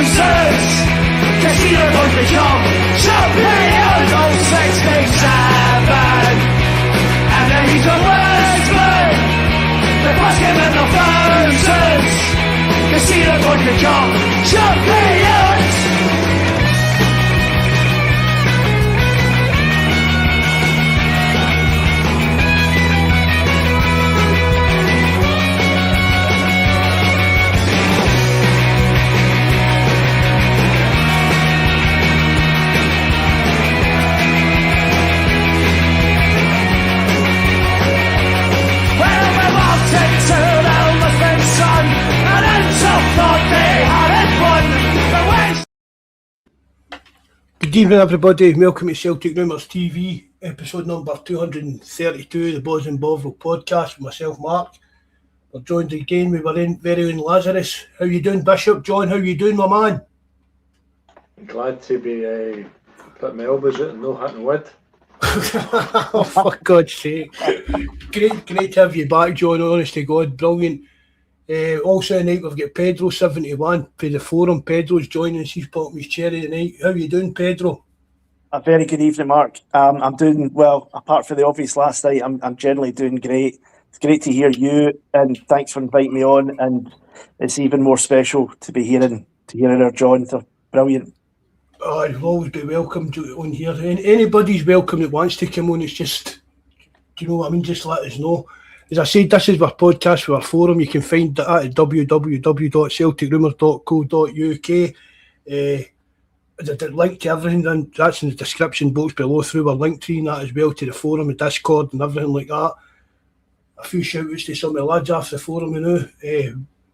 thousands to see the boys become champions of 67. And then he's a Westman, the first game in the thousands to see the boys become champions. Good evening everybody, welcome to Celtic Rumours TV, episode number 232, the Bawz and Bovril podcast with myself, Mark. We're joined again with our very own Lazarus. How you doing, Bishop? John, how you doing, my man? Glad to be putting my elbows out and no hitting wood. Oh, for God's sake. Great to have you back, John, honest to God, brilliant. Also tonight we've got Pedro 71 for the forum. Pedro's joining us, he's popping his cherry tonight. How are you doing, Pedro? A very good evening, Mark. I'm doing well, apart from the obvious last night. I'm generally doing great. It's great to hear you, and thanks for inviting me on, and it's even more special to be hearing our John. They're brilliant. Oh, you'll always be welcome on here. Anybody's welcome that wants to come on. It's just, do you know what I mean? Just let us know. As I said, this is our podcast for our forum. You can find that at www.CelticRumoursTV.co.uk. The link to everything, that's in the description box below through our link tree and that as well, to the forum and Discord and everything like that. A few shout outs to some of the lads off the forum, you know.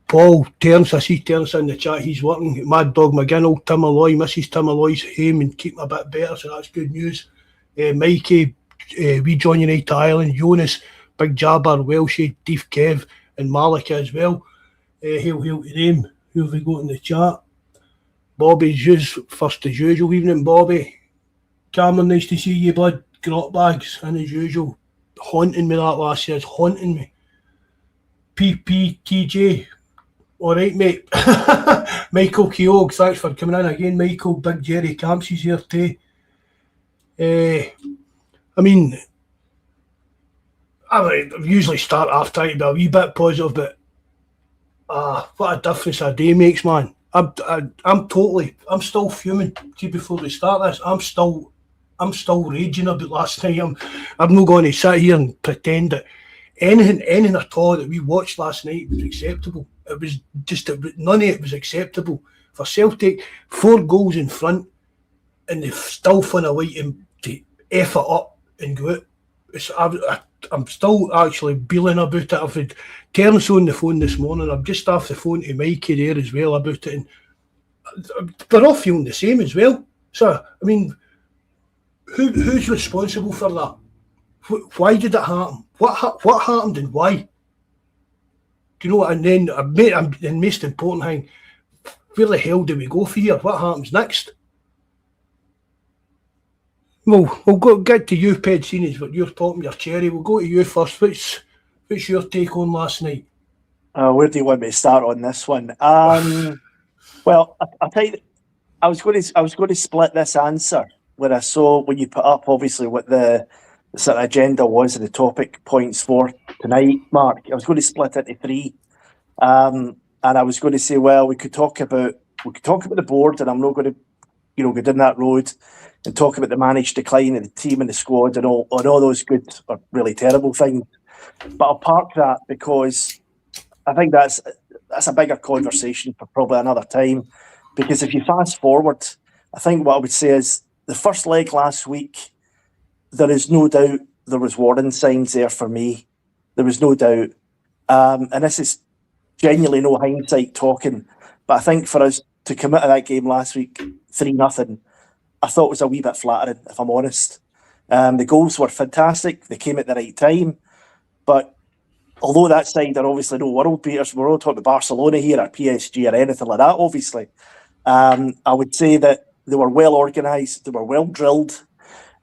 Paul, Terence, I see Terence in the chat, he's working. Mad Dog McGinnell, Tim Alloy, Mrs. Tim Alloy's home and keeping a bit better, so that's good news. Mikey, wee John United Ireland, Jonas, Big Jabber, Welshie, Deef Kev and Malika as well. Hail to them. Who have we got in the chat? Bobby's just first as usual. Evening, Bobby. Cameron, nice to see you, bud. Grot bags, and as usual, haunting me that last year. It's haunting me. PPTJ. All right, mate. Michael Keogh, thanks for coming in again. Michael, Big Jerry Camps, he's here too. I usually start off trying to be a wee bit positive, but what a difference a day makes, man. I'm still fuming. See, before we start this, I'm still raging about last night. I'm not going to sit here and pretend that anything at all that we watched last night was acceptable. It was just none of it was acceptable. For Celtic, 4 goals in front, and they've still found a way to F it up and go out. I'm still actually beeling about it. I've had Terence on the phone this morning. I've just off the phone to Mikey there as well about it, and they're all feeling the same as well. So, I mean, who's responsible for that? Why did it happen? What happened and why? Do you know what? And then, the most important thing, where the hell do we go from here? What happens next? Well, we'll get to you, Ped, seeing as what you're popping your cherry. We'll go to you first. What's your take on last night? Where do you want me to start on this one? Well, I'll tell you, I was going to split this answer when I saw, when you put up obviously what the sort of agenda was and the topic points for tonight, Mark. I was going to split it into 3, and I was going to say, well, we could talk about the board, and I'm not going to, go down that road and talk about the managed decline of the team and the squad and all those good or really terrible things. But I'll park that because I think that's a bigger conversation for probably another time. Because if you fast forward, I think what I would say is the first leg last week, there is no doubt there was warning signs there for me. There was no doubt. And this is genuinely no hindsight talking. But I think for us to come out of that game last week, 3-0, I thought it was a wee bit flattering, if I'm honest. The goals were fantastic. They came at the right time. But although that side are obviously no world beaters, we're not talking about Barcelona here or PSG or anything like that, obviously. I would say that they were well organised. They were well drilled.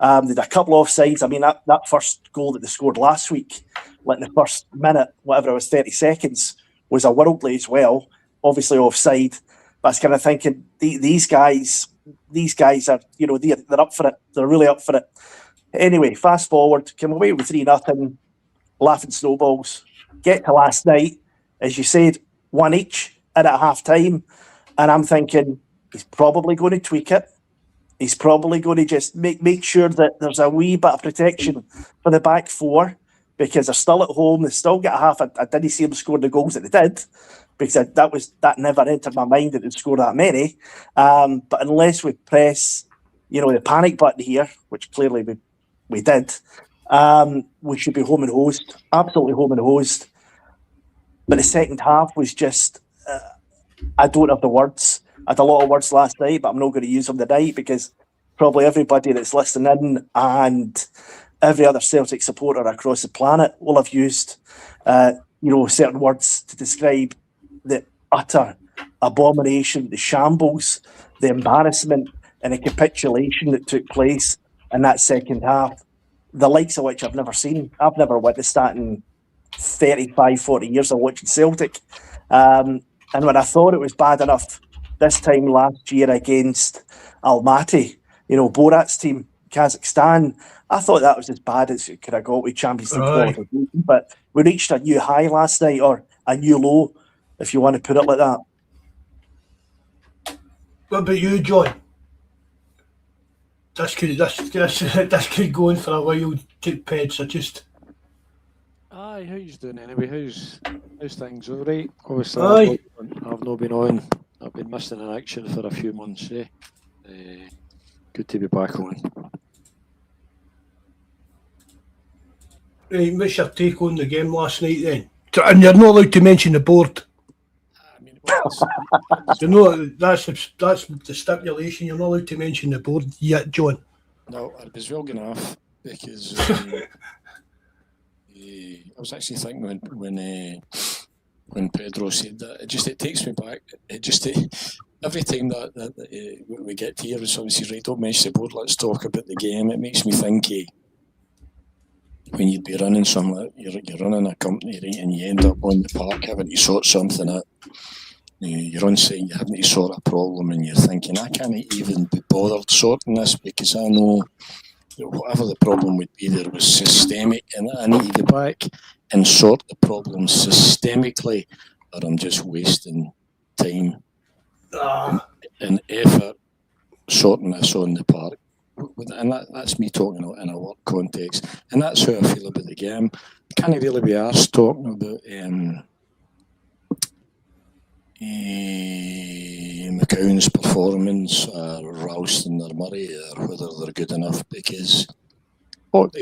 They had a couple of offsides. I mean, that first goal that they scored last week, like in the first minute, whatever it was, 30 seconds, was a worldly as well. Obviously offside. But I was kind of thinking these guys are, they're up for it. They're really up for it. Anyway, fast forward, came away with 3-0, laughing snowballs. Get to last night, as you said, 1 each, in at half time. And I'm thinking, he's probably going to tweak it. He's probably going to just make sure that there's a wee bit of protection for the back four, because they're still at home. They still get a half. I didn't see them score the goals that they did, because that never entered my mind that they'd score that many. But unless we press, the panic button here, which clearly we did, we should be home and hosed, absolutely home and hosed. But the second half was just, I don't have the words. I had a lot of words last night, but I'm not going to use them tonight, because probably everybody that's listening and every other Celtic supporter across the planet will have used, certain words to describe the utter abomination, the shambles, the embarrassment and the capitulation that took place in that second half, the likes of which I've never seen. I've never witnessed that in 35, 40 years of watching Celtic. And when I thought it was bad enough this time last year against Almaty, Borat's team, Kazakhstan, I thought that was as bad as it could have got with Champions League qualification. But we reached a new high last night, or a new low, if you want to put it like that. What about you, John? This could go on for a while, Peds. Aye, how you doing anyway? How's things? All right? Obviously, Aye. I've not been on. I've been missing in action for a few months. Good to be back on. Right, what's your take on the game last night then? And you're not allowed to mention the board. I mean, That's the stipulation. You're not allowed to mention the board yet, John. no, I was well going off, because I was actually thinking when Pedro said that, it takes me back. Every time that we get to here, when somebody says, right, don't mention the board, let's talk about the game, it makes me think when you'd be running something, you're running a company, right, and you end up on the park having to sort something out. You're on site, you're having to sort a problem, and you're thinking, I can't even be bothered sorting this, because I know that whatever the problem would be, there was systemic, and I need to get back and sort the problem systemically, or I'm just wasting time and effort sorting this on the park. And that's me talking in a work context, and that's how I feel about the game. I can't really be asked talking about McCown's performance, or Ralston or Murray, or whether they're good enough, because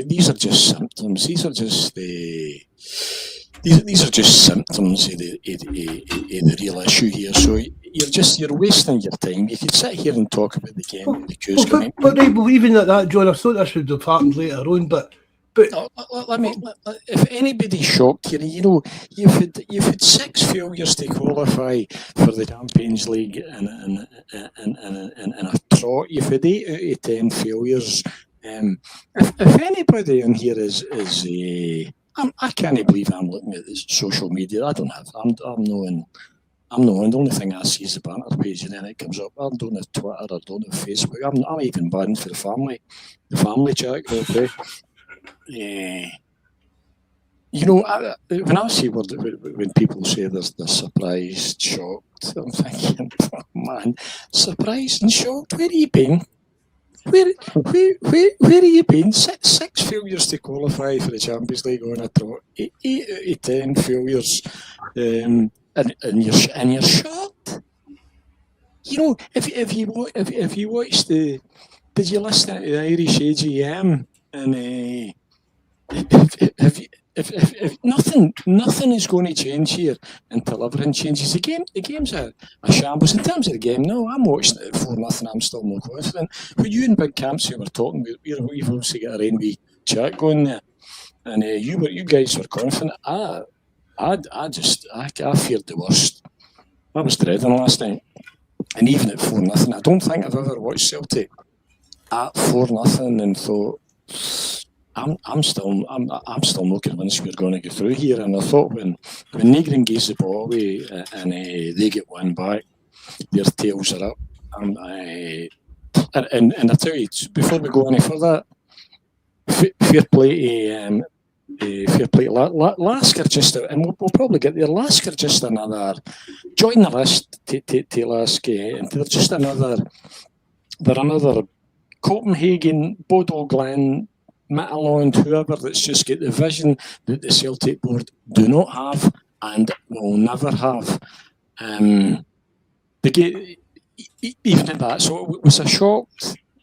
these are just symptoms. These are just symptoms of the real issue here. So you're wasting your time. You could sit here and talk about the game. But even at that, John, I thought this would have happened later on. But if anybody's shocked here, you've had 6 failures to qualify for the Champions League in a trot. You've had 8 out of 10 failures. If anybody in here is I can't believe I'm looking at this social media. I don't have. I'm no on. The only thing I see is the banter page, and then it comes up. I don't have Twitter. I don't have Facebook. I'm even banned for the family chat group. When I see when people say they're surprised, shocked, I'm thinking, oh man, surprised and shocked. Where have you been? Where have you been? 6 failures to qualify for the Champions League on a trot. 8 out of 10 failures, and you're shocked. If you watched did you listen to the Irish AGM? And if nothing is going to change here until everything changes. The game's a shambles in terms of the game. No, I'm watching it at 4-0. I'm still more confident. But you and Big Camps who were talking about, we've also got a rainbow chat going there, and you guys were confident. I feared the worst. I was dreading last night, and even at 4-0, I don't think I've ever watched Celtic at 4-0 and thought, I'm still not convinced we're going to go through here. And I thought when Negrin gives the ball away and they get one back, their tails are up. And I tell you, before we go any further, fair play to LASK are just, and we'll probably get there. LASK are just another. Join the list to LASK, and they're just another. They're another Copenhagen, Bodo Glen, Mittelland, whoever that's just got the vision that the Celtic board do not have and will never have. They get even at that. So it was a shock.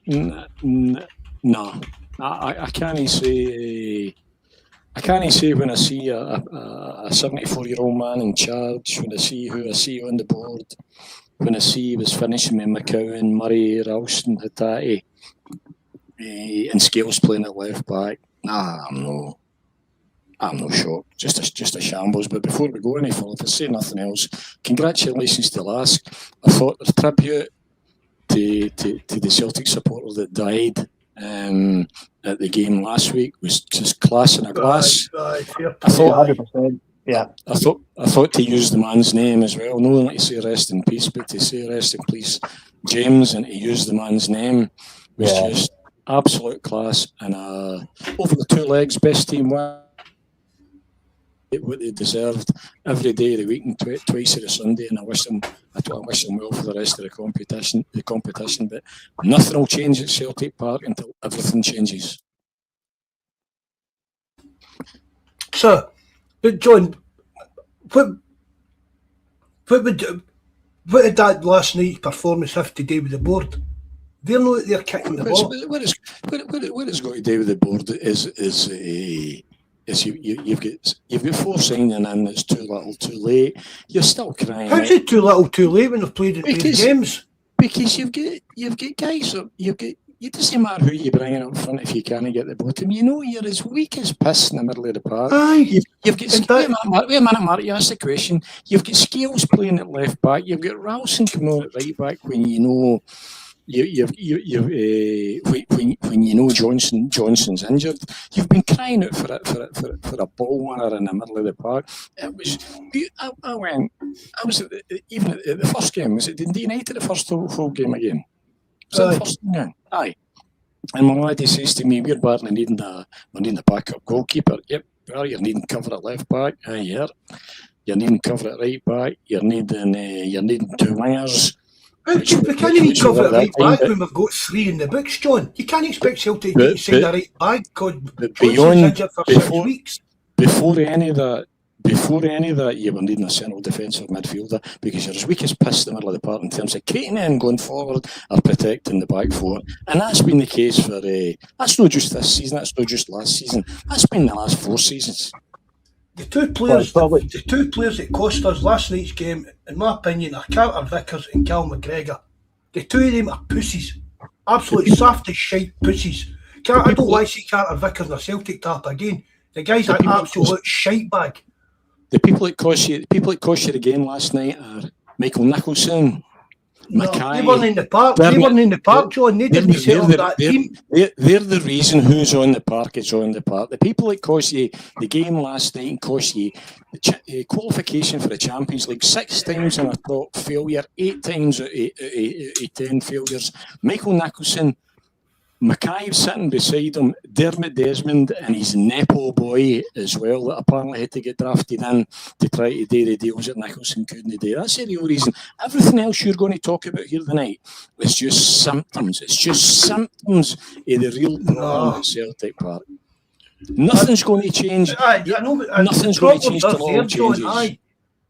No, I can't say. I can't say when I see a 74-year-old man in charge, when I see who I see on the board, when I see he was finishing with McCowan, Murray, Ralston, Hattati, and Scales playing at left back. Nah, I'm no shocked. Just a shambles. But before we go any further, if I say nothing else, congratulations to LASK. I thought the tribute to the Celtic supporter that died at the game last week was just class in a glass. I thought 100%. Yeah. I thought to use the man's name as well, not only to say rest in peace, but to say rest in peace, James, and to use the man's name was just absolute class. And over the two legs, best team won. What they deserved every day of the week and twice of the Sunday, and I wish them well for the rest of the competition. But nothing will change at Celtic Park until everything changes. So, but John, what did that last night's performance have to do with the board? They're not there kicking the ball. What it's got to do with the board is you've got 4 signing in. It's too little, too late. You're still crying. How's it too little, too late when they've played games? Because you've got guys. It doesn't matter who you bring in up front if you can't get the bottom. You know you're as weak as piss in the middle of the park. Aye. You've got wait a minute, Mark. You asked the question. You've got Scales playing at left back. You've got Ralston coming on at right back when you know. When you know Johnson's injured, you've been crying out for a ball winner in the middle of the park. It was. I was even at the first game. Was it Dundee United the first full game again? Was that the first game? Aye. And my laddie says to me, "We're badly needing a backup goalkeeper." Yep. Well, you're needing cover at left back. Aye, yeah. You're needing cover at right back. You're needing 2 wingers. We can't even cover at right back when we've got 3 in the books, John. You can't expect Celtic to sign a right back before any of that, you were needing a central defensive midfielder because you're as weak as piss in the middle of the park in terms of creating in, going forward, or protecting the back 4. And that's been the case for that's not just this season, that's not just last season, that's been the last 4 seasons. The two players that cost us last night's game, in my opinion, are Carter Vickers and Cal McGregor. The two of them are pussies. Absolute soft as shite pussies. I don't like to see Carter Vickers in a Celtic tap again. The guy's an absolute shite bag. The people that cost you the game last night are Michael Nicholson, Mackay. They weren't in the park. John. They didn't set up that team. They're the reason who's on the park is on the park. The people that cost you the game last night and cost you the qualification for the Champions League 6 times in a top failure, 8 times out of 10 failures. Michael Nicholson, Mackay sitting beside him, Dermot Desmond and his Nepo boy as well that apparently had to get drafted in to try to do the deals that Nicholson couldn't do. That's the real reason. Everything else you're going to talk about here tonight is just symptoms. It's just symptoms of the real problem at Celtic Park. Nothing's going to change. Nothing's going to change till all changes.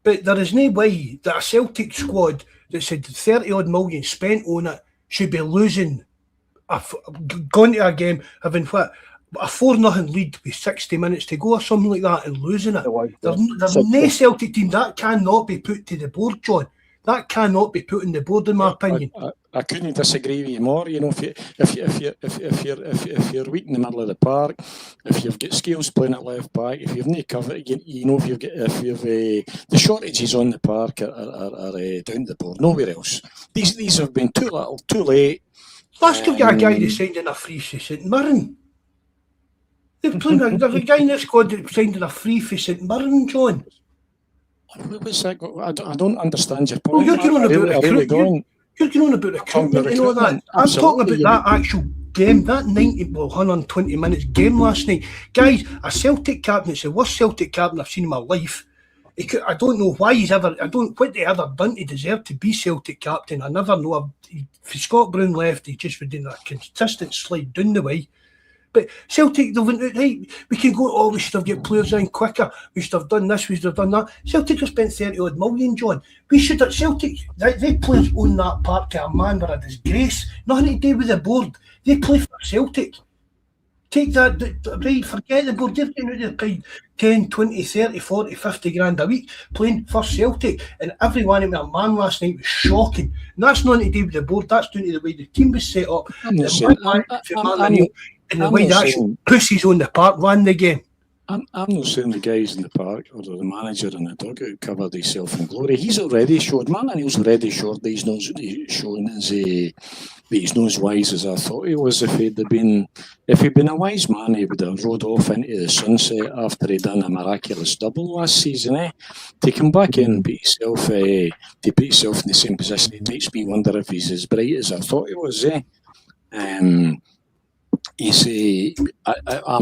But there is no way that a Celtic squad that said 30 odd million spent on it should be losing. Going to a game having a 4-0 lead with 60 minutes to go or something like that and losing it. There's no Celtic team that cannot be put to the board, John. That cannot be put on the board, in my opinion. I couldn't disagree with you more. You know, if you're weak in the middle of the park, if you've got Scales playing at left back, if you've no cover, the shortages on the park are down the board, nowhere else. These have been too little, too late. LASK have got a guy that signed in a free for St Mirren. They've a guy in their squad that signed in a free for St Mirren, John. What's that? I don't understand your Well, point. you're going on about going. You're going on about recruitment and all that. I'm talking about that actual game, that 120 minutes game last night. Guys, a Celtic captain, it's the worst Celtic captain I've seen in my life. I don't know why what he ever done to deserve to be Celtic captain. I never know. If Scott Brown left, he just was doing that consistent slide down the way. But Celtic, they went, right, we can go, oh, we should have get players in quicker. We should have done this, we should have done that. Celtic have spent 30 odd million, John. We should have, Celtic, they players own that park to a man with a disgrace. Nothing to do with the board. They play for Celtic. Take that, right, forget the board. They're getting out there 10, 20, 30, 40, 50 grand a week playing for Celtic. And everyone in that man last night was shocking. And that's nothing to do with the board. That's down to the way the team was set up. And the way the actual pussies on the park ran the game. I'm not saying the guys in the park or the manager in the dugout covered himself in glory. He's already showed, O'Neill's already showed that he's not showing that he's not as wise as I thought he was. If he'd been a wise man, he would have rode off into the sunset after he'd done a miraculous double last season. To come back in and put himself in the same position, it makes me wonder if he's as bright as I thought he was. I'm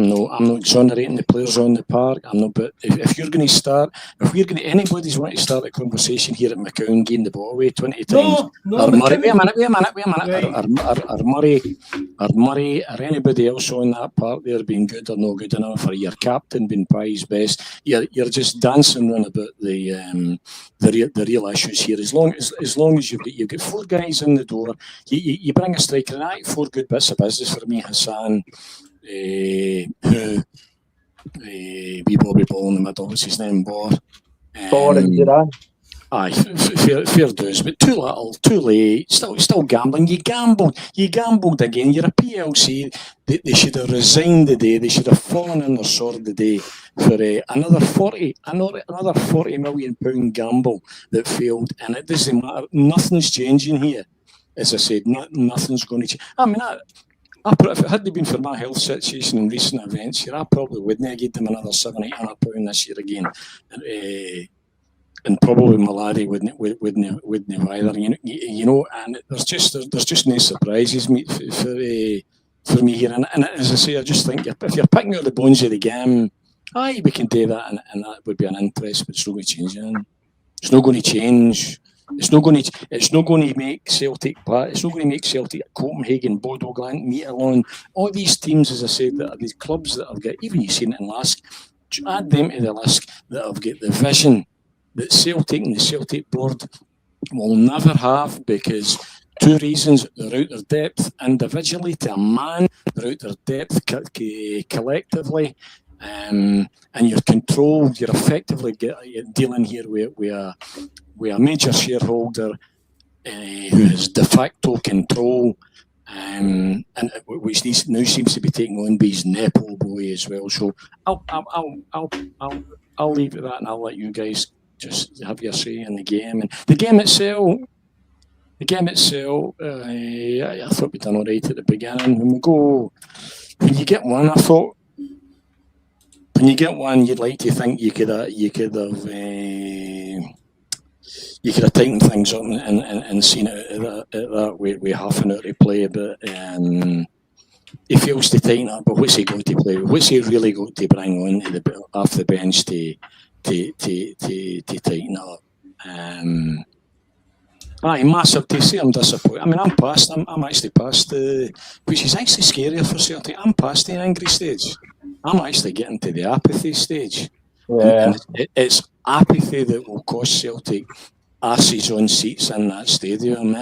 not exonerating the players on the park. I'm not. But if you're going to start, anybody's want to start a conversation here at McCown getting the ball away 20 times. Or Murray, wait a minute. Or Murray, or anybody else on that park there being good or no good enough, or your captain being by his best. You're just dancing around about the real issues here. As long as you've got four guys in the door, you bring a striker and 4 good bits of business for me, Hassan. Wee Bobby Ball in the middle, what's his name, Bawz? And Duran. Aye, fair dues, but too little, too late, still gambling. You gambled again. You're a PLC. They should have resigned the day. They should have fallen on their sword the day for another 40 million pound gamble that failed. And it doesn't matter. Nothing's changing here. As I said, nothing's going to change. I mean, if it hadn't been for my health situation in recent events here, I probably wouldn't have given them another £700-800 this year again, and probably my laddie wouldn't have either. You know, and there's just no surprises for me here. And as I say, I just think if you're picking out the bones of the game, we can do that, and that would be an interest, but it's not going to change anything. It's not going to change. It's not going to make Celtic. It's not going to make Celtic, Copenhagen, Bodo Glimt, Meterlon, all these teams, as I said, that are these clubs that have got. Even you've seen it in LASK. Add them to the LASK that have got the vision that Celtic and the Celtic board will never have, because 2 reasons: they're out their depth individually to a man, they're out their depth collectively. And you're controlled. You're effectively dealing here with a major shareholder who has de facto control, and which now seems to be taking on by his Nepo boy as well. So I'll leave it at that, and I'll let you guys just have your say in the game. And the game itself. I thought we'd done all right at the beginning. When you get one, I thought. When you get one, you'd like to think you could have tightened things up and seen it at that with half an hour to play. But he fails to tighten up. But what's he got to play? What's he really got to bring on off the bench to tighten up? Massive to see. I'm disappointed. I mean, I'm actually past which is actually scarier for Celtic. I'm past the angry stage. I'm actually getting to the apathy stage. Yeah. And it's apathy that will cost Celtic asses on seats in that stadium.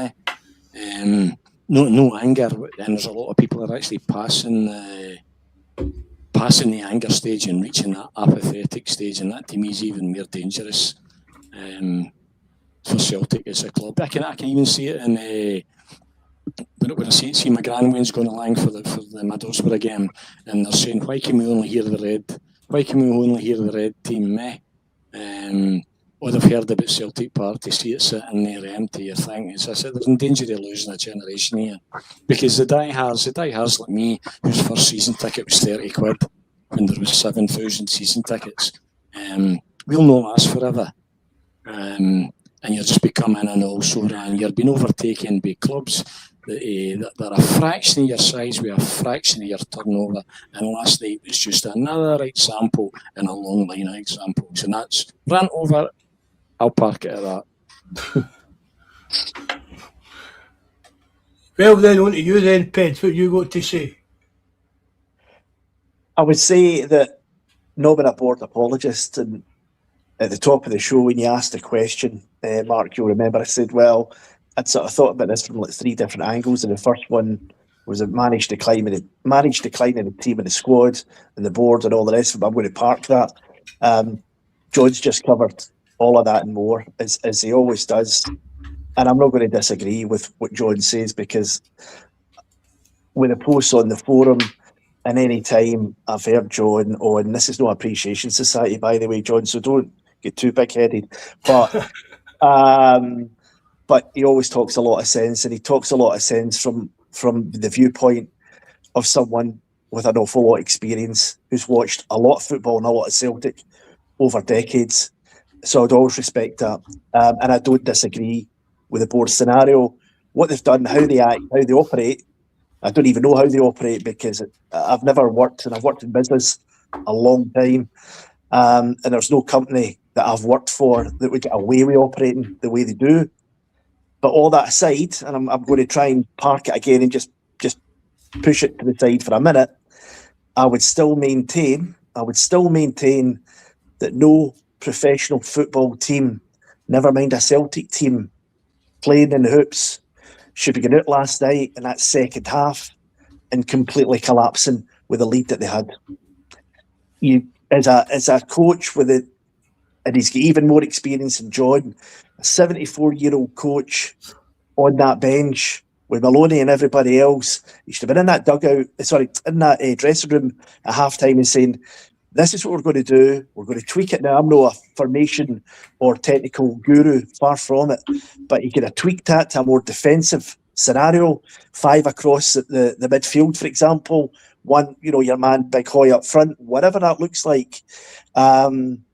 No anger, and there's a lot of people that are actually passing the anger stage and reaching that apathetic stage, and that to me is even more dangerous for Celtic as a club. I can even see it in when I see my grandwayne's going along for the Middlesbrough game, and they're saying, why can we only hear the red team? Or they've heard about Celtic Park, to see it sitting there empty. You think, as I said, there's in danger of losing a generation here, because the diehards like me, whose first season ticket was £30 when there was 7,000 season tickets, we'll not last forever. and you're just becoming an also ran. You're being overtaken by clubs that are a fraction of your size with a fraction of your turnover. And last night was just another example in a long line of examples. And that's rant over. I'll park it at that. Well, then, on to you then, Ped. What you got to say? I would say that not being a board apologist, and at the top of the show when you asked the question, Mark, you'll remember I said, well, I'd sort of thought about this from like 3 different angles, and the first one was a managed decline in the team and the squad and the board and all the rest of them. I'm going to park that. John's just covered all of that and more, as he always does. And I'm not going to disagree with what John says, because with the posts on the forum, and any time I've heard John on, this is no appreciation society, by the way, John, so don't get too big-headed, but he always talks a lot of sense, and he talks a lot of sense from the viewpoint of someone with an awful lot of experience, who's watched a lot of football and a lot of Celtic over decades. So I'd always respect that, and I don't disagree with the board scenario, what they've done, how they act, how they operate. I don't even know how they operate, because I've never worked, and I've worked in business a long time, and there's no company that I've worked for that would get away with operating the way they do. But all that aside, and I'm going to try and park it again and just push it to the side for a minute, I would still maintain that no professional football team, never mind a Celtic team, playing in the hoops, should be going out last night in that second half and completely collapsing with the lead that they had. You, as a coach and he's got even more experience than John, a 74-year-old coach on that bench with Maloney and everybody else, he should have been in that in that dressing room at halftime and saying, this is what we're going to do. We're going to tweak it now. I'm not a formation or technical guru, far from it. But you could have tweaked that to a more defensive scenario. 5 across the midfield, for example. 1, your man Big Hoy up front, whatever that looks like. And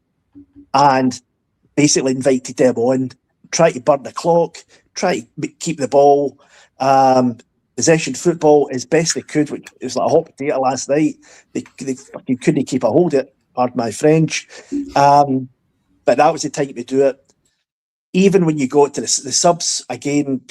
basically invited them on. Try to burn the clock. Try to keep the ball. Possession football as best they could, which was like a hot potato last night. They fucking couldn't keep a hold of it, pardon my French. But that was the time to do it. Even when you got to the subs again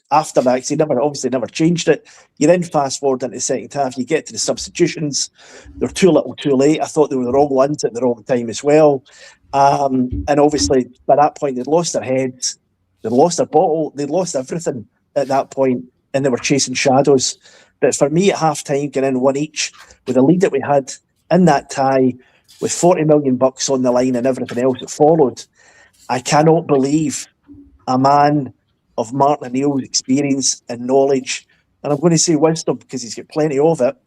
after that, because they obviously never changed it. You then fast forward into the second half, you get to the substitutions. They're too little, too late. I thought they were the wrong ones at the wrong time as well. And obviously by that point they'd lost their heads, they'd lost their bottle, they'd lost everything at that point. And they were chasing shadows. But for me, at half-time, getting in 1 each, with the lead that we had in that tie, with $40 million on the line and everything else that followed, I cannot believe a man of Martin O'Neill's experience and knowledge, and I'm going to say wisdom because he's got plenty of it,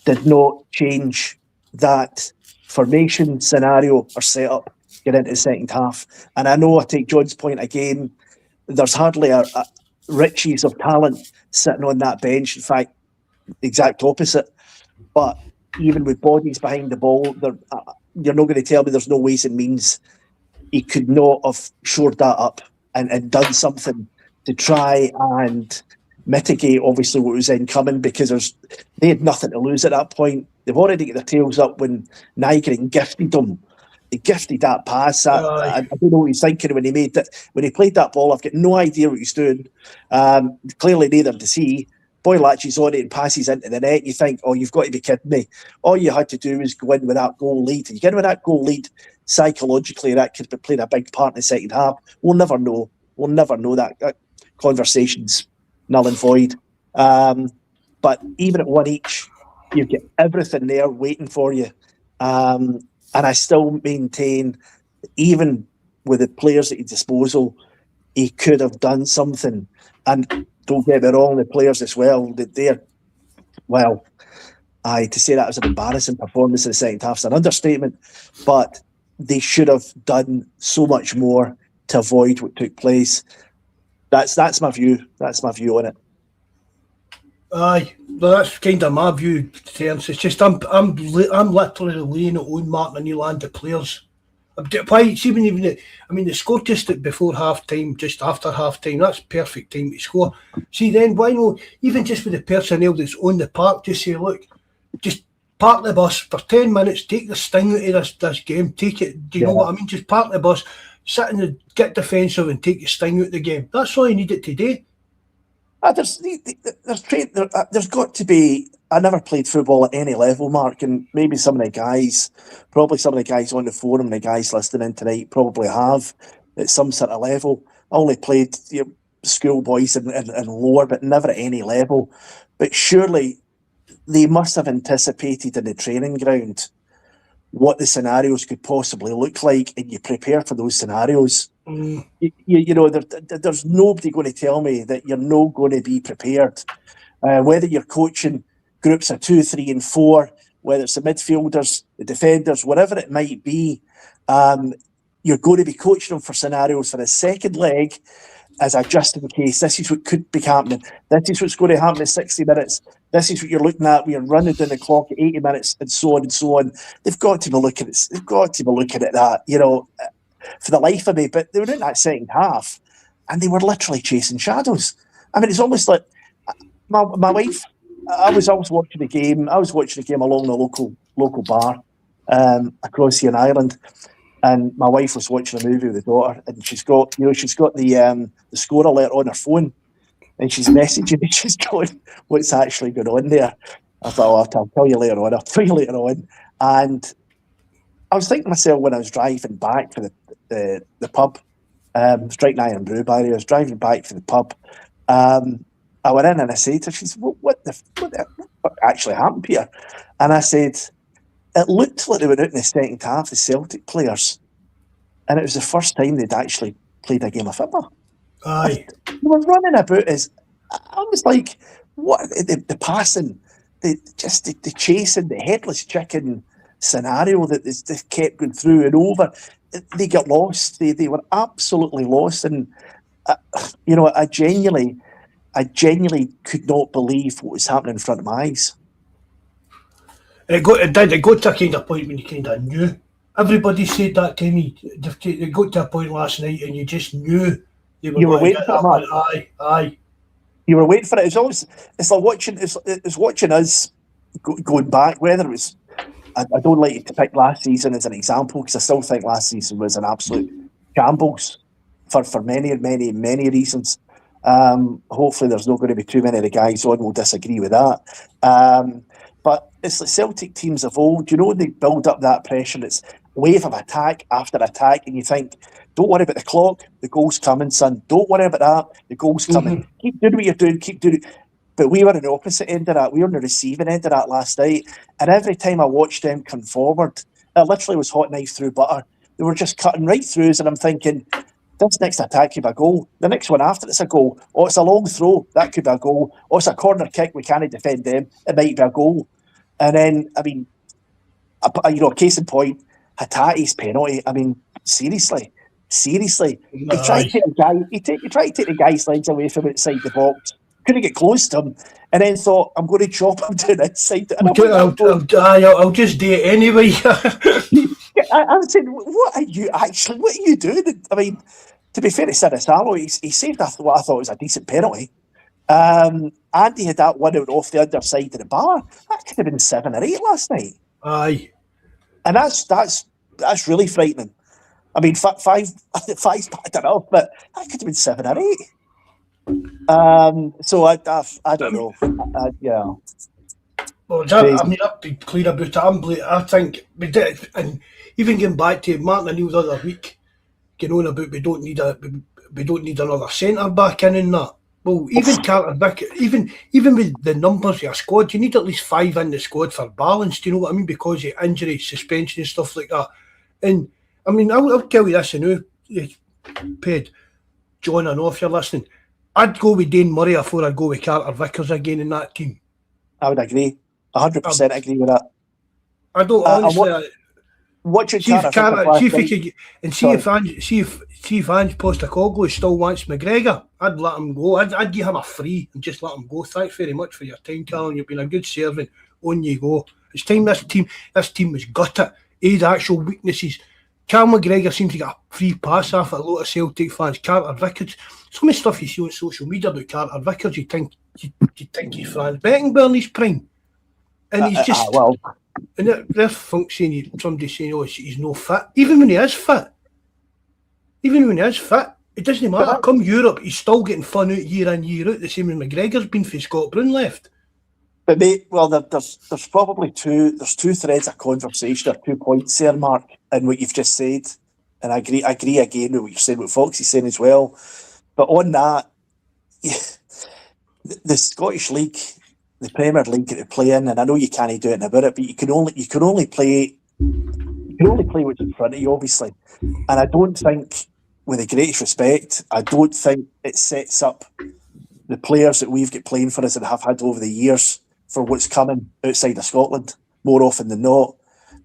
did not change that formation, scenario or setup get into the second half. And I know I take John's point again, there's hardly a riches of talent sitting on that bench. In fact, the exact opposite. But even with bodies behind the ball, you're not going to tell me there's no ways and means he could not have shored that up and done something to try and mitigate, obviously, what was incoming, because they had nothing to lose at that point. They've already got their tails up when Nygren gifted them. He gifted that pass. I don't know what he's thinking when he made that. When he played that ball, I've got no idea what he's doing. Clearly, neither to see. Boy latches on it and passes into the net. You think, oh, you've got to be kidding me. All you had to do was go in with that goal lead. And you get in with that goal lead, psychologically, that could have played a big part in the second half. We'll never know. We'll never know. That conversation's null and void. But even at 1 each, you've got everything there waiting for you. And I still maintain, even with the players at his disposal, he could have done something. And don't get me wrong, the players as well, to say that was an embarrassing performance in the second half is an understatement, but they should have done so much more to avoid what took place. That's my view. That's my view on it. Aye, well, that's kind of my view, Terence. It's just I'm literally laying it on Martin O'Neill and the players. Why? See, when even they scored just before half time, just after half time. That's perfect time to score. See, then why not? Even just with the personnel that's on the park, just say, look, just park the bus for 10 minutes, take the sting out of this game. Take it. Do you know what I mean? Just park the bus, sit in the get defensive, and take the sting out of the game. That's all you need it today. There's got to be. I never played football at any level, Mark, and maybe some of the guys on the forum, the guys listening tonight, probably have at some sort of level. I only played schoolboys and lower, but never at any level. But surely they must have anticipated in the training ground what the scenarios could possibly look like, and you prepare for those scenarios. There's nobody going to tell me that you're not going to be prepared. Whether you're coaching groups of 2, 3 and 4, whether it's the midfielders, the defenders, whatever it might be, you're going to be coaching them for scenarios for a second leg as a just in case. This is what could be happening. This is what's going to happen in 60 minutes. This is what you're looking at. We're running down the clock at 80 minutes and so on and so on. They've got to be looking at that, for the life of me. But they were in that second half and they were literally chasing shadows. I mean, it's almost like my wife, I was watching the game. I was watching the game along the local bar across here in Ireland, and my wife was watching a movie with the daughter, and she's got the score alert on her phone, and she's messaging me. She's going, "What's actually going on there?" I thought, I'll tell you later on. And I was thinking to myself when I was driving back for the pub, Strike Iron Brew, by the way. I was driving back for the pub. I went in and I said to her, she said, what actually happened, Peter? And I said, it looked like they were out in the second half, the Celtic players, and it was the first time they'd actually played a game of football. Aye. They were running about I was like, what, the passing, the chasing, the headless chicken scenario that they kept going through and over. They got lost. They were absolutely lost. And, I genuinely could not believe what was happening in front of my eyes. It got to a kind of point when you kind of knew. Everybody said that to me. It got to a point last night, and you just knew they were. You were waiting for it, man. Aye. You were waiting for it. It's like watching us going back. Whether it was, I don't like to pick last season as an example because I still think last season was an absolute shambles for many reasons. Hopefully there's not going to be too many of the guys on will disagree with that. But it's like Celtic teams of old, they build up that pressure. It's wave of attack after attack, and you think, don't worry about the clock, the goal's coming, son. Don't worry about that, the goal's coming. Keep doing what you're doing, keep doing it. But we were on the opposite end of that. We were on the receiving end of that last night. And every time I watched them come forward, it literally was hot knife through butter. They were just cutting right through us, and I'm thinking, this next attack could be a goal. The next one after it's a goal. Or it's a long throw. That could be a goal. Or it's a corner kick. We can't defend them. It might be a goal. And then, case in point, Hatate's penalty. I mean, seriously. He tried to take the guy's legs away from outside the box. Couldn't get close to him. And then thought, I'm going to chop him to the inside. I'll just do it anyway. I was saying, what are you doing? I mean, to be fair to Sarasalo, he saved what I thought was a decent penalty. And he had that one out off the underside of the bar. That could have been 7 or 8 last night. Aye. And that's really frightening. I mean, five's bad enough, but that could have been 7 or 8. So I don't know. Yeah. Well, I'd be clear about it. I think we did, and even going back to Martin and Neil the other week, going on about we don't need another centre back in that. Well, even Carter Vick, even with the numbers of your squad, you need at least 5 in the squad for balance. Do you know what I mean? Because of injury, suspension, and stuff like that. And I mean, I'll tell you this, Ped, John, I know if you're listening, I'd go with Dane Murray before I'd go with Carter Vickers again in that team. I would agree. 100% agree with that. I don't honestly. See if Ange Postecoglou still wants McGregor, I'd let him go. I'd give him a free and just let him go. Thanks very much for your time, Callum. You've been a good servant. On you go. It's time this team was gutted. The actual weaknesses. Cal McGregor seems to get a free pass off a lot of Celtic fans. Carter Vickers, some of the stuff you see on social media about Carter Vickers, you think he's Franz Beckenbauer in his prime, and he's just and they're saying somebody saying, "Oh, he's no fit." Even when he is fit, it doesn't matter. Come Europe, he's still getting fun out year in year out. The same as McGregor's been for Scott Brown left. But mate, well, there's probably two threads of conversation, or 2 points there, Mark, in what you've just said, and I agree again with what you're saying, what Foxy's saying as well. But on that, the Scottish League, the Premier League that they play in, and I know you can't do anything about it, but you can only play what's in front of you, obviously. And I don't think, with the greatest respect, I don't think it sets up the players that we've got playing for us and have had over the years for what's coming outside of Scotland more often than not.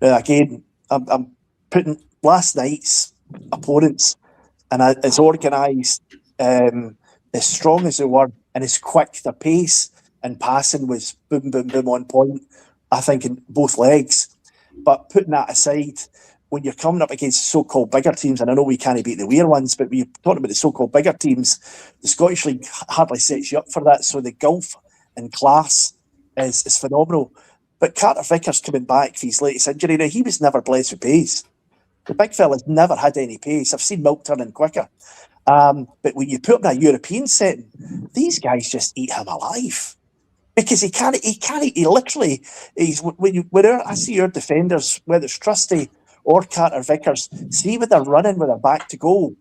Now, again, I'm putting last night's opponents, and as organised, as strong as they were, and as quick, their pace and passing was boom, boom, boom on point, I think, in both legs. But putting that aside, when you're coming up against so-called bigger teams, and I know we can't beat the weird ones, but when you're talking about the so-called bigger teams, the Scottish League hardly sets you up for that. So the gulf in class is phenomenal. But Carter Vickers coming back for his latest injury, now he was never blessed with pace. The big fella's never had any pace. I've seen Milk turning quicker. But when you put him in a European setting, these guys just eat him alive. Because he literally, whenever I see your defenders, whether it's Trusty or Carter Vickers, see when they're running with their back to goal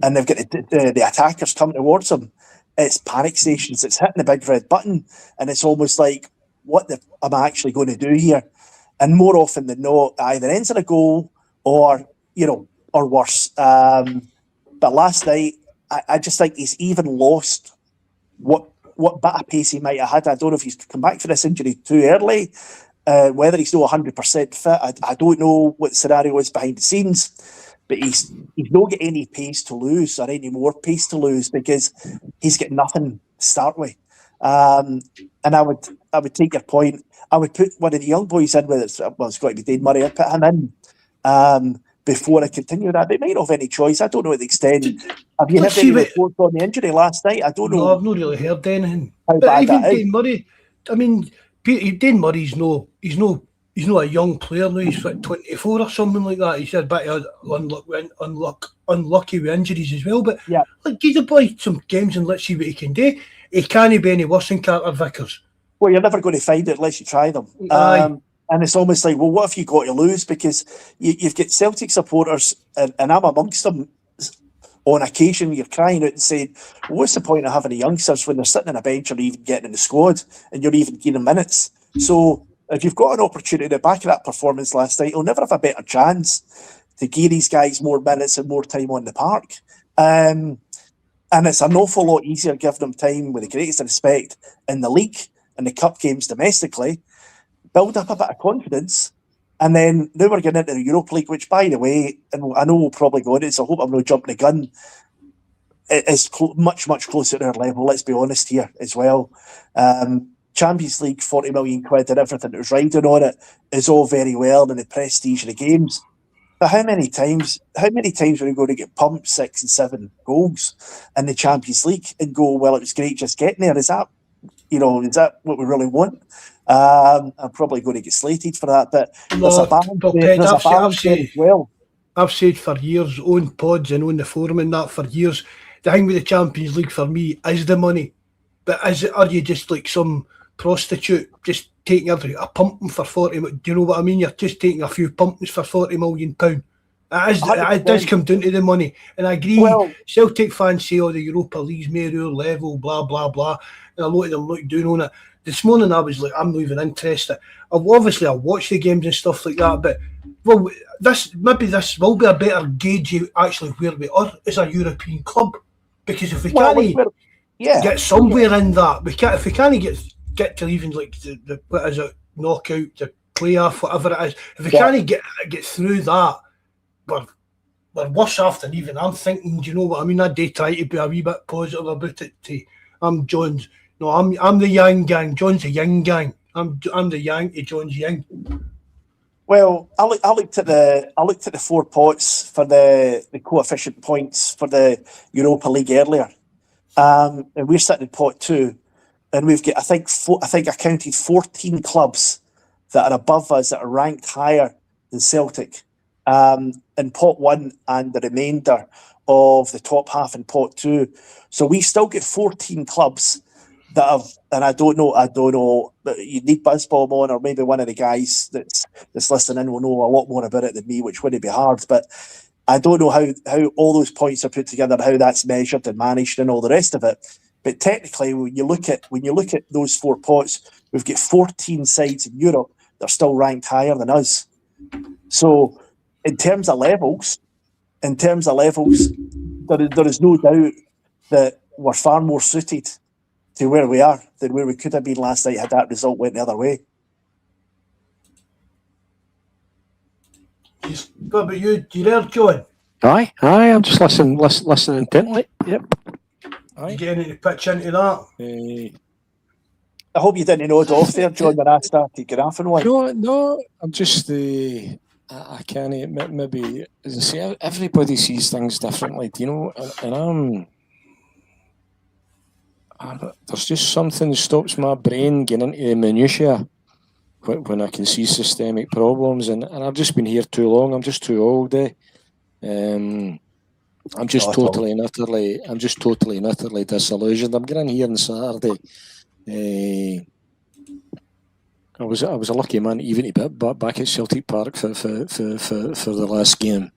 and they've got the attackers coming towards them, it's panic stations, it's hitting the big red button, and it's almost like, what am I actually going to do here? And more often than not, either ends in a goal or worse. But last night, I just think he's even lost what bit of pace he might have had. I don't know if he's come back for this injury too early, whether he's not 100% fit. I don't know what the scenario is behind the scenes, but he's not got any pace to lose or any more pace to lose because he's got nothing to start with. And I would take your point. I would put one of the young boys in, it's got to be Dane Murray. I'd put him in before I continue that. They might not have any choice. I don't know to the extent. Have you heard any reports on the injury last night? I don't know. No, I've not really heard anything. How but bad even that Dane Murray, I mean, Dane Murray's he's not a young player now. He's like 24 or something like that. He's had a bit of unlucky with injuries as well. But yeah, give the boy some games and let's see what he can do. He can't be any worse than Carter Vickers. Well, you're never going to find it unless you try them. And it's almost like, well, what have you got to lose? Because you've got Celtic supporters, and I'm amongst them. On occasion, you're crying out and saying, well, what's the point of having the youngsters when they're sitting on a bench or even getting in the squad and you're even giving them minutes? So if you've got an opportunity at the back of that performance last night, you'll never have a better chance to give these guys more minutes and more time on the park. And it's an awful lot easier giving them time, with the greatest respect, in the league and the cup games domestically, build up a bit of confidence. And then now we're getting into the Europa League, which, by the way, and I know we'll probably go on it, so I hope I'm not jumping the gun, it is much, much closer to our level, let's be honest here as well. Champions League, 40 million quid and everything that was riding on it is all very well, and the prestige of the games. But how many times are we going to get pumped 6 and 7 goals in the Champions League and go, well, it was great just getting there? Is that what we really want? I'm probably going to get slated for that, but there's a balance there as well. I've said for years, on pods and on the forum and that for years, the thing with the Champions League for me is the money. But are you just like some prostitute just taking a pumping for 40 million? Do you know what I mean? You're just taking a few pumpings for £40 million. It does come down to the money. And I agree, Celtic fans say, the Europa League's mere level, blah, blah, blah. And a lot of them look down on it. This morning I was like, I'm not even interested. I watch the games and stuff like that, but this will be a better gauge of actually where we are as a European club. Because if we can't get somewhere in that, if we can't get to even like the what is it, knockout, the playoff, whatever it is, if we can't get through that, we're worse off than even I'm thinking. Do you know what I mean? I do try to be a wee bit positive about it. I'm John's. No, I'm the Yang gang. John's the Yang gang. I'm the Yang to John's Yang. Well, I looked at the 4 pots for the coefficient points for the Europa League earlier, and we're sitting in pot 2, and we've got I think I counted 14 clubs that are above us that are ranked higher than Celtic in pot 1 and the remainder of the top half in pot 2. So we still get 14 clubs that have, and I don't know, but you need Buzzbomb on, or maybe one of the guys that's listening will know a lot more about it than me, which wouldn't be hard. But I don't know how all those points are put together, how that's measured and managed, and all the rest of it. But technically, when you look at those 4 pots, we've got 14 sides in Europe that are still ranked higher than us. So, in terms of levels, there is no doubt that we're far more suited to where we are than where we could have been last night had that result went the other way. What about you? Do you there, John? Aye, I'm just listening intently. Yep. Aye. You getting any pitch into that? I hope you didn't nod off there, John, when I started graphing one. No, I'm just I can't admit, maybe, as I say, everybody sees things differently, do you know? And there's just something that stops my brain getting into the minutiae when I can see systemic problems, and I've just been here too long. I'm just too old. I'm just totally and utterly disillusioned. I'm getting here on Saturday. I was a lucky man even to be back at Celtic Park for the last game,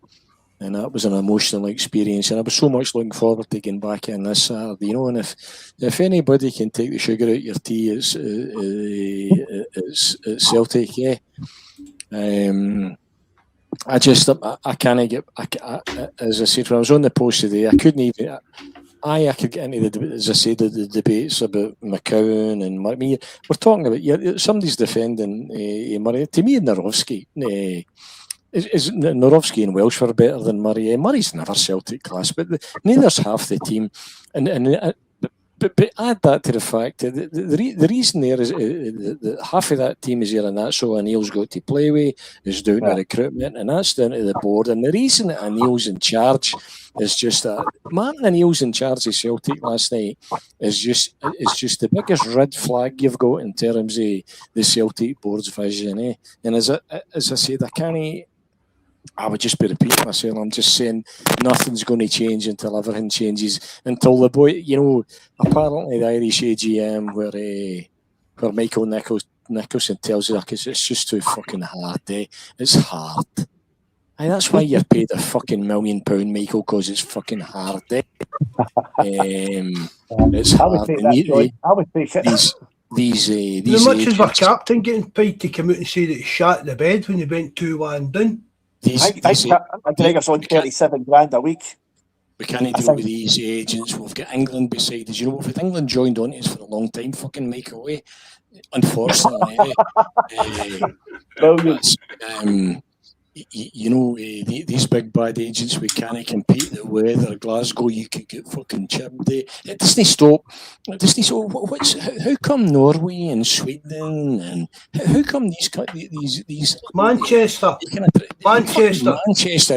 and that was an emotional experience. And I was so much looking forward to getting back in this Saturday, you know. And if anybody can take the sugar out your tea, it's Celtic, yeah. I can't get. As I said, when I was on the post today, I couldn't even. I could get into the debates about McCowan and Murray. We're talking about somebody's defending Murray. To me, Narovsky. Is Narovsky and Welsh were better than Murray. Murray's never Celtic class, but neither's half the team. But add that to the fact that the reason there is that half of that team is here, and that's all O'Neill's got to play with, is down to recruitment, and that's down to the board. And the reason that O'Neill's in charge is just that Martin O'Neill's in charge of Celtic last night is just the biggest red flag you've got in terms of the Celtic board's vision. And as I said, I would just be repeating myself. I'm just saying nothing's going to change until everything changes. Until the boy, you know, apparently the Irish AGM where Michael Nicholson tells us it's just too fucking hard. It's hard. And that's why you're paid a fucking £1 million, Michael, because it's fucking hard. It's hard. I would take it. These how much is my captain getting paid to come out and say that he shat the bed when he went 2-1 down? Gregor's on 37 grand a week. We can't deal with these agents. We've got England beside us. You know, we've had England joined on us for a long time, fucking Michael, unfortunately. You know, these big bad agents, we can't compete the weather. Glasgow, you could get fucking chipped. It doesn't stop. How come Norway and Sweden and how come these Manchester,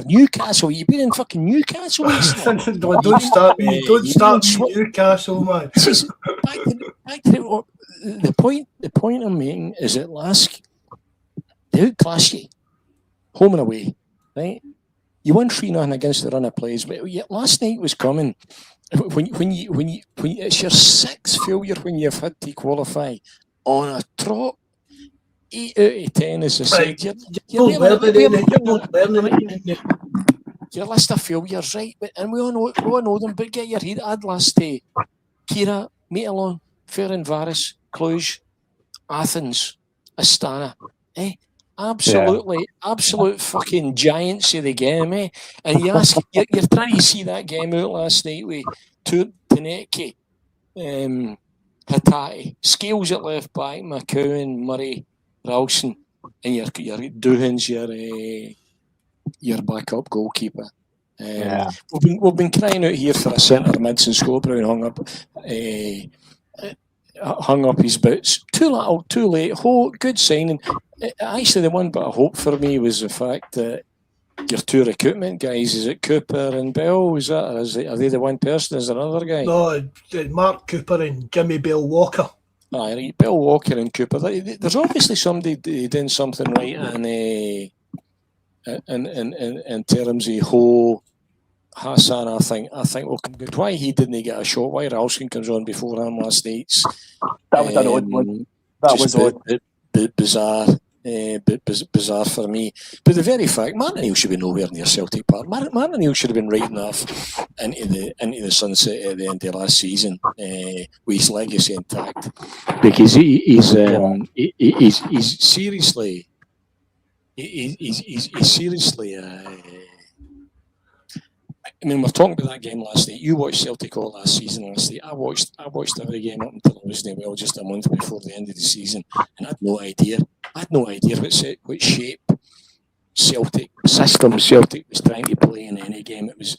Newcastle? You've been in fucking Newcastle. Don't start me. Don't start me, Newcastle, man. Back to the point I'm making is that LASK, they outclass you. Home and away, right? You won 3-0 against the run of plays, but last night was coming. When you it's your 6th failure when you've had to qualify on a trot. 8 out of 10, as I said. Your list of failures, right? And we all know them. But get your head. I'd last Kira, Metalon, Ferencváros, Cluj, Athens, Astana, absolute fucking giants of the game, And you're trying to see that game out last night with Taneki, Hattati, Scales at left back, McCowan, Murray, Ralston, and your Doohan's your backup goalkeeper. We've been crying out here for a centre mid since Scott Brown hung up. hung up his boots. Too little, too late. Good signing. Actually, the one bit of hope for me was the fact that your two recruitment guys, is it Cooper and Bell? Is that, or are they the one person? Is there another guy? No, Mark Cooper and Jimmy Bell Walker. Aye, right. Bill Walker and Cooper. There's obviously somebody doing something right in terms of Ho Hassan. I think will come good. Why he didn't get a shot? Why Ralston comes on before him last night? That was an odd one. That was odd. Bizarre. Bizarre for me. But the very fact, Martin O'Neill should be nowhere near Celtic Park. Martin O'Neill should have been riding off into the sunset at the end of last season with his legacy intact, because he's seriously I mean, we're talking about that game last night. You watched Celtic all last season last night. I watched every game up until I wasn't well, just a month before the end of the season, and I had no idea what shape Celtic system Celtic was trying to play in any game. It was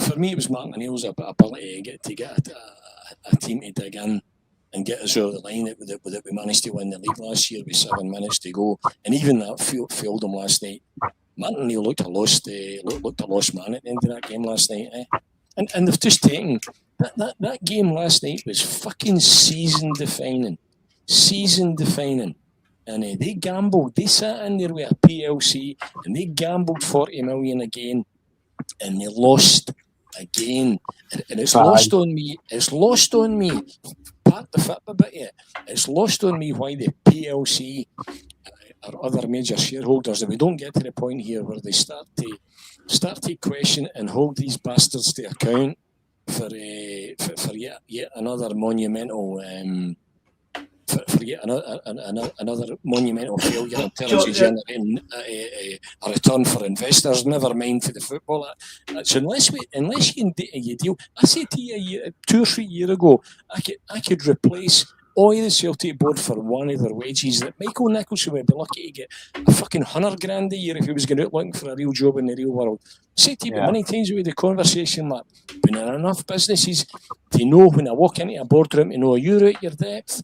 for me. It was Martin O'Neill's ability to get a team to dig in and get us over the line. That we managed to win the league last year with 7 minutes to go, and even that failed them last night. Martin O'Neill looked a lost man at the end of that game last night, and they've just taken that game last night was fucking season defining, and they gambled. They sat in there with a PLC and they gambled 40 million again, and they lost again, and it's lost on me. It's lost on me. Part the fit a bit yet. It's lost on me why the PLC. Or other major shareholders, and we don't get to the point here where they start to question and hold these bastards to account for yet another monumental another monumental failure in terms of generating a return for investors. Never mind for the football. So unless you deal, I said to you 2 or 3 years ago, I could replace all the Celtic board for one of their wages. That Michael Nicholson would be lucky to get a fucking $100,000 a year if he was going out looking for a real job in the real world. Say to you, many times with the conversation, like, been in enough businesses to know when I walk into a boardroom to know you're at your depth.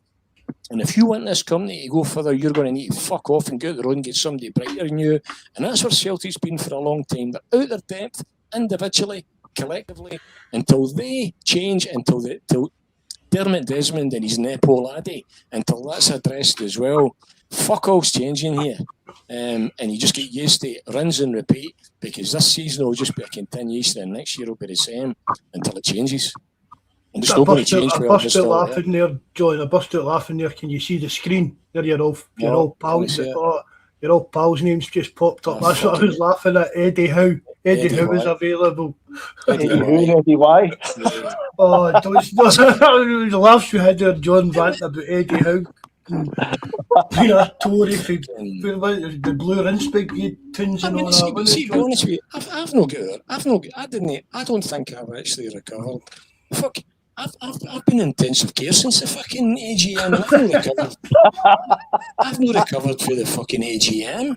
And if you want this company to go further, you're going to need to fuck off and go out the road and get somebody brighter than you. And that's where Celtic's been for a long time. They're out their depth, individually, collectively, until they change, until Dermot Desmond and his Nepo laddie, until that's addressed as well. Fuck all's changing here. And you just get used to it, rinse and repeat, because this season will just be a continuation and next year will be the same until it changes. And it's not going to change. I bust out laughing there, John. I bust out laughing there. Can you see the screen? There you're all pals. Your old pals' names just popped up. That's what I was laughing at. Eddie Howe. Eddie Howe is available. Eddie Y. Oh, the laughs we had there, John, ranting about Eddie Howe. A Tory for the Blue Rinspig tunes and all that. See, to be honest with you, I've no got. I don't think I've actually recovered. Fuck. I've been in intensive care since the fucking AGM. I've not recovered for the fucking AGM.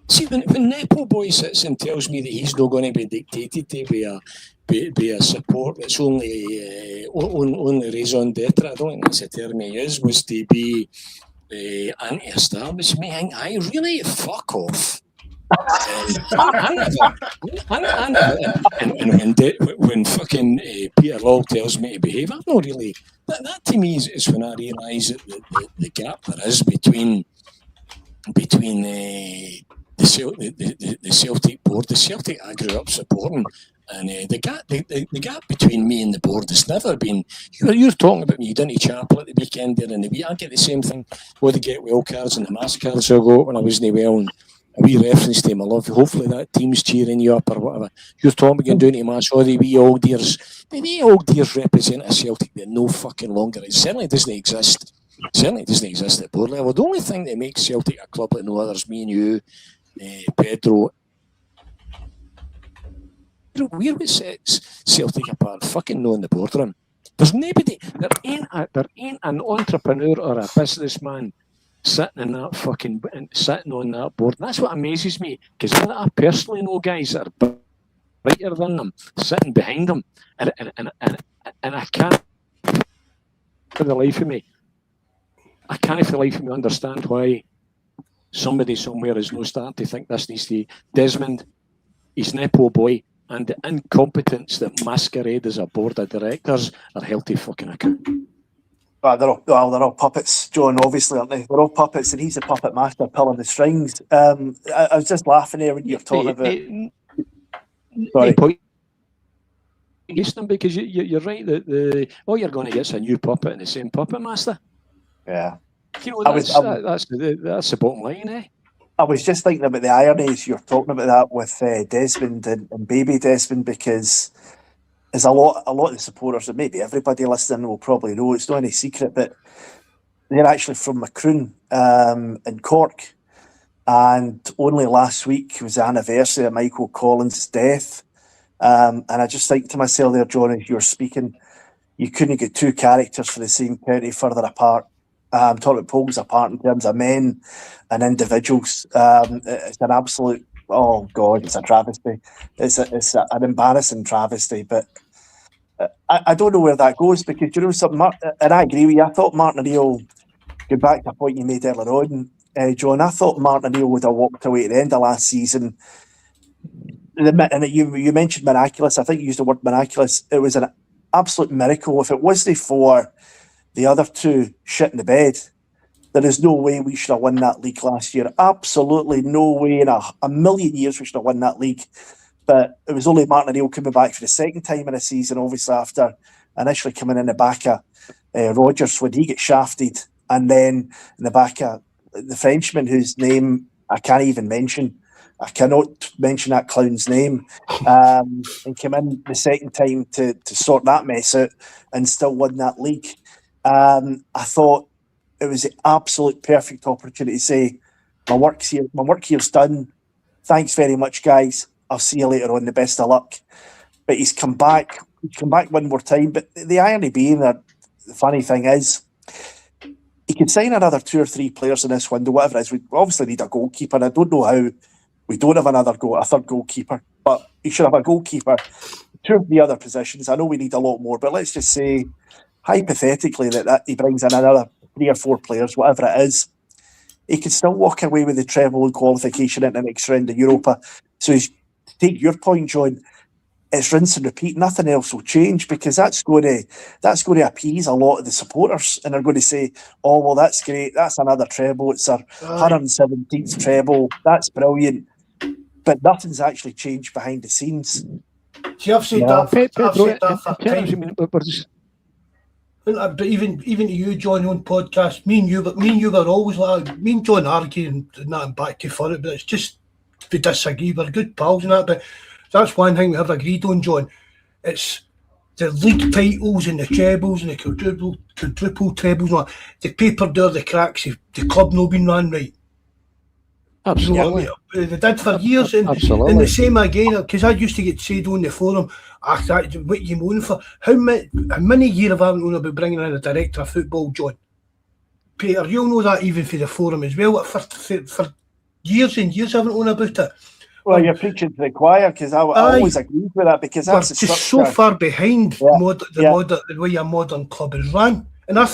See, when Nepo Boy sits and tells me that he's not going to be dictated to be a support that's only raison d'etre, I don't think that's the term he used, was to be anti-establishment. I really fuck off. When fucking Peter Law tells me to behave, I'm not really. That to me is when I realise that the gap there is between the Celtic board, the Celtic I grew up supporting, and the gap between me and the board has never been. You're talking about me down to chapel at the weekend there, and I get the same thing with the get well cards and the mass cards I got when I wasn't well. And a wee reference to my love. Hopefully that team's cheering you up or whatever. You're talking about doing to match all the wee old dears. The old dears represent a Celtic that no fucking longer. It certainly doesn't exist. At board level. The only thing that makes Celtic a club like no others, me and you, Pedro, we're what sets Celtic apart. Fucking knowing the boardroom. There's nobody. There ain't an entrepreneur or a businessman sitting on that board. And that's what amazes me, because I personally know guys that are brighter than them sitting behind them, and I can't for the life of me, I can't for the life of me understand why somebody somewhere is no starting to think this needs to Desmond, his Nepo boy, and the incompetence that masquerade as a board of directors are held to fucking account. They're all puppets, John, obviously, aren't they? They're all puppets, and he's a puppet master pulling the strings. I was just laughing there when you're talking about... Sorry. Them because you're right that all you're going to get is a new puppet and the same puppet master. Yeah. You know, that's the bottom line, eh? I was just thinking about the ironies you're talking about that with Desmond and baby Desmond, because there's a lot of the supporters, and maybe everybody listening will probably know, it's not any secret, but they're actually from Macroon in Cork, and only last week was the anniversary of Michael Collins' death. And I just think to myself there, John, as you're speaking, you couldn't get two characters for the same county further apart. I'm talking about poles apart in terms of men and individuals. It's an absolute, oh God, it's a travesty. It's an embarrassing travesty. But I don't know where that goes, because you know something, and I agree with you. I thought Martin O'Neill, going back to a point you made earlier on, John, I thought Martin O'Neill would have walked away at the end of last season. And you mentioned miraculous. I think you used the word miraculous. It was an absolute miracle. If it wasn't for the other two shitting the bed, there is no way we should have won that league last year. Absolutely no way in a million years we should have won that league. But it was only Martin O'Neill coming back for the second time in a season, obviously after initially coming in the back of Rodgers when he got shafted, and then in the back of the Frenchman whose name I can't even mention. I cannot mention that clown's name, and came in the second time to sort that mess out and still won that league. I thought it was the absolute perfect opportunity to say, my work here's done. Thanks very much, guys. I'll see you later on. The best of luck. But he's come back one more time. But the irony being that the funny thing is, he could sign another 2 or 3 players in this window, whatever it is. We obviously need a goalkeeper. I don't know how we don't have a third goalkeeper, but he should have a goalkeeper, 2 of the other positions. I know we need a lot more, but let's just say, hypothetically, that he brings in another 3 or 4 players, whatever it is, he could still walk away with the treble and qualification in the next round of Europa. So, to take your point, John, it's rinse and repeat. Nothing else will change, because that's going to appease a lot of the supporters, and they're going to say, "Oh, well, that's great. That's another treble. It's our 117th treble. That's brilliant." But nothing's actually changed behind the scenes. See, I've said that for time. But even to you, John, on podcast, me and you were always like, me and John arguing and that back to for it, but it's just we disagree. We're good pals and that, but that's one thing we have agreed on, John. It's the league titles and the trebles and the quadruple trebles and all that. The paper there, the cracks, the club not been run right. Absolutely. You know what they did for years, and the same again, because I used to get said on the forum, what you moan for? How many years have I known about bringing in a director of football, John? Peter, you'll know that even for the forum as well. For years and years I haven't known about it. Well, you're preaching to the choir, because I always agreed with that, because that's just so far behind the way a modern club is run. And I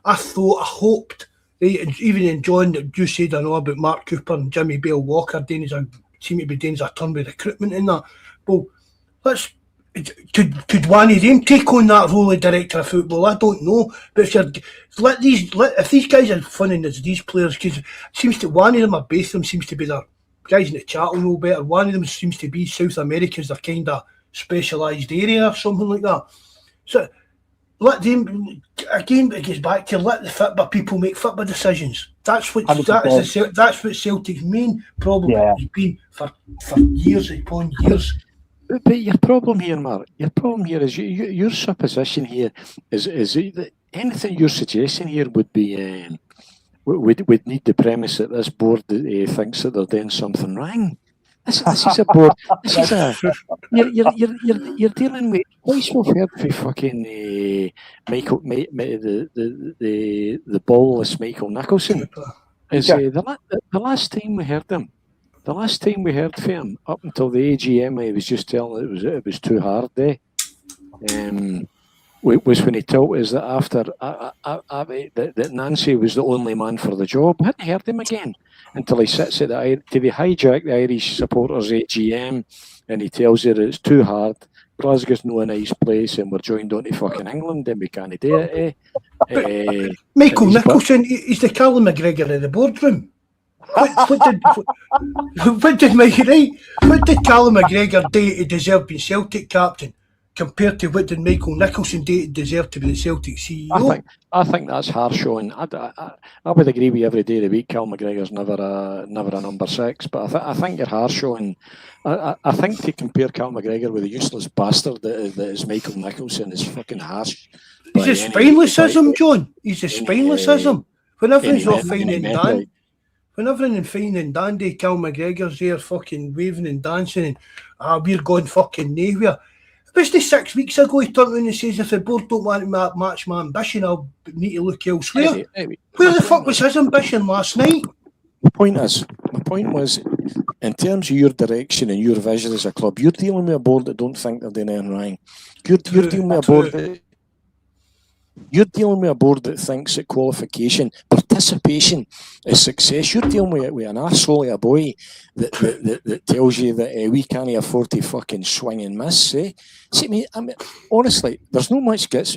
hoped, even in John, that you said I know about Mark Cooper and Jimmy Bale Walker seem to be doing a turn with recruitment in that. Well, could one of them take on that role of director of football? I don't know. But if these guys are funning as these players, because it seems to one of them or both of them seems to be their guys in the chat will know better. One of them seems to be South America's their kind of specialised area or something like that. So let them, again, it gets back to let the football people make football decisions. That's what Celtic's main problem has been for years upon years. But your problem here, Mark, is your supposition here is that anything you're suggesting here would be would need the premise that this board thinks that they're doing something wrong. This is a board. This is you're dealing with. Twice we've heard for fucking Michael, the ballless Michael Nicholson. Is the last time we heard him? The last time we heard from him, up until the AGM, he was just telling it was too hard. was when he told us that after that Nancy was the only man for the job. I hadn't heard him again until he sits at did he hijack the Irish supporters AGM and he tells you that it's too hard. Glasgow's no a nice place and we're joined on to fucking England and we can't do it. Michael Nicholson, he's the Callum McGregor in the boardroom. What did Mike right? What did Callum McGregor do to deserve being Celtic captain compared to what did Michael Nicholson do to deserve to be the Celtic CEO? I think that's harsh on. I would agree with you every day of the week. Callum McGregor's never a number 6, but I think you're harsh on. I think to compare Callum McGregor with a useless bastard that is Michael Nicholson is fucking harsh. He's a spinelessism, John. He's a spinelessism. When everything's not fine and dandy. When everything's fine and dandy, Callum McGregor's there fucking waving and dancing and we're going fucking nowhere. It was the 6 weeks ago he turned around and says if the board don't want to match my ambition, I'll need to look elsewhere. Where the fuck was his ambition last night? My point was, in terms of your direction and your vision as a club, you're dealing with a board that don't think they're doing anything wrong. You're dealing with a board that you're dealing with a board that thinks that qualification, participation is success. You're dealing with an arsehole of a boy that tells you that we can't afford to fucking swing and miss. See, I mean, honestly, there's no much gets.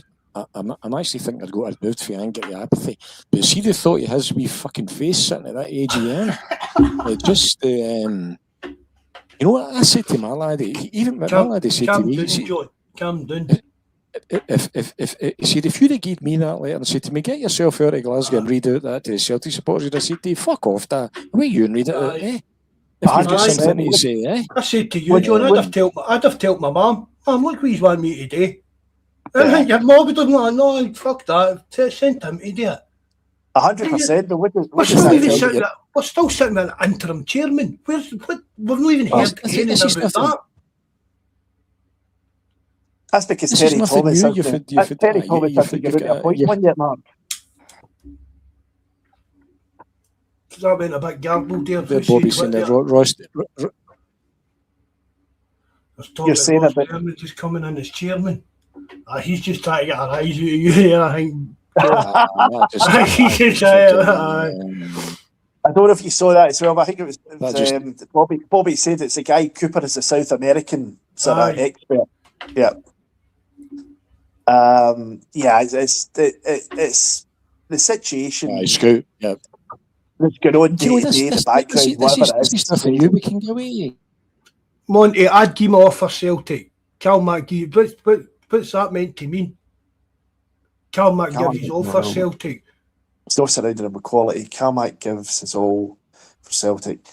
I'm actually thinking I'd go to moved for anger and apathy. But see the thought he has wee fucking face sitting at that AGM. You know what I said to my laddie? Even my laddie said to me, calm down. If you'd have given me that letter and said to me, get yourself out of Glasgow and read out that to the Celtic supporters, you'd have said to you, fuck off that. Wait, you and read it out, eh? If you've got something to say, eh? I said to you, John, I'd have told my mum, look what he's wanting me to do. And your mum would have been like, no, fuck that. Send him to do it. 100%, but we're still sitting with an interim chairman. We've not even heard anything about that. That's because Terry Thomas has to give it a point one yet, Mark. That went a bit garbled there. Bobby saying that Ross. You're saying that just coming in as chairman. He's just trying to get a rise out of you here, I think. I don't know if you saw that as well, but I think it was Bobby said it's a guy Cooper is a South American sort of expert. Yeah. It's the situation. Scout. Yeah. That's going on day to day in the background, whatever it is. This nothing new we can go away. Monty, I'd give me off for Celtic. Cal McGee, what's that meant to mean? Cal Mac gives his all for Celtic. It's not surrounding him with quality. Cal Mac gives his all for Celtic.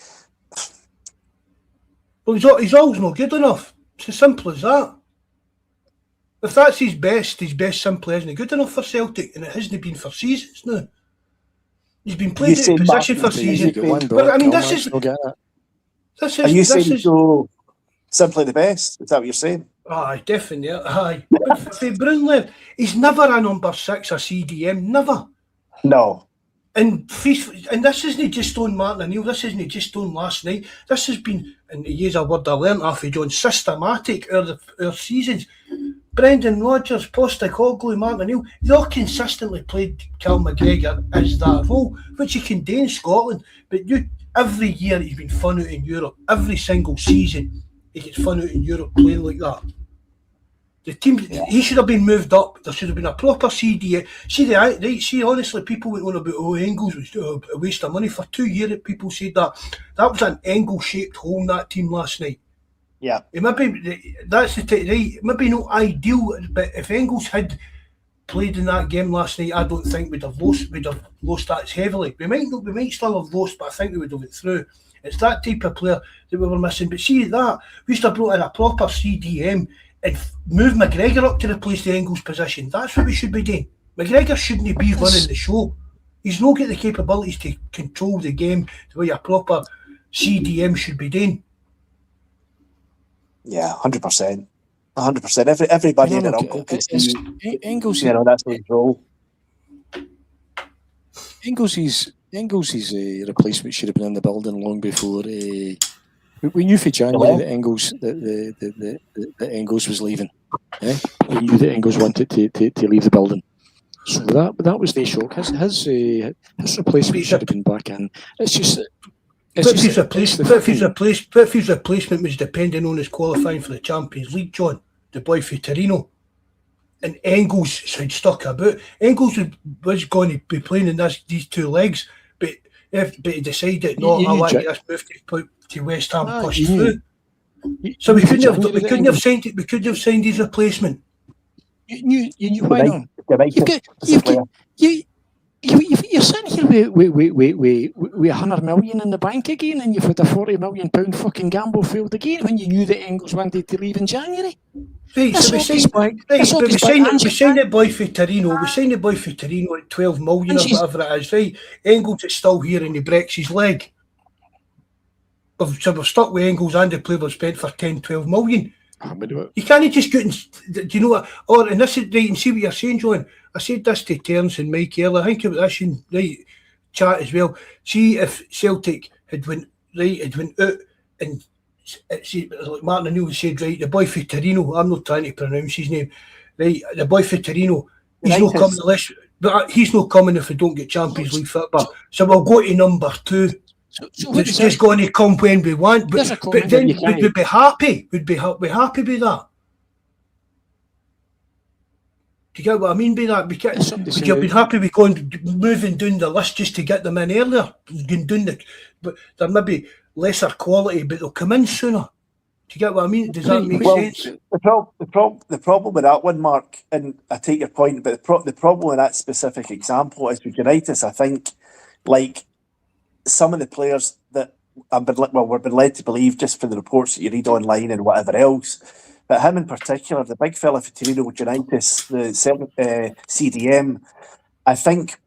Well, his all's not good enough. It's as simple as that. If that's his best simply isn't good enough for Celtic, and it hasn't been for seasons now. He's been playing in position for seasons. But I mean, this is. Are you saying so? Simply the best? Is that what you're saying? Aye, definitely. Aye. But for Brownlee, he's never a number 6 or CDM. Never. No. And this isn't just on Martin O'Neill. This isn't just on last night. This has been, and to use a word I learned off of John, systematic our seasons. Brendan Rodgers, Postecoglou, Martin O'Neill, they all consistently played Cal McGregor as that role, which he can do in Scotland. But every year he's been fun out in Europe. Every single season he gets fun out in Europe playing like that. The team, he should have been moved up. There should have been a proper CDA. See, honestly, people went on about, Engels was a waste of money. For 2 years, people said that. That was an Engels-shaped hole in that team last night. Yeah. Maybe not ideal, but if Engels had played in that game last night, I don't think we'd have lost that heavily. We might still have lost, but I think we would have went through. It's that type of player that we were missing. But see that, we used to have brought in a proper CDM and move McGregor up to replace the Engels position. That's what we should be doing. McGregor shouldn't be running the show. He's not got the capabilities to control the game the way a proper CDM should be doing. Yeah, 100%. 100%. Everybody in their uncle can see Engels. That's his role. Engels' replacement should have been in the building long before. We knew for January that Engels was leaving. He knew that Engels wanted to leave the building. So that was the shock. His replacement should have been back in. It's just. But if his replacement was depending on his qualifying for the Champions League, John, the boy for Torino, and Engels had stuck about, Engels was going to be playing in these two legs, but he decided, no, I want to get this move to West Ham pushed through. So we couldn't have signed his replacement. You knew why not? You're sitting here with $100 million in the bank again, and you've had a £40 million fucking gamble failed again when you knew that Engels wanted to leave in January. Right, so we signed the boy for Torino. We signed the boy for Torino at 12 million or whatever it is, right? Engels is still here and he breaks his leg. So we're stuck with Engels and the player was spent for 10, 12 million. You can't just go and, do you know what? And this is right, and see what you're saying, John. I said this to Terence and Mike earlier. I think about this in chat as well. See if Celtic had went out and like Martin O'Neill said, right, the boy for Torino, I'm not trying to pronounce his name, right, the boy for Torino, he's not coming unless, but he's not coming if we don't get Champions League football. So we'll go to number 2. So it's just going to come when we want, but then we'd be happy. We'd be happy with that. Do you get what I mean by that? Would you be happy with moving down the list just to get them in earlier? But there may be lesser quality, but they'll come in sooner. Do you get what I mean? Does that make sense? The problem with that one, Mark, and I take your point, but the problem with that specific example is with United, I think, like, some of the players that we've been led to believe just for the reports that you read online and whatever else, but him in particular, the big fella for Torino United, the CDM, I think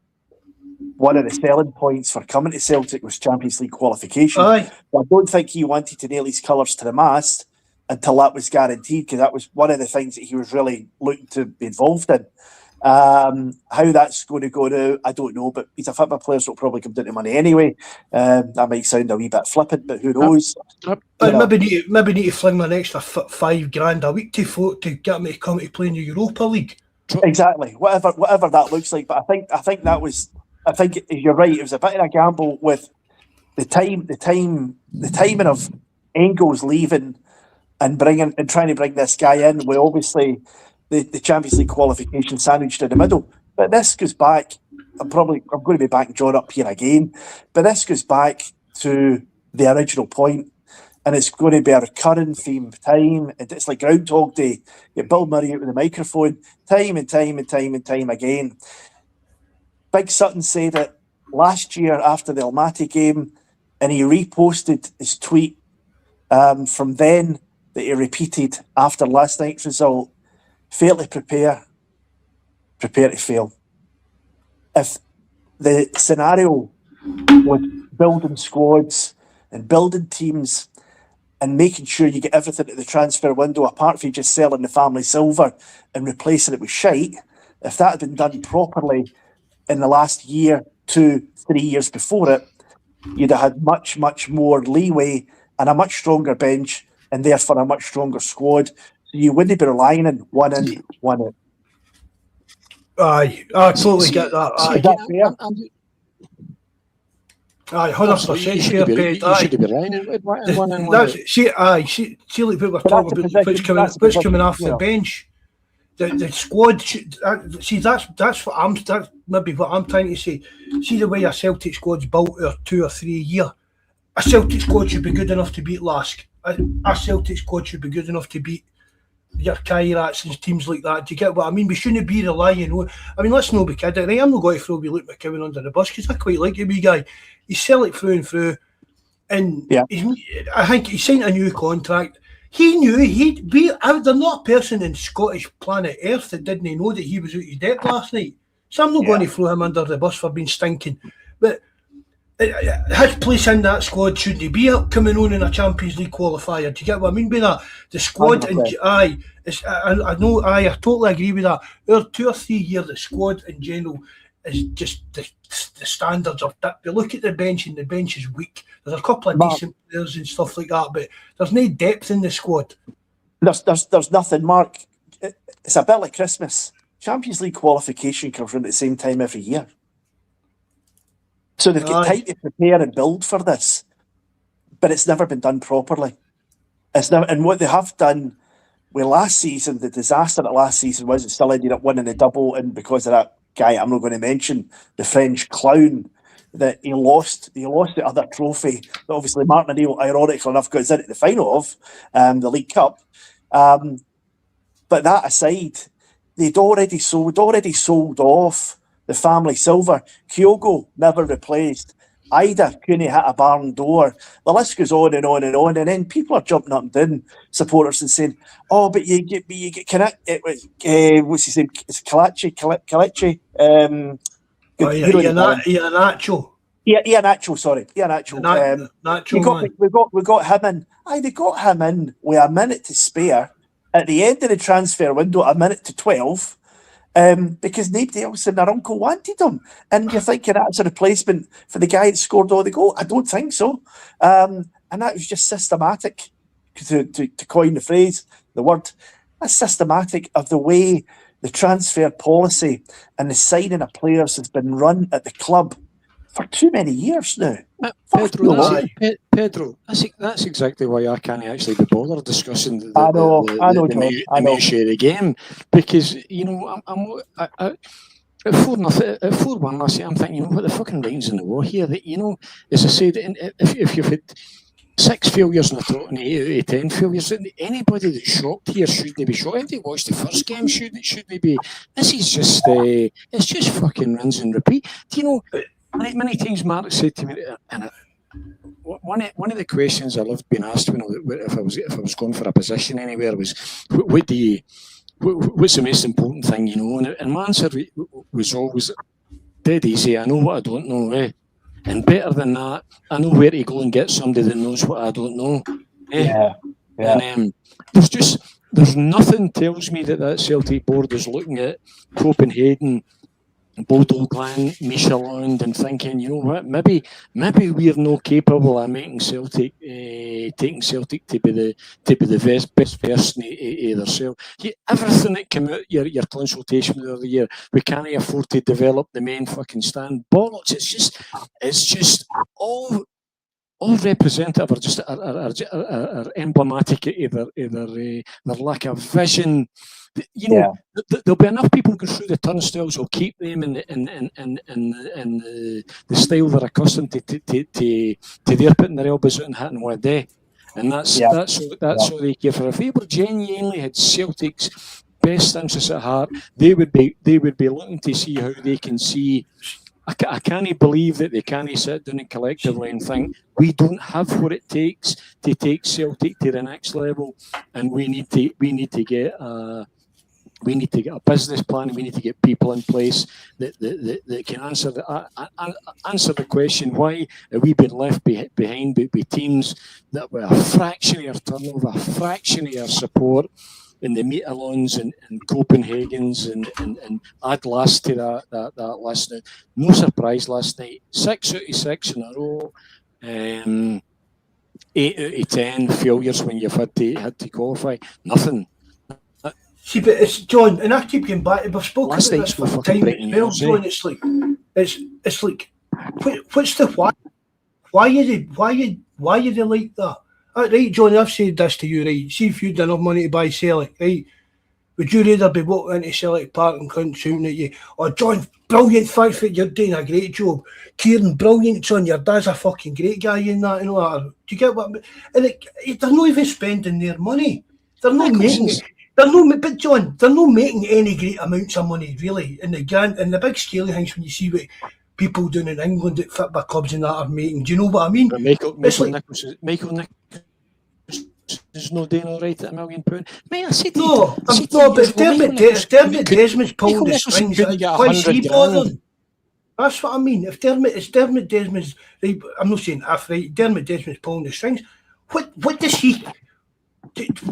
one of the selling points for coming to Celtic was Champions League qualification. Aye. But I don't think he wanted to nail his colours to the mast until that was guaranteed, because that was one of the things that he was really looking to be involved in. How that's going to go now, I don't know, but he's a football player, so it'll probably come down to money anyway. That might sound a wee bit flippant, but who knows? Maybe need to fling an extra $5,000 a week to get me to come to play in the Europa League. Exactly, whatever that looks like. But I think you're right. It was a bit of a gamble with the timing of Engels leaving and trying to bring this guy in. With obviously the Champions League qualification sandwiched in the middle. But this goes back, I'm going to be backing John up here again, but this goes back to the original point, and it's going to be a recurring theme of time. It's like Groundhog Day. You get Bill Murray out with the microphone, time and time again. Big Sutton said it last year after the Almaty game, and he reposted his tweet from then that he repeated after last night's result. Fail to prepare to fail. If the scenario was building squads and building teams and making sure you get everything at the transfer window, apart from just selling the family silver and replacing it with shite, if that had been done properly in the last year, 2, 3 years before it, you'd have had much, much more leeway and a much stronger bench, and therefore a much stronger squad. You wouldn't be relying on one in, one out. Aye, I totally get that. Aye, is that fair? Aye, 100% fair paid. You should be relying on one in, one out. See, like what we're talking about, what's coming off the bench. The squad should, that's maybe what I'm trying to say. See the way a Celtic squad's built or 2 or 3 a year. A Celtic squad should be good enough to beat LASK. A Celtic squad should be good enough to beat your Kairats and teams like that. Do you get what I mean? We shouldn't be relying on. I mean, let's not be kidding. Right? I'm not going to throw Luke McCowan under the bus because I quite like the wee guy. He's Celtic through and through, and I think he signed a new contract. He knew there's not a person in Scottish planet Earth that didn't know that he was out his depth last night. So I'm not going to throw him under the bus for being stinking. But his place in that squad shouldn't be coming on in a Champions League qualifier. Do you get what I mean by that? The squad, I totally agree with that. Our 2 or 3 year, the squad in general is just the standards of that. You look at the bench, and the bench is weak. There's a couple of decent players and stuff like that, but there's no depth in the squad. There's nothing, Mark. it's a bit like Christmas. Champions League qualification comes around at the same time every year. So they've got time to prepare and build for this, but it's never been done properly. It's never, and what they have done with last season, the disaster that last season was, it still ended up winning the double, and because of that guy I'm not going to mention, the French clown, that he lost the other trophy that obviously Martin O'Neill, ironically enough, got us into the final of, the League Cup. But that aside, they'd already sold off the family silver. Kyogo never replaced. Ida couldn't hit a barn door. The list goes on and on and on, and then people are jumping up and down, supporters, and saying, "Oh, but you get what's his name? It's Kalechi. Iheanacho. Iheanacho, sorry. Iheanacho. We got him in. They got him in with a minute to spare at the end of the transfer window, a minute to 12, because nobody else in their uncle wanted him. And you're thinking that's a replacement for the guy that scored all the goal? I don't think so. And that was just systematic, to coin the phrase, the word. That's systematic of the way the transfer policy and the signing of players has been run at the club for too many years now. Pedro, that's exactly why I can't actually be bothered discussing the minutiae of the game, because at 4-1 I'm thinking, what the fucking writing's in the wall here? That as I said, if you've had 6 failures in a total, 8 out of 10 failures, anybody that's shocked here shouldn't be shocked. Anybody watched the first game shouldn't be. This is just it's just fucking rinse and repeat. Do many times Mark said to me, and one of the questions I loved being asked if I was going for a position anywhere was, what's the most important thing, and my answer was always dead easy. I know what I don't know, and better than that, I know where to go and get somebody that knows what I don't know. And there's nothing tells me that Celtic board is looking at Copenhagen, Bodo Glen, Michelin, and thinking, maybe we're not capable of making Celtic, taking Celtic to be the best person of themselves. Everything that came out your consultation the other year, we can't afford to develop the main fucking stand. Bollocks! It's just all representative, or just are emblematic of their lack of vision. There'll be enough people go through the turnstiles who'll keep them in the style they're accustomed to their putting their elbows out and hitting one day, and that's all they care for. If they were genuinely had Celtic's best interests at heart, they would be looking to see how they can see. I can't believe that they can't sit down and collectively and think we don't have what it takes to take Celtic to the next level, and we need to get a business plan. We need to get people in place that can answer the question: why are we being left behind by teams that were a fraction of our turnover, a fraction of our support? In the Michelins and Copenhagen's and add LASK to that list. No surprise last night. 6 out of 6 in a row. 8 out of 10 failures when you've had to qualify. Nothing. See, but it's John, and I keep getting back. We've spoken about this for time as well, John. It's like what's the why? Why are they like that? Right, Johnny, I've said this to you, right? See if you had enough money to buy Celtic, right? Would you rather be walking into Celtic Park and couldn't shouting at you? Oh, John, brilliant, thanks for you're doing a great job. Kieran, brilliant, son, your dad's a fucking great guy in that, Do you get what I mean? And they're not even spending their money. They're not making it. But John, they're not making any great amounts of money, really, in the big scale of things when you see what people doing in England at football clubs and that are making. Do you know what I mean? Michael Nichols is no doing all right at £1 million. Mate, I said no, but if Dermot Desmond's pulling the strings, why is he bothering? That's what I mean. If Dermot Desmond's, right, I'm not saying half right, Dermot Desmond's pulling the strings, what does he...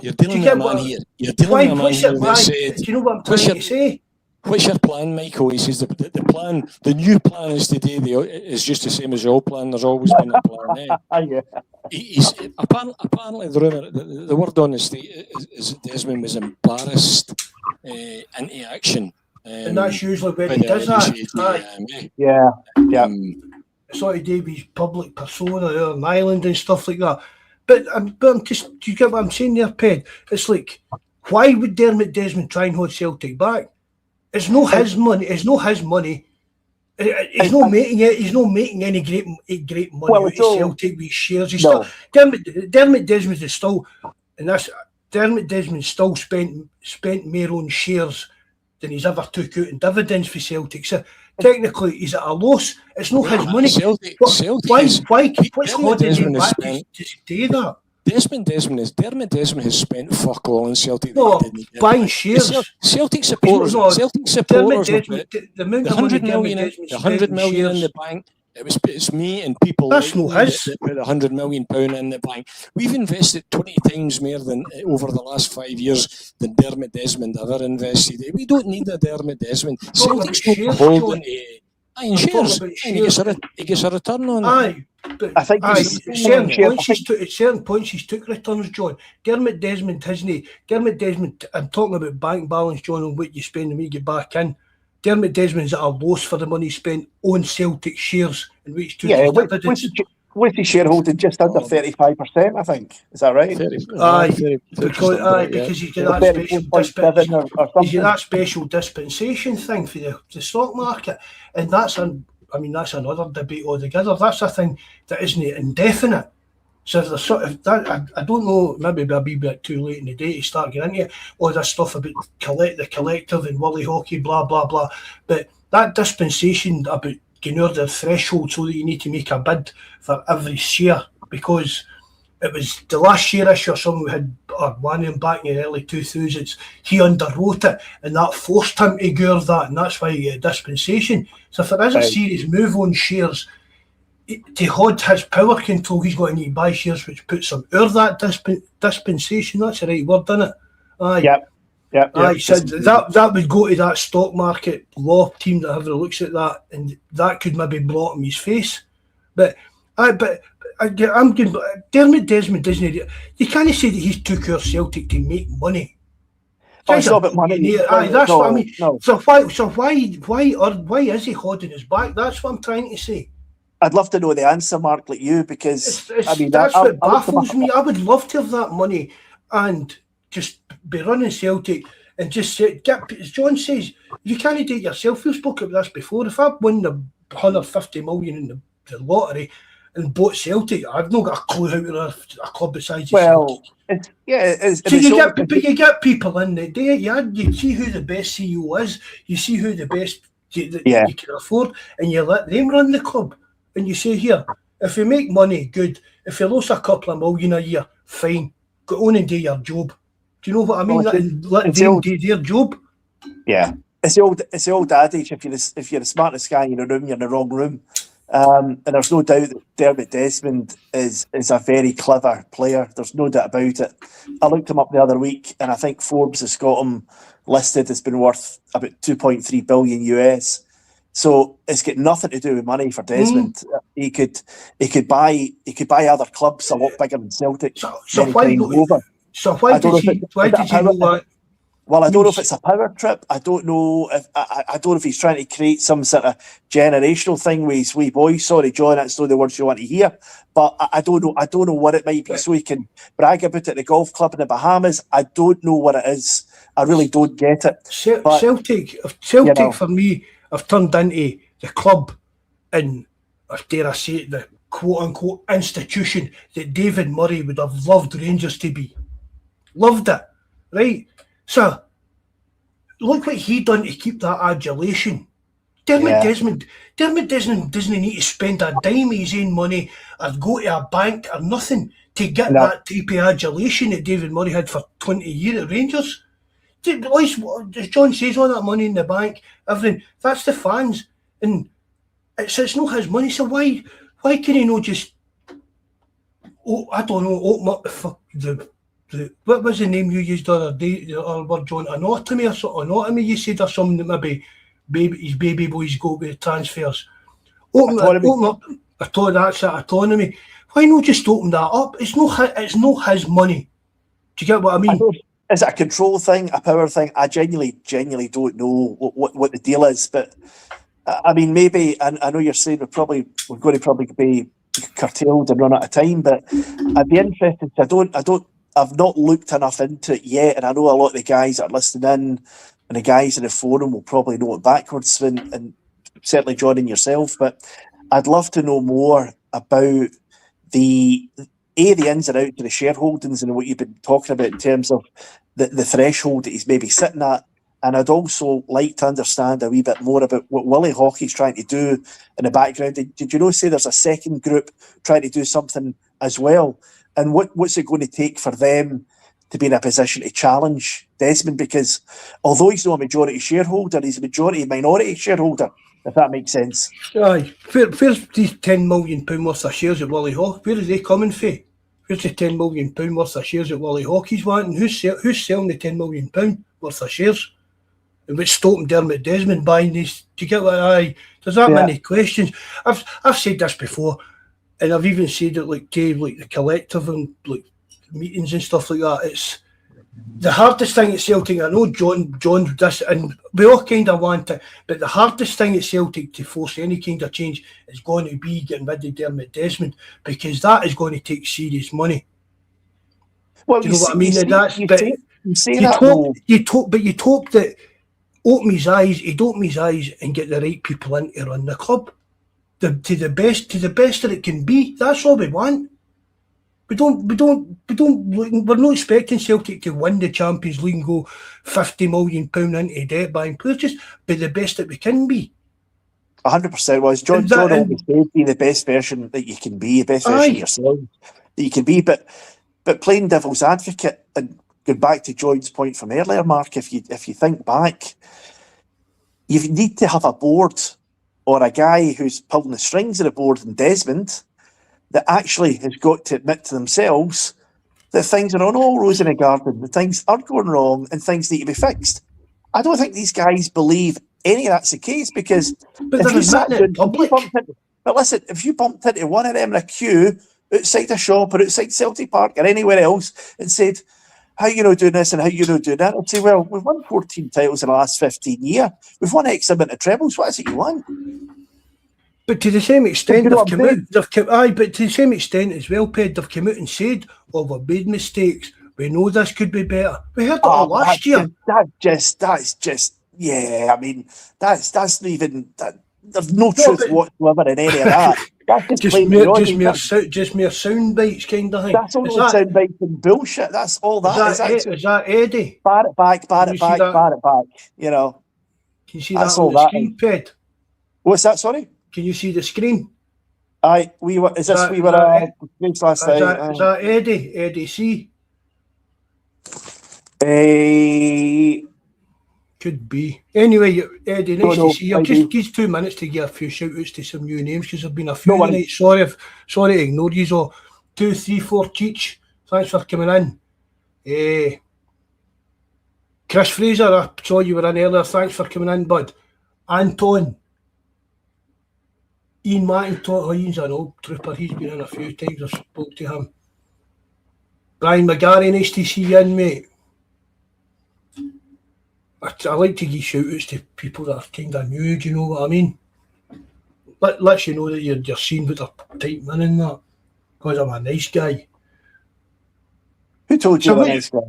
You're dealing with a man here. You're dealing with a man that said... Do you know what I'm trying to say? What's your plan, Michael? He says the plan, the new plan is today is just the same as the old plan. There's always been a plan. He's apparently the rumour, the word on the street is that Desmond was embarrassed into action. And that's usually when he does that. Yeah. Sort of Davies' public persona there on Ireland and stuff like that. But I'm just, do you get what I'm saying there, Ped? It's like, why would Dermot Desmond try and hold Celtic back? It's not his money. It's not his money. He's not making it. He's not making any great money out of Celtic with shares. He's still, Dermot Desmond is still, and that's Dermot Desmond still spent more on shares than he's ever took out in dividends for Celtic. So technically, he's at a loss. It's not his money. Why what's holding him back to do that? Dermot Desmond has spent fuck all in Celtic. No, buying shares. Celtic supporters. Celtic supporters. The amount of money 100 million in the bank. It's me and people that's like not his. that put £100 million in the bank. We've invested 20 times more than over the last 5 years than Dermot Desmond ever invested. We don't need a Dermot Desmond. Celtic's not holding in shares. He gets a return on it. I think at certain points he's took returns, John. Dermot Desmond hasn't. Dermot Desmond, I'm talking about bank balance, John, on what you spend and what you get back in. Dermot Desmond's at a loss for the money spent on Celtic shares and which took what's his shareholding? Just under 35%, I think. Is that right? Because he's got that special dispensation thing for the stock market, and that's another debate altogether. That's a thing that isn't indefinite. So there's sort of that. I don't know. Maybe it'll be a bit too late in the day to start getting into all this stuff about the collective and Wally Hockey, blah blah blah. But that dispensation about getting over the threshold so that you need to make a bid for every share, because it was the last share issue or something we had, or one of them back in the early 2000s, he underwrote it and that forced him to go that, and that's why he get a dispensation. So if there is a serious move on shares, to hold his power control, he's got to need to buy shares, which puts him out of that dispensation. That's the right word, isn't it? So that would go to that stock market law team that have a looks at that, and that could maybe block him his face. But I'm going. Dermot Desmond doesn't. You can't say that he's took our Celtic to make money. It's not about money. That's what I mean. No. So why is he holding his back? That's what I'm trying to say. I'd love to know the answer, Mark, like you, because that's what baffles me. I would love to have that money and just be running Celtic and just get. As John says, you can't do it yourself. We've spoken about this before. If I won the 150 million in the lottery and bought Celtic, I've not got a clue how to run a club besides Celtic. You get people in there. You see who the best CEO is. You see who the best that you can afford, and you let them run the club. And you say, here, if you make money, good. If you lose a couple of million a year, fine. Go on and do your job. Do you know what I mean? Let them do their job. Yeah. It's the old adage, if you're the smartest guy in the room, you're in the wrong room. And there's no doubt that Dermot Desmond is a very clever player. There's no doubt about it. I looked him up the other week, and I think Forbes has got him listed as been worth about 2.3 billion US. So it's got nothing to do with money for Desmond. He could buy other clubs a lot bigger than Celtic. So why did he do that? Well, I don't know if it's a power trip. I don't know if he's trying to create some sort of generational thing with his wee boys. Sorry, John, that's not the words you want to hear. But I don't know what it might be, so he can brag about it at the golf club in the Bahamas. I don't know what it is. I really don't get it. Celtic for me, have turned into the club and, dare I say it, the quote-unquote institution that David Murray would have loved Rangers to be. Loved it, right? So, look what he done to keep that adulation. Dermot Desmond doesn't need to spend a dime of his own money or go to a bank or nothing to get that type of adulation that David Murray had for 20 years at Rangers. As John says, all that money in the bank, everything, that's the fans, and it's not his money. So why can he not just open up the what was the name you used the other day, the other word, John, anatomy or something, anatomy you said, or something that maybe his baby boys go with transfers. Open up, I thought that's that autonomy. Why not just open that up? It's not his money. Do you get what I mean? Is it a control thing, a power thing? I genuinely don't know what the deal is. But I mean, maybe I know you're saying we're going to probably be curtailed and run out of time. But I'd be interested. I've not looked enough into it yet, and I know a lot of the guys that are listening in and the guys in the forum will probably know it backwards, and certainly John and yourself. But I'd love to know more about the ins and outs of the shareholdings and what you've been talking about in terms of the threshold that he's maybe sitting at. And I'd also like to understand a wee bit more about what Willie Hockey's trying to do in the background. Did you know, say there's a second group trying to do something as well? And what's it going to take for them to be in a position to challenge Desmond? Because although he's not a majority shareholder, he's a minority shareholder, if that makes sense. Aye. Where's these £10 million worth of shares at Willie Hockey? Where are they coming from? Where's the £10 million worth of shares at Willie Hockey's wanting? Who's selling the £10 million worth of shares? And what's stopping Dermot Desmond buying these? Do you get what there's that many questions. I've said this before, and I've even said it to the collective and meetings and stuff like that. It's the hardest thing at Celtic. I know John this, and we all kind of want it, but the hardest thing at Celtic to force any kind of change is going to be getting rid of Dermot Desmond, because that is going to take serious money. Well, do you know what I mean? You'd hope that he'd open his eyes and get the right people in to run the club to the best that it can be. That's all we want. We're not expecting Celtic to win the Champions League and go £50 million into debt buying players. Just be the best that we can be. 100% was. John always said, be the best version that you can be, the best version of yourself that you can be. But playing devil's advocate, and going back to John's point from earlier, Mark, if you think back, you need to have a board or a guy who's pulling the strings of the board in Desmond that actually has got to admit to themselves that things are on all roses in the garden, that things are going wrong and things need to be fixed. I don't think these guys believe any of that's the case, because if you bumped into one of them in a queue outside a shop or outside Celtic Park or anywhere else and said, how you know doing this and how you know doing that, I'd say, well, we've won 14 titles in the last 15 years. We've won X amount of trebles. What is it you want? But to the same extent, but to the same extent as well, Ped, they've come out and said, "Oh, we've made mistakes. We know this could be better." We heard it all last year. That's just, yeah. I mean, that's not even. There's no truth whatsoever in any of that. That's just mere sound bites, kind of thing. That's all sound bites and bullshit. That's all that is. Is that Eddie? Bar it back. You know. Can you see that on the screen, Ped? What's that? Sorry. Can you see the screen? Aye, we were last night. Is that Eddie? Eddie C? Could be. Anyway, Eddie, nice to see you. Just give 2 minutes to give a few shout-outs to some new names, because there've been a few tonight. Sorry to ignore you all. 2, 3, 4, Cheech. Thanks for coming in. Chris Fraser, I saw you were in earlier. Thanks for coming in, bud. Anton. Ian Macintosh, Ian's an old trooper. He's been in a few times. I've spoke to him. Brian McGarry, nice to see you in, mate. I like to give shout-outs to people that are kind of new, do you know what I mean? Let you know that you're seeing what they're typing in and that, because I'm a nice guy. Who told you I'm a nice guy?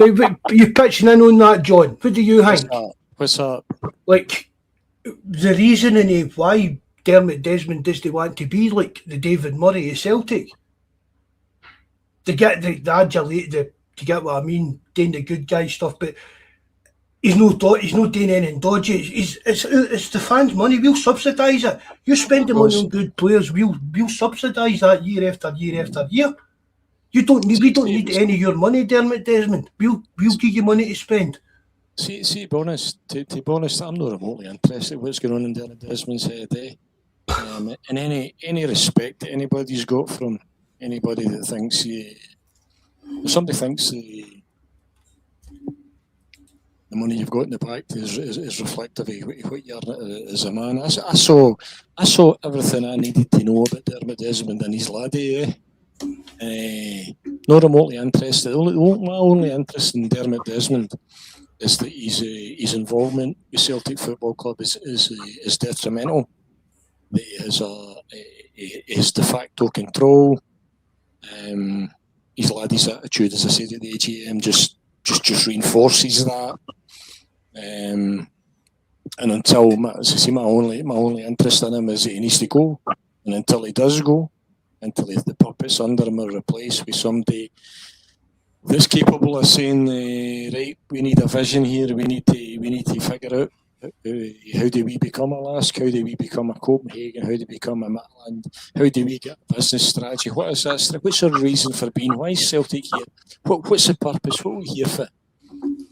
You pitching in on that, John? What do you think? What's up? Like, the reasoning of why Dermot Desmond doesn't want to be like the David Murray of Celtic. To get the adulate, to get what I mean, doing the good guy stuff, but he's not doing anything dodgy. It's the fans' money. We'll subsidise it. You spend the money on good players, we'll subsidise that year after year after year. We don't need any of your money, Dermot Desmond. We'll give you money to spend. See, to be honest, I'm not remotely interested in what's going on in Dermot Desmond's head, in any respect that anybody's got from anybody that thinks if somebody thinks the the money you've got in the bank is reflective of what you're as a man. I saw everything I needed to know about Dermot Desmond and his laddie. Not remotely interested. My only interest in Dermot Desmond is that his involvement with Celtic Football Club is detrimental. That he has de facto control. His laddie's attitude, as I said at the AGM, just reinforces that. And until, as I say, my only interest in him is that he needs to go, and until he does go, until the puppets under him are replaced with somebody that's capable of saying, right, we need a vision here. We need to figure out how do we become a LASK? How do we become a Copenhagen? How do we become a Midland? How do we get a business strategy? What is that? What's our reason for being? Why is Celtic here? What's the purpose? What are we here for?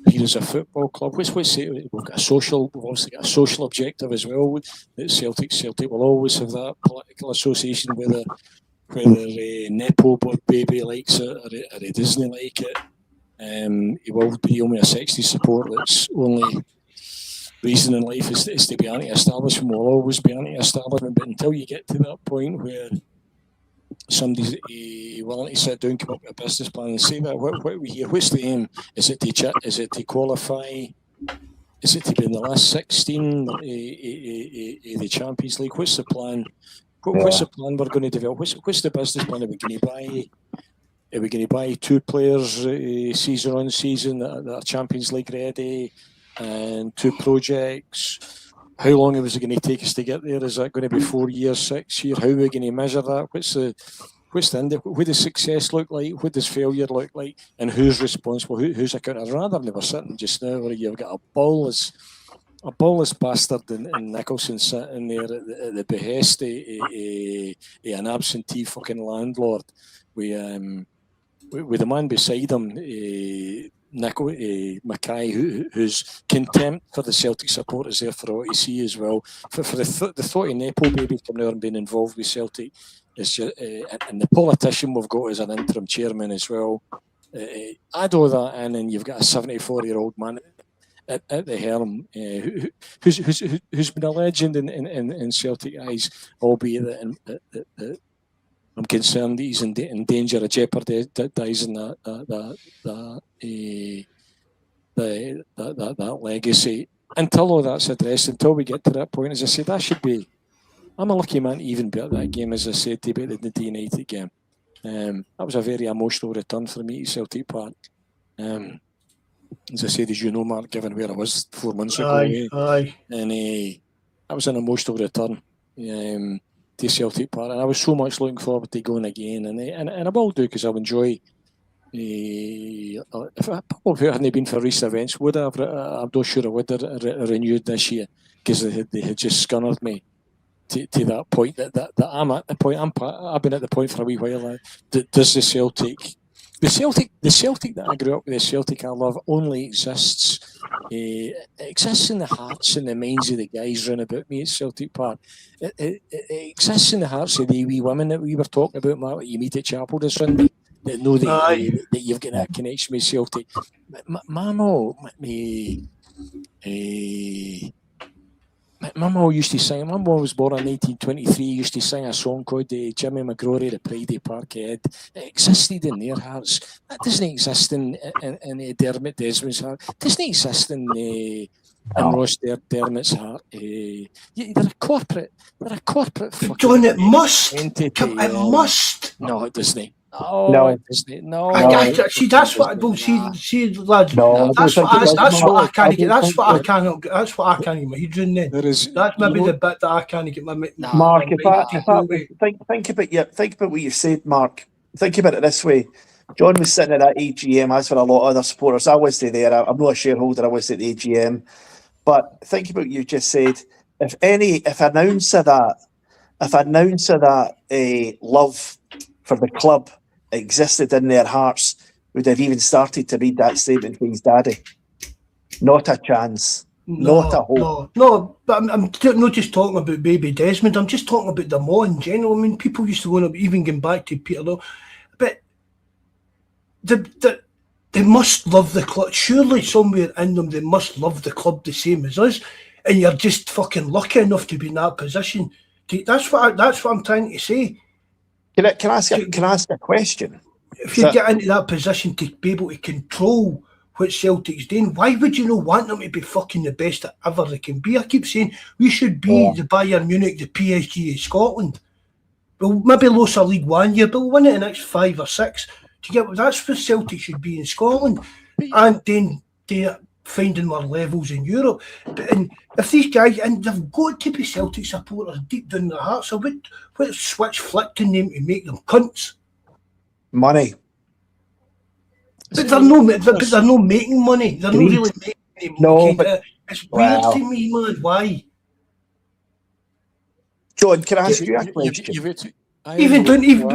Here as a football club. What's it? We've got we've obviously got a social objective as well. That Celtic will always have that political association, whether Nepo baby likes it or he doesn't like it. He will be only a 60 support that's only reason in life is to be anti-establishment, will always be anti-establishment, but until you get to that point where somebody's willing to sit down, come up with a business plan and say that, what are we here? What's the aim? Is it to qualify? Is it to be in the last 16 of the Champions League? What's the plan? What's the plan we're going to develop? What's the business plan? Are we going to buy 2 players season on season that are Champions League ready? And 2 projects. How long is it going to take us to get there? Is that going to be 4 years, 6 years? How are we going to measure that? What's the end? What does success look like? What does failure look like? And who's responsible? Who's accountable? Rather than we're sitting just now where you've got a ballless bastard in Nicholson sitting there at the behest of an absentee fucking landlord with the man beside him. Mackay, whose contempt for the Celtic support is there for all to see as well. For the thought of Nepo baby coming out and being involved with Celtic is just, and the politician we've got as an interim chairman as well. Add all that in, and you've got a 74-year-old man at the helm who's been a legend in Celtic eyes, albeit that I'm concerned that he's in danger of jeopardising that legacy. Until all that's addressed, until we get to that point, as I said, I'm a lucky man to even be at that game, as I said, to be at the United game. That was a very emotional return for me to Celtic Park. As I said, as you know, Mark, given where I was 4 months ago, Aye. And that was an emotional return. To Celtic Park, and I was so much looking forward to going again, and I will do, because I'll enjoy. If it hadn't been for recent events, would I have? I'm not sure I would have renewed this year, because they had just scunnered me to that point. That I'm at the point. I've been at the point for a wee while. Does the Celtic that I grew up with, the Celtic I love, only exists in the hearts and the minds of the guys round about me at Celtic Park. It exists in the hearts of the wee women that we were talking about, Mark, that you meet at chapel this Sunday, that know that you've got that connection with Celtic. My mum used to sing. My mum was born in 1923. Used to sing a song called Jimmy McGrory, the Pride of Parkhead. It existed in their hearts. That doesn't exist in Dermot Desmond's heart. It doesn't exist in Ross Dermot's heart. They're a corporate. Fucking John, it must. entity. It must. No, it doesn't. No. It doesn't. No. See, that's what. Well, see, lads. No, That's what I can't get. That's what I think can't. That's what I can't get my head around. Then There that's maybe the bit that I can't get my. Mark, think about what you said, Mark. Think about it this way. John was sitting at that AGM, as for a lot of other supporters. I wasn't there. I'm not a shareholder. I was at the AGM. But think about what you just said. If an ounce of that love for the club existed in their hearts, would have even started to read that statement to his daddy. Not a chance. Not a hope. No, but I'm not just talking about baby Desmond. I'm just talking about them all in general. I mean, people used to want to even going back to Peter, though. But they must love the club. Surely somewhere in them, they must love the club the same as us. And you're just fucking lucky enough to be in that position. That's what I'm trying to say. Can I ask a question? If you get into that position to be able to control what Celtic's doing, why would you not want them to be fucking the best that ever they can be? I keep saying we should be the Bayern Munich, the PSG of Scotland. We'll maybe lose a League 1 year, but we'll win it in the next 5 or 6. That's where Celtic should be in Scotland. And then they're finding more levels in Europe. And if these guys, and they've got to be Celtic supporters deep down their hearts, so what switch flicked in them to make them cunts? Money. But they're not making money. They're not really making any money. No, but it's weird to me, man. Why? John, can I ask you a question?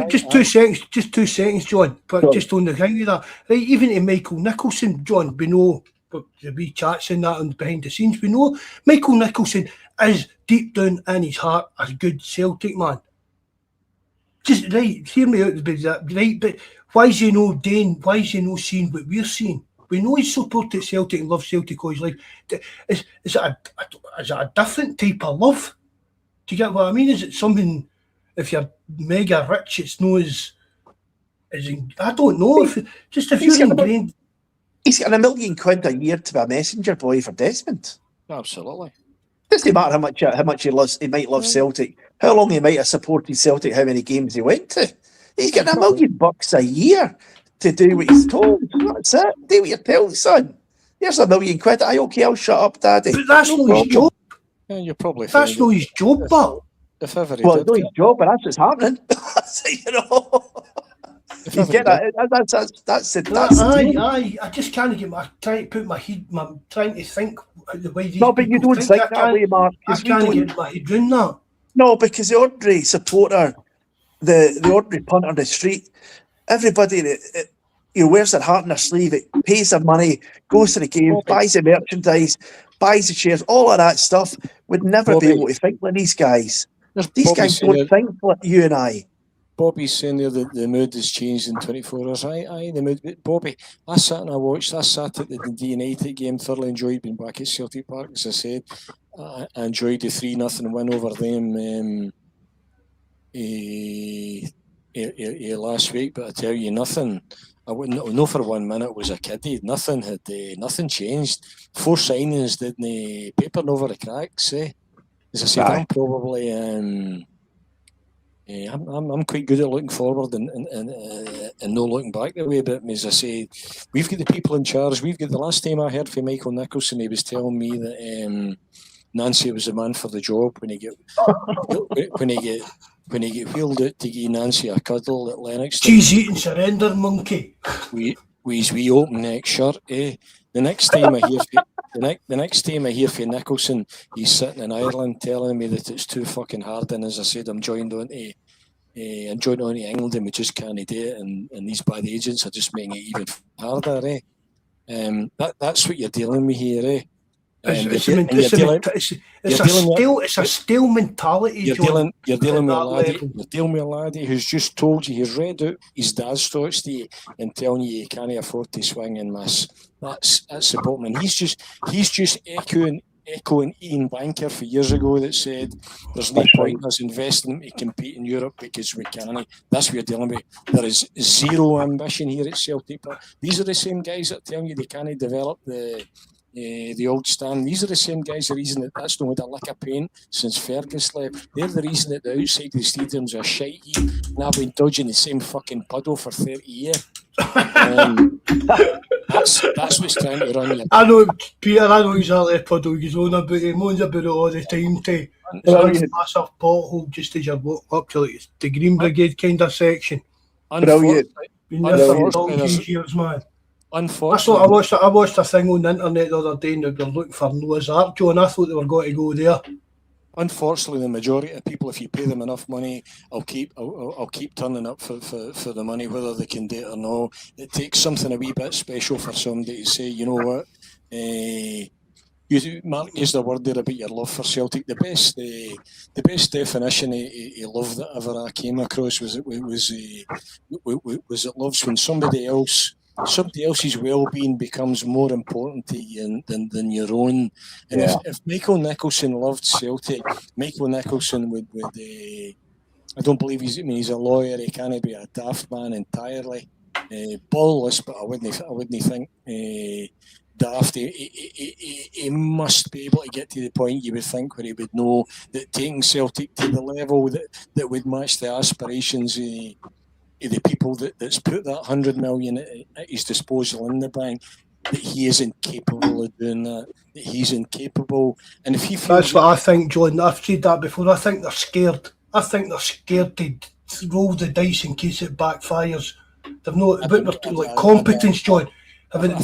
Just 2 seconds. Just 2 seconds, John. But just on the thing of that, right? Even to Michael Nicholson, John, we know. But the wee chats in that and behind the scenes, we know Michael Nicholson is deep down in his heart a good Celtic man. Just right, hear me out, right? But why is he no Dane? Why is he no seeing what we're seeing? We know he's supported Celtic and loves Celtic all his life. Is it a different type of love? Do you get what I mean? Is it something? If you're mega rich, it's no as I don't know. If you're ingrained. He's got £1 million a year to be a messenger boy for Desmond. Absolutely. Doesn't matter how much he might love Celtic, how long he might have supported Celtic, how many games he went to. He's getting $1 million a year to do what he's told. That's it. Do what you're told, son. Here's £1 million. Are you okay? I'll shut up, Daddy. But that's not his job. Yeah, you're probably. That's not his job, but. If ever he well, did, it's not his job, but that's what's happening. You know. You get that? That's I just can't get my trying to put my head. I'm trying to think the way these. No, but you don't think that way, Mark. I can't get my head around that. No, because the ordinary supporter, the ordinary punter on the street, everybody that wears their heart on their sleeve, it pays their money, goes to the games, buys the merchandise, buys the shares, all of that stuff, would never be able to think like these guys. These guys don't think like you and I. Bobby's saying there that the mood has changed in 24 hours. Aye, the mood. But Bobby, I sat and I watched. I sat at the United game, thoroughly enjoyed being back at Celtic Park. As I said, I enjoyed the 3-0 win over them last week. But I tell you, nothing. I wouldn't know for 1 minute was a kiddie. Nothing had nothing changed. 4 signings didn't papering over the cracks. As I said, I'm probably. I'm quite good at looking forward and no looking back that way. But as I say, we've got the people in charge. We've got the last time I heard from Michael Nicholson, he was telling me that Nancy was the man for the job when he get wheeled out to give Nancy a cuddle at Lennox. Cheese eating surrender monkey. We open neck shirt. The next time I hear the next time I hear from Nicholson, he's sitting in Ireland telling me that it's too fucking hard. And as I said, I'm joined on to England and we just can't do it. And these bad agents are just making it even harder. That's what you're dealing with here. It's a stale mentality. You're dealing with a laddie who's just told you he's read out his dad's thoughts to you and telling you can't afford to swing in mass. That's the bottom. And he's just echoing Ian Banker for years ago that said there's no point in us investing to compete in Europe because we can't. That's what you're dealing with. There is zero ambition here at Celtic. These are the same guys that tell you they can't develop the old stand. These are the same guys. The reason that's not had a lick of paint since Fergus left. They're the reason that the outside of the stadiums are shite heap, and I've been dodging the same fucking puddle for 30 years. That's what's trying to run you. I know, Peter. I know exactly the puddle he's on about. He moans about it all the time. It's like a massive pothole just as you walk up to like the Green Brigade kind of section. Brilliant. Been there for all these years, man. Unfortunately, I watched a thing on the internet the other day and they were looking for Noah's Ark, Joe, and I thought they were going to go there. Unfortunately, the majority of people, if you pay them enough money, I'll keep turning up for the money, whether they can do it or not. It takes something a wee bit special for somebody to say, you know what, Mark used the word there about your love for Celtic. The best definition of love that ever I came across was it love's when somebody else somebody else's well-being becomes more important to you than your own. And if Michael Nicholson loved Celtic, Michael Nicholson would I don't believe he's a lawyer. He can't be a daft man entirely. Ballless, but I wouldn't think daft. He must be able to get to the point you would think where he would know that taking Celtic to the level that would match the aspirations of the people that's put that 100 million at his disposal in the bank, that he isn't capable of doing that. That he's incapable. And if he feels that's what I think, John. I've said that before. I think they're scared. I think they're scared to roll the dice in case it backfires. They've no like competence, John. Having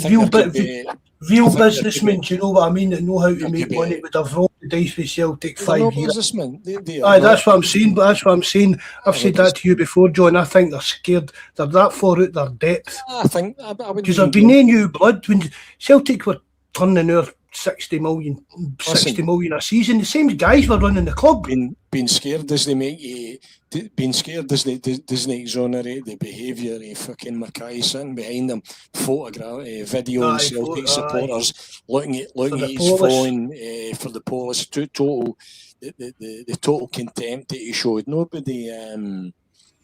real businessmen, do you know what I mean, that know how to make money, would have rolled the dice with Celtic 5 years. Aye, that's what I'm saying. But that's what I'm saying. I've said that to you before, John. I think they're scared. They're that far out their depth. I think because there've been no new blood when Celtic were turning out 60 million a season. The same guys were running the club. Being scared as they make you, being scared as they doesn't exonerate the behaviour of fucking Mackay sitting behind them, videoing Celtic supporters, looking at his phone for the police. The total contempt that he showed. Nobody.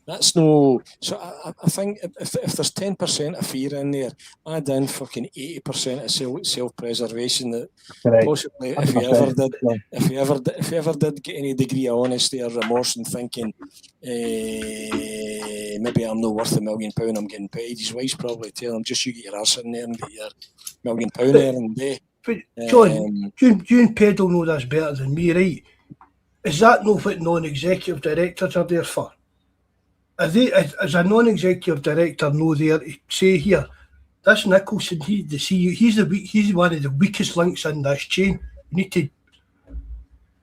That's no. So I think if there's 10% of fear in there, add in fucking 80% of self-preservation. That possibly, if you ever did get any degree of honesty or remorse and thinking, maybe I'm not worth £1 million, I'm getting paid. His wife's probably telling him, just you get your arse in there and get your £1 million every day. But John, you and Pedro know this better than me, right? Is that not what non-executive directors are there for? As a non-executive director, know there to say here, this Nicholson, he's the CEO, he's one of the weakest links in this chain. You need to, do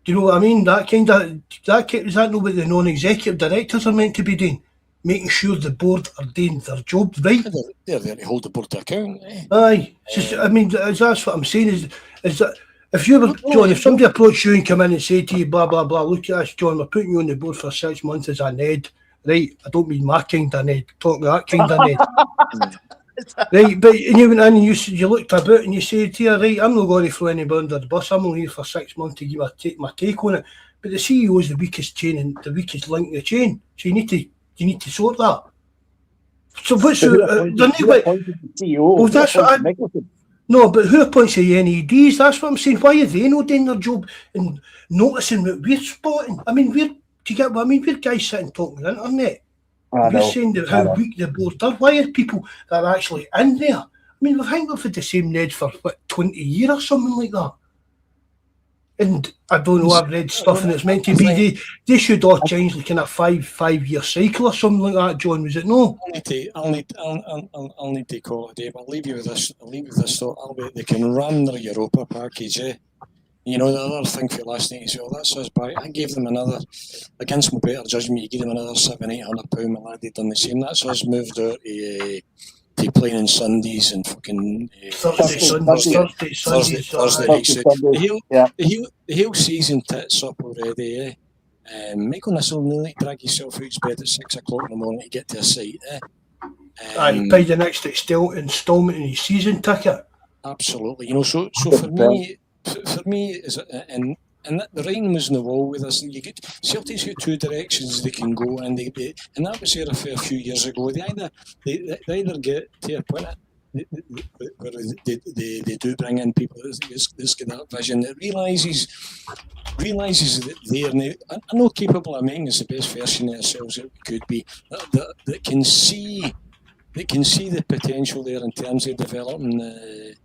you know what I mean? Is that not what the non-executive directors are meant to be doing? Making sure the board are doing their job right. They're there to hold the board to account. Aye, I mean, that's what I'm saying. Is that if you were John, if somebody approached you and come in and say to you, blah blah blah, look at this, John, we're putting you on the board for 6 months as a Ned. Right, I don't mean my kind of Ned, talking that kind of Ned. Right, but you went in and you looked about and you said to her, right, I'm not going to throw anybody under the bus, I'm only here for 6 months to give my take on it. But the CEO is the weakest chain and the weakest link in the chain. So you need to sort that. So what's well, that's what no, but who appoints the NEDs? That's what I'm saying. Why are they not doing their job and noticing what we're spotting? I mean, do you get what I mean? We're guys sitting talking on the internet. We're saying how weak the board are. Why are people that are actually in there? I mean, I think we've had the same Ned for 20 years or something like that. And I don't know, I've read stuff and it's meant to be they should all change like in a five-year cycle or something like that, John, was it no? I'll need to call it a day, but I'll leave you with this thought. They can run their Europa package, You know, the other thing for last night as well, that says back, I gave them another, against my better judgment, you gave them another £700-800, my lad, they'd done the same. That's us moved out to playing on Sundays and fucking Thursday nights. The whole season tits up already, Michael Nissel will need to drag yourself out of bed at 6 o'clock in the morning to get to a site, I paid the next instalment in his season ticket. Absolutely, you know, so for me, and the writing was on the wall with us. Celtic's got two directions they can go, and that was there a fair few years ago. They either get to a point where they do bring in people that's got that vision that realises that they're now, are not capable of making us the best version of ourselves that we could be. That can see the potential there in terms of developing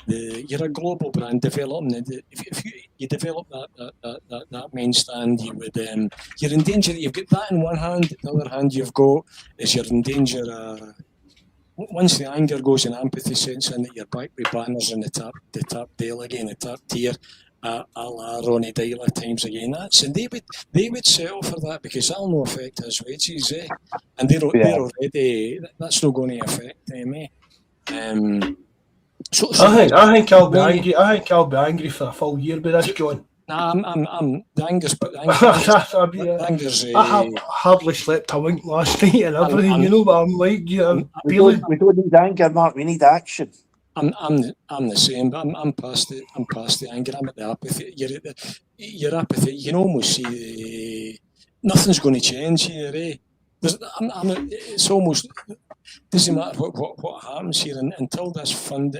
you're a global brand, developing if you develop that main stand, you're in danger. You've got that in one hand. The other hand you've got is you're in danger. Once the anger goes and empathy sets in, that you're back with banners in the top Dale again, the top tier, a la Ronnie Dyler times again. And they would settle for that because that'll not affect his wages, and they're already. That's not going to affect them, I think I'll be angry. I think I'll be angry for a full year with this, John. Nah, I'm the Angus, but the Angus. I hardly slept a wink last night and everything. I'm- You know what I'm like? Yeah, We don't need anger, Mark. We need action. I'm the same, but I'm past it. I'm past the anger. I'm at the apathy. You're apathy. You can almost see nothing's going to change here. It's almost doesn't matter what happens here until this fund.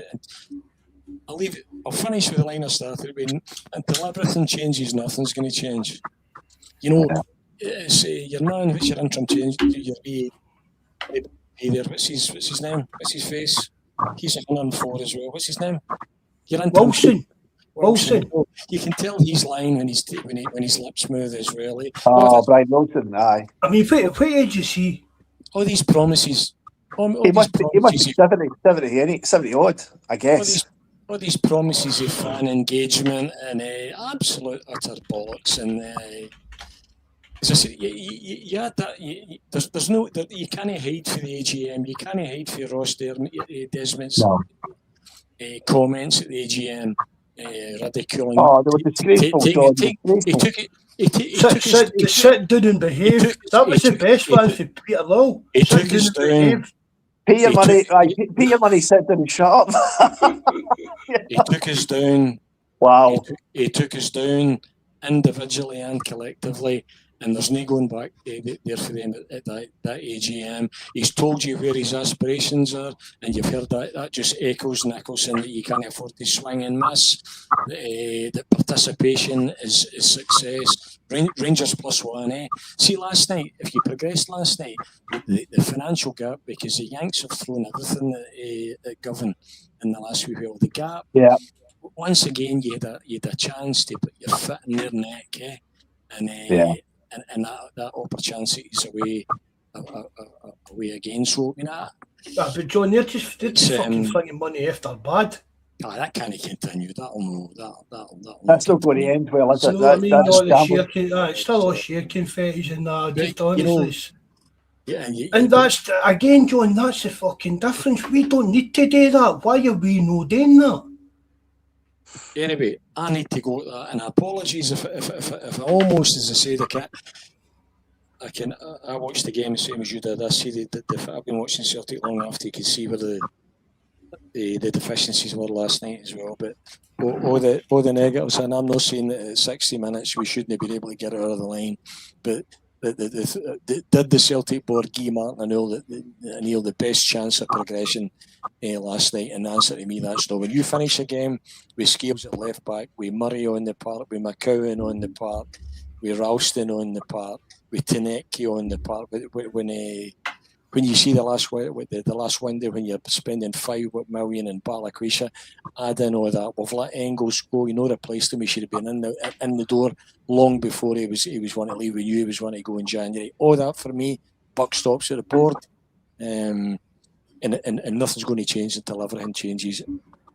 I'll finish with the line I started with. Until everything changes, nothing's going to change. You know, it's your man. What's your interim change? Your there. What's his name? What's his face? He's 104 as well. What's his name? Wilson. You can tell he's lying when he's lip smooth as well. Brian Wilson, aye. I mean, what did you see? All these promises. He must be 70 odd, I guess. All these promises of fan engagement and absolute utter bollocks. And as I said, you had that. There's no. You can't hide for the AGM. You can't hide for Ross Desmond's comments at the AGM. Ridiculing. Oh, they were disgraceful. Sit down and behave. That was the best one for Peter Lowe. He took us down. Pay your money, sit down and shut up. He took us down. Wow. He took us down individually and collectively. And there's no going back there for them at that AGM. He's told you where his aspirations are, and you've heard that just echoes Nicholson that you can't afford to swing and miss. That participation is success. Rangers +1. See, last night, if you progressed last night, the financial gap, because the Yanks have thrown everything at Govan in the last wee while. The gap, once again, you had a chance to put your foot in their neck, and that opportunity is away again. So, I mean, but John, they're just fucking flinging money after bad. That can't continue. That'll That's not going to end well, is it? So, I mean, it's still all share confettis and that. Just honestly, and that's again, John. That's the fucking difference. We don't need to do that. Why are we not doing that? Anyway, I need to go. And apologies if I almost, as I said, I watched the game the same as you did. I see I've been watching Celtic long enough to see where the deficiencies were last night as well. But all the negatives, and I'm not saying that at 60 minutes we shouldn't have been able to get it out of the line, but did the Celtic board give Martin O'Neill the best chance of progression last night? And the answer to me, that's no. When you finish a game with Scales at left back, with Murray on the park, with McCowan on the park, with Ralston on the park, with Tanecki on the park, when you see the last window, when you're spending $5 million in Balikwisha, add in all that. We've let Engels go. You know, replaced him. He should have been in the door long before he was wanting to leave. We knew he was wanting to go in January. All that for me, buck stops at the board, and nothing's going to change until everything changes.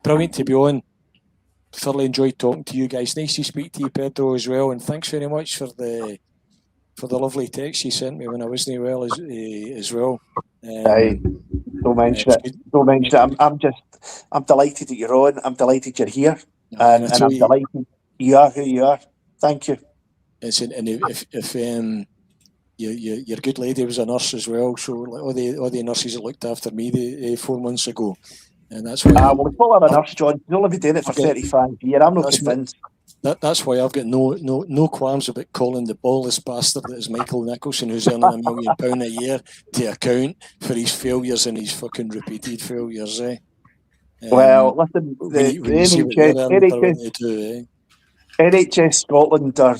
Brilliant to be on. Thoroughly enjoyed talking to you guys. Nice to speak to you, Pedro, as well. And thanks very much for the lovely text you sent me when I wasn't well as well. Don't mention it. Don't mention it. I'm delighted that you're on. I'm delighted you're here, and I'm delighted you are who you are. Thank you. And if your good lady was a nurse as well, so all the nurses that looked after me 4 months ago, and that's why. Well, we call her a nurse, John. You'll have been doing it for 35 years. I'm not convinced. That's why I've got no qualms about calling the ballless bastard that is Michael Nicholson, who's earning £1 million a year, to account for his failures and his fucking repeated failures. Well, listen, NHS Scotland, or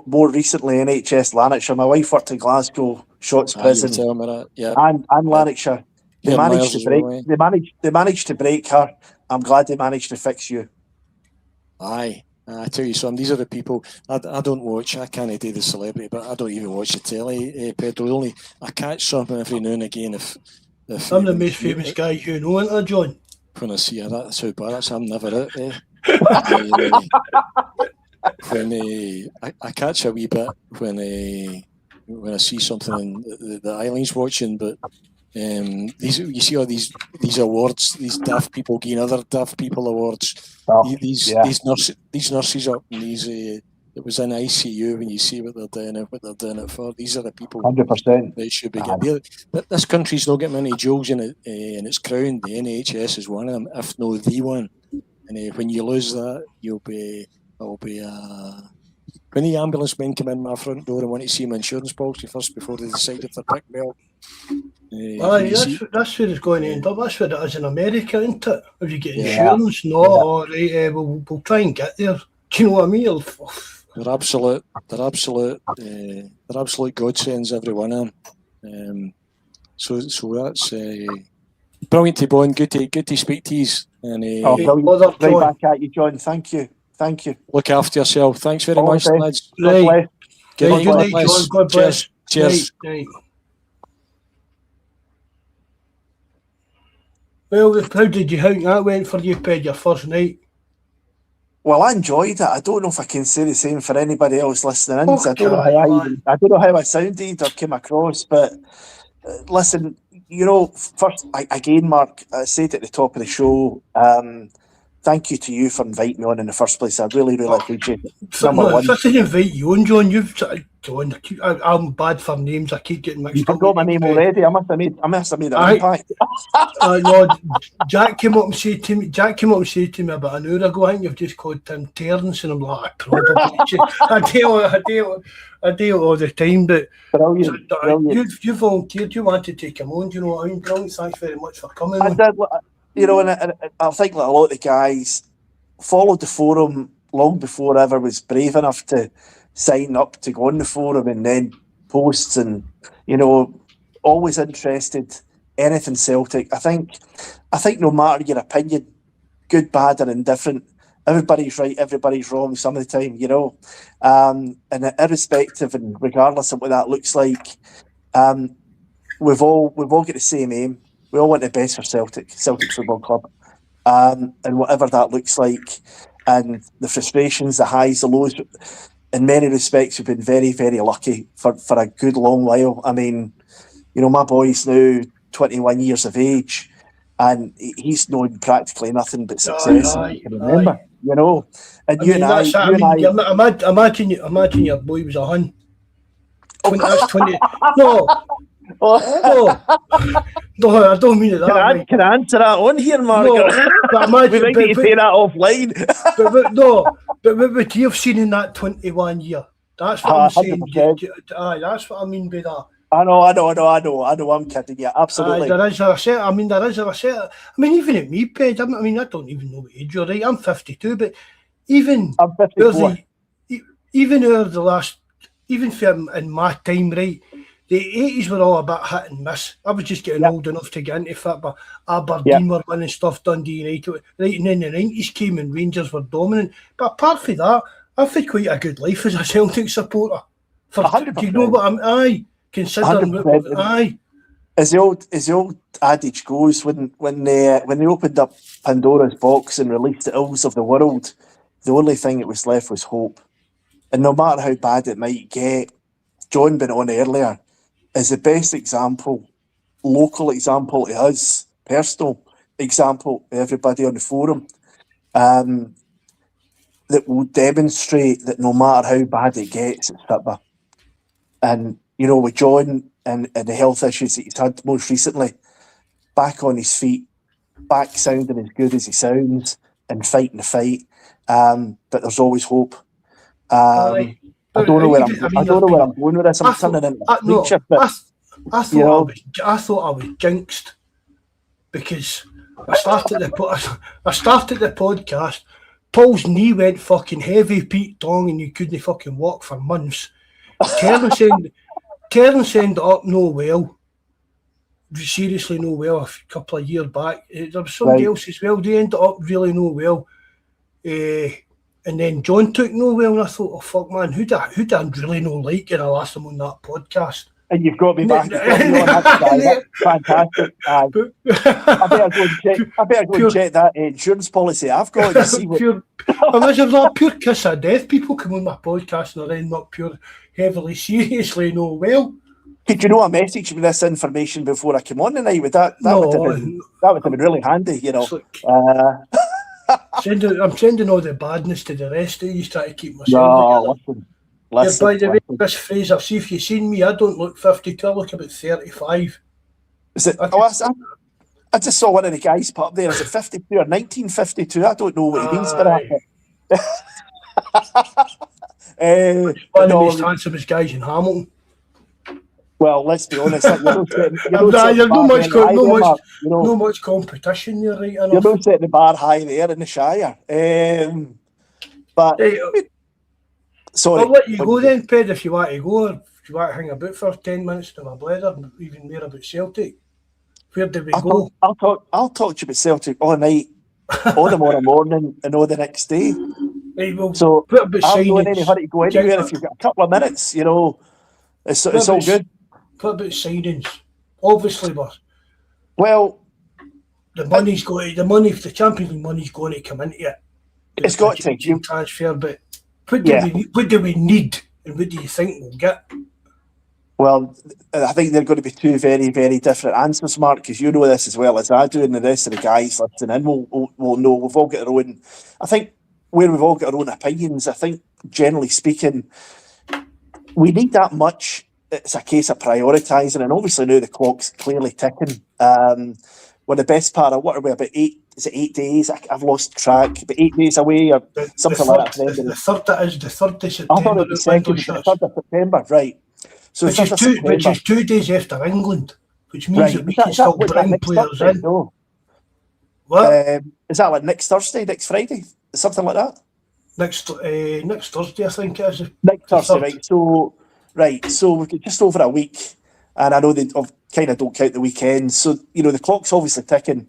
more recently NHS Lanarkshire. My wife worked in Glasgow Shots Prison, and Lanarkshire. They managed to break her. I'm glad they managed to fix you. Aye. I tell you something, these are the people I don't watch. I can't do the celebrity, but I don't even watch the telly, Pedro. Only I catch something every now and again. If I'm the most famous guy you know, aren't I, John? When I see that's how bad I'm never it. When I catch a wee bit when I see something in the Eileen's watching, but you see all these awards, these daft people getting other daft people awards. These nurses up in these that was in ICU, when you see what they're doing it for, these are the people 100%. that should be getting. This country's not getting many jewels in its crown. The NHS is one of them, if not the one. And when you lose that, it'll be when the ambulance men come in my front door and want to see my insurance policy first before they decide if they're pick me up. That's where it's going to end up. That's what it is in America, isn't it? If you get insurance, all right, we'll try and get there. Do you know what I mean? They're absolute godsends, every one of them. So that's brilliant to Bond. Good to speak to you. And brilliant. Right back at you, John. Thank you. Look after yourself. Thanks very much, lads. Right. Good night, John. God bless. Cheers. Night. Well, how did you think that went for you, Ped, your first night? Well, I enjoyed it. I don't know if I can say the same for anybody else listening in. Oh, I don't know how I sounded or came across, but listen, first, again, Mark, I said at the top of the show, thank you to you for inviting me on in the first place. I really, really appreciate it. Number one. I didn't invite you on, John. John, I'm bad for names. I keep getting mixed up. You forgot my name already. I must have made an impact. No, Jack came up and said to me about an hour ago, I think you've just called Tim Terrence, and I'm like, probably. I do all the time, but brilliant. You volunteered. You wanted to come on. Do you know what I mean? Brilliant. Thanks very much for coming. I did. And I think that a lot of the guys followed the forum long before I ever was brave enough to sign up to go on the forum, and then posts, and always interested, anything Celtic. I think no matter your opinion, good, bad or indifferent, everybody's right, everybody's wrong some of the time, and irrespective and regardless of what that looks like, we've all got the same aim. We all want the best for Celtic Football Club, and whatever that looks like, and the frustrations, the highs, the lows. In many respects, we've been very, very lucky for a good long while. I mean, my boy's now 21 years of age, and he's known practically nothing but success. I can remember, And imagine your boy was a hun. 20. No, I don't mean it that way. Can I answer that on here, Mark? No, but imagine, we might need to say that offline. but what you've seen in that 21 year, that's what I'm saying. That's what I mean by that. I know. I'm kidding you. Absolutely. There is a set. I mean, even at me, Ped, I don't even know what age you're right. I'm 52, but even I'm 54. Even in my time, right, the 80s were all a bit hit and miss. I was just getting old enough to get into football. Aberdeen were winning stuff, Dundee United, right, and then the 90s came and Rangers were dominant. But apart from that, I've had quite a good life as a Celtic supporter. Do you know what I'm? Considering as the old adage goes, when they opened up Pandora's box and released the ills of the world, the only thing that was left was hope. And no matter how bad it might get, John went on earlier, is the best example, local example to us, personal example to everybody on the forum, that will demonstrate that no matter how bad it gets, it's football. And with John and the health issues that he's had most recently, back on his feet, back sounding as good as he sounds, and fighting the fight. But there's always hope. I don't know where I'm going with this. I'm turning into a preacher. I thought I was jinxed because I started the podcast. Paul's knee went fucking heavy, Pete Tong, and you couldn't fucking walk for months. Terence ended up no well. Seriously no well a couple of years back. There was somebody else as well. They ended up really no well. And then John took no well, and I thought, oh fuck man, who do I really no like? And I asked him on that podcast. And you've got me back. Fantastic. I better go and check that insurance policy I've got to see what... Imagine that pure kiss of death. People come on my podcast and they end up pure heavily seriously no well. Could you I messaged me this information before I came on tonight with that? That would have been really handy, I'm sending all the badness to the rest of you, trying to keep myself No, together. listen, By the way, listen. Chris Fraser, see if you've seen me, I don't look 52, I look about 35. Is it? I just saw one of the guys put up there. Is it 52 or 1952? I don't know what he means by that. One of the No, most handsomest guys in Hamilton. well, let's be honest. You're not setting There's the bar very high there, Mark. You know, no much competition there, right you're enough. not setting the bar high there in the Shire. But Hey, sorry, I'll let you go then, Ped, if you want to go, or if you want to hang about for 10 minutes to my bladder, even more about Celtic. Where do we go? I'll talk to you about Celtic all night, all tomorrow morning, and all the next day. Right, well, So what about I'm not in signings? any hurry to go anywhere. If you've got a couple of minutes, you know, it's all good. What about signings? Obviously, but Well, the money's going. The money, the Champions League money's going to come into it. It's got to. Transfer, but what do we need, and what do you think we'll get? Well, I think they're going to be two very, very different answers, Mark, because you know this as well as I do, and the rest of the guys listening in will know. We've all got our own. I think where we've all got our own opinions. I think generally speaking, we need that much. It's a case of prioritising, and obviously now the clock's clearly ticking. We're the best part of what are we about 8? Is it 8 days? I've lost track. But 8 days away or something like that. The third of September. I thought it was the 3rd of September, right? So which is 2 days after England, which means that we can still bring players in. No. What? Is that like next Thursday, next Friday, something like that? Next Thursday, I think it is. Next Thursday, right? So we've got just over a week, and I know they kind of don't count the weekends. So the clock's obviously ticking.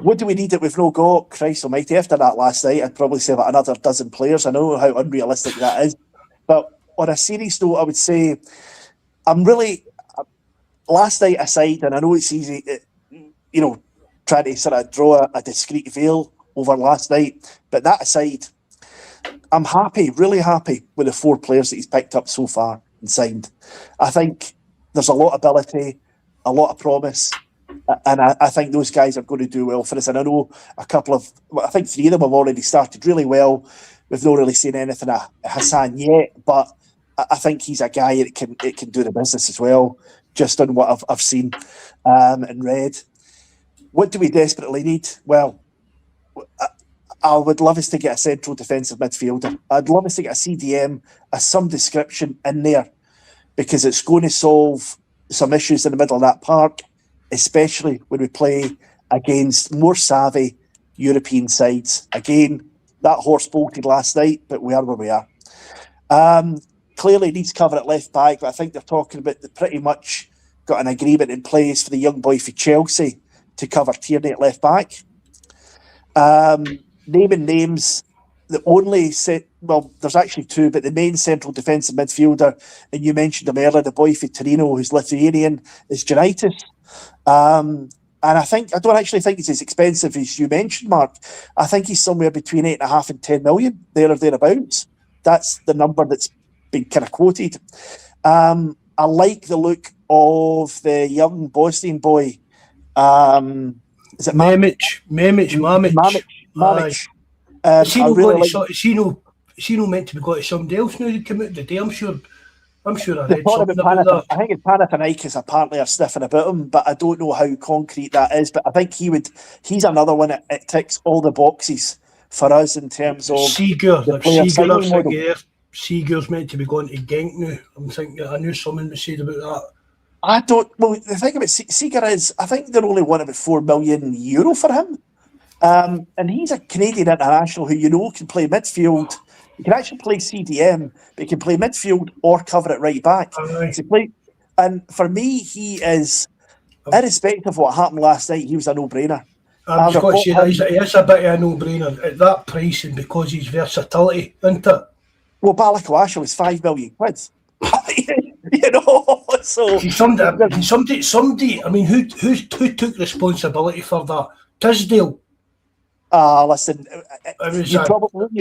What do we need that we've not got? Christ almighty! After that last night, I'd probably say about another dozen players. I know how unrealistic that is, but on a serious note, I would say I'm really, last night aside, and I know it's easy, trying to sort of draw a discreet veil over last night, but that aside, I'm happy, really happy with the 4 players that he's picked up so far and signed. I think there's a lot of ability, a lot of promise, and I think those guys are going to do well for us. And I know I think 3 of them have already started really well. We've not really seen anything of Hassan yet, but I think he's a guy that can do the business as well, just on what I've seen and read. What do we desperately need? Well, I would love us to get a central defensive midfielder. I'd love us to get a CDM of some description in there, because it's going to solve some issues in the middle of that park, especially when we play against more savvy European sides. Again, that horse bolted last night, but we are where we are. Clearly needs cover at left back, but I think they're talking about pretty much got an agreement in place for the young boy for Chelsea to cover Tierney at left back. Naming names, there's actually 2, but the main central defensive midfielder, and you mentioned him earlier, the boy for Torino, who's Lithuanian, is Gianaitis. And I don't actually think it's as expensive as you mentioned, Mark. I think he's somewhere between 8.5 and 10 million, there or thereabouts. That's the number that's been kind of quoted. I like the look of the young Bosnian boy. Is it Mamic? Is he not meant to be going to somebody else now to come out today? I'm sure I read something about that. I think it's Panathinaikos apparently are sniffing about him, but I don't know how concrete that is. But I think he's another one that ticks all the boxes for us in terms of Seagul's meant to be going to Genk now. I'm thinking, I knew someone was said about that. The thing about Seager is, I think they're only wanting about €4 million for him. And he's a Canadian international who, can play midfield. He can actually play CDM, but he can play midfield or cover it right back. And for me, he is, irrespective of what happened last night, he was a no-brainer. I was going to say that he is a bit of a no-brainer at that price, and because he's versatility, isn't it? Well, Balakawasha was £5 million. So somebody. I mean, who took responsibility for that? Tisdale. Listen, you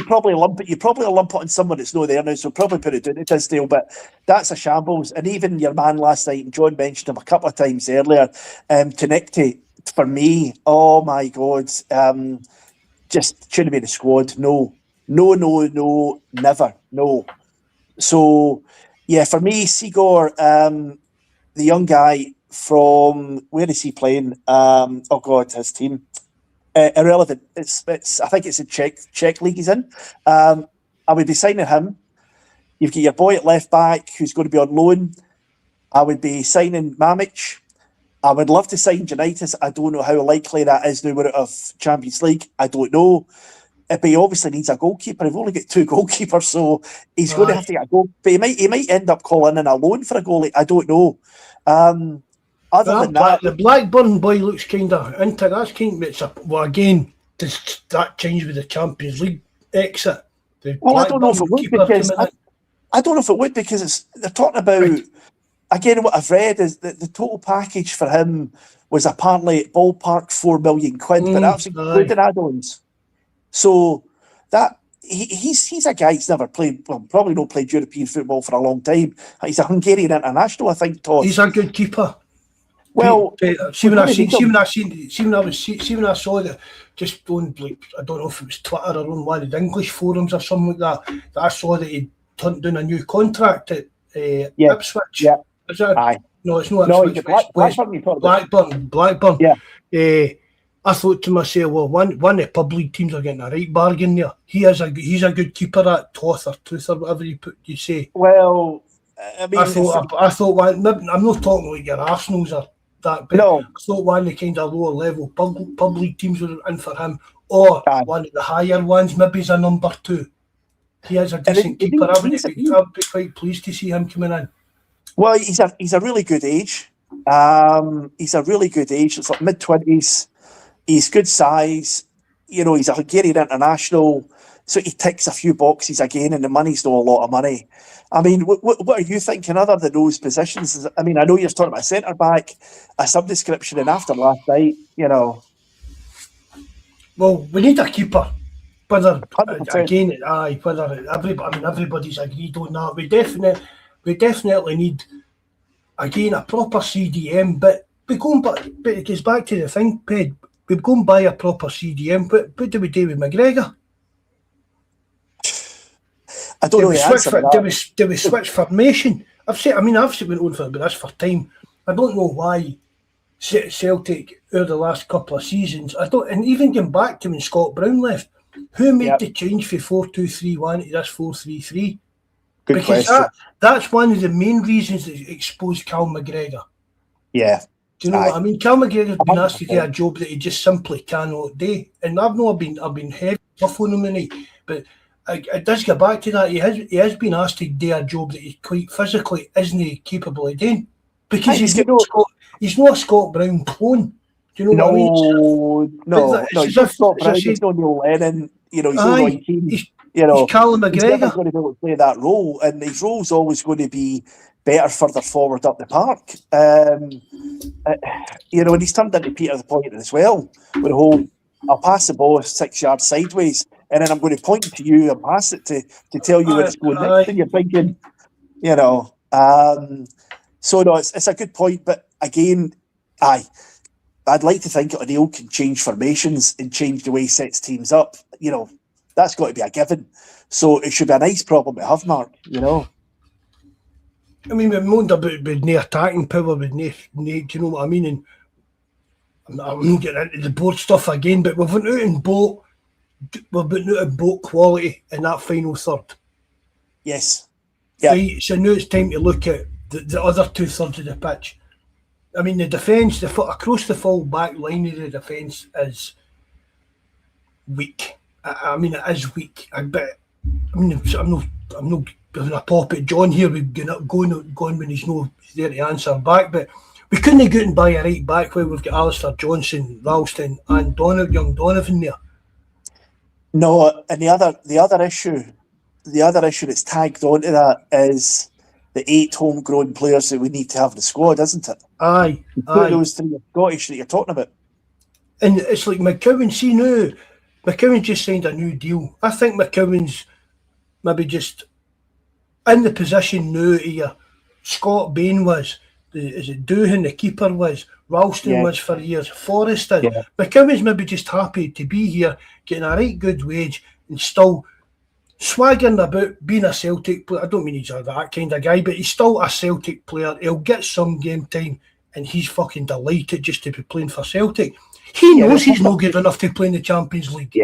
probably lump it on someone that's not there now, so probably put it down to Tisdale, but that's a shambles. And even your man last night, and John mentioned him a couple of times earlier, Connecty, for me, oh my God, just shouldn't be in the squad. No, never, no. So, yeah, for me, Seagor, the young guy from, where is he playing? Oh God, his team. Irrelevant. It's. I think it's a Czech league he's in. I would be signing him. You've got your boy at left back who's going to be on loan. I would be signing Mamic. I would love to sign Janitis. I don't know how likely that is now we're out of Champions League. I don't know. But he obviously needs a goalkeeper. We've only got 2 goalkeepers, so he's going to have to get a goal. But he might end up calling in a loan for a goalie. I don't know. Other than that, the Blackburn boy looks kind of into that's kind of, well, again, does that change with the Champions League exit? Well, I don't know if it would because I don't know if it would because they're talking about, again, what I've read is that the total package for him was apparently ballpark £4 million, but that was including add-ons. So that he's a guy who's never played, well, probably not played European football for a long time. He's a Hungarian international, I think, Todd. He's a good keeper. Well, see when I saw that, just on, like, I don't know if it was Twitter or on one of the English forums or something like that I saw that he'd turned down a new contract at Ipswich. Yeah. Is that? Aye. No, it's not Ipswich. Blackburn. Yeah. I thought to myself, well, one of the pub league teams are getting a right bargain there. He's a good keeper at Toth or Tooth or whatever you say. Well, I mean, I thought one. I'm not talking like your Arsenal's or that, but no. I thought one of the kind of lower level pub league teams were in for him, or one of the higher ones. Maybe he's a number 2. He is a decent keeper. I would be quite pleased to see him coming in. Well, he's a really good age. He's a really good age. It's like mid-20s. He's good size. You know, he's a Hungarian international. So he ticks a few boxes again, and the money's not a lot of money. I mean, what are you thinking other than those positions? I mean, I know you're talking about centre-back, some description, and after last night, you know. Well, we need a keeper. Whether 100%. Whether everybody's agreed on that. We definitely need, again, a proper CDM. But it goes back to the thing, Ped. We've gone by a proper CDM. What do we do with McGregor? I don't know the answer to that. Do we switch formation? I've went on for this for time. I don't know why Celtic over the last couple of seasons. And even going back to when Scott Brown left, who made the change from 4-2-3-1 to this 4-3-3? Good question. That's one of the main reasons that exposed Cal McGregor. Yeah. Do you know what I mean? Cal McGregor's been asked to do a job that he just simply cannot do. And I've been heavy tough on him, but it does get back to that. He has been asked to do a job that he quite physically isn't capable of doing. Because he's not a Scott Brown clone. Do you know what I mean? No. He's Scott Brown, he's not Neil Lennon, you know, he's not Roy Keane. He's Callum McGregor. He's never going to be able to play that role, and his role's always going to be better further forward up the park. You know, and he's turned into Peter the Pointer as well, with the whole, I'll pass the ball 6 yards sideways, and then I'm going to point to you and pass it to tell you where it's going next, and you're thinking, you know. So, no, it's a good point, but again, I'd like to think O'Neill can change formations and change the way he sets teams up. You know, that's got to be a given. So it should be a nice problem to have, Mark, you know. I mean, we've moaned about with no attacking power, with no, do you know what I mean? And I'm not getting into the board stuff again, but we've been out in boat quality in that final third. Yes. Yeah. So now it's time to look at the other 2/3 of the pitch. I mean, the defence, across the full back line of the defence is weak. I mean, it is weak. I'm not giving a pop at John here. We're going when he's not there to answer back. But we couldn't get and buy a right back while we've got Alistair Johnson, Ralston, and young Donovan there. No, and the other issue that's tagged onto that is the 8 homegrown players that we need to have in the squad, isn't it? Aye. Those 3 are Scottish that you're talking about. And it's like McCowan, see now, McCowan just signed a new deal. I think McCowan's maybe just in the position now here Scott Bain was, is it Doohan, the keeper was, Ralston was for years, Forrest is. Yeah. McCowan's maybe just happy to be here, getting a right good wage and still swaggering about being a Celtic player. I don't mean he's that kind of guy, but he's still a Celtic player. He'll get some game time and he's fucking delighted just to be playing for Celtic. He knows he's not good enough to play in the Champions League.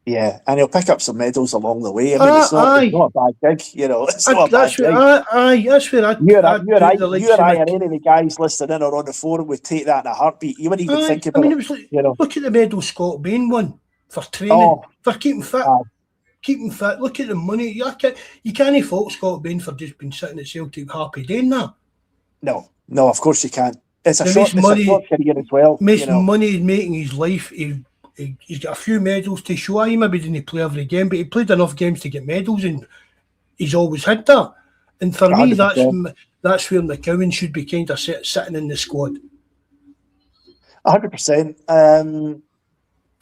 Yeah, and he'll pick up some medals along the way. I mean, it's not a bad gig, you know. It's not a bad gig. That's where you and I and any of the guys listening in or on the forum would take that in a heartbeat. You wouldn't even think about it. Was like, you know. Look at the medal Scott Bain won for training, for keeping fit. Keeping fit. Look at the money. You can't fault Scott Bain for just being sitting at Celtic happy doing that. No, of course you can't. It's a short career as well. Makes money making his life. He's got a few medals to show. He maybe didn't play every game, but he played enough games to get medals, and he's always had that. And for 100%. Me, that's where McCowan should be kind of sitting in the squad. 100%. And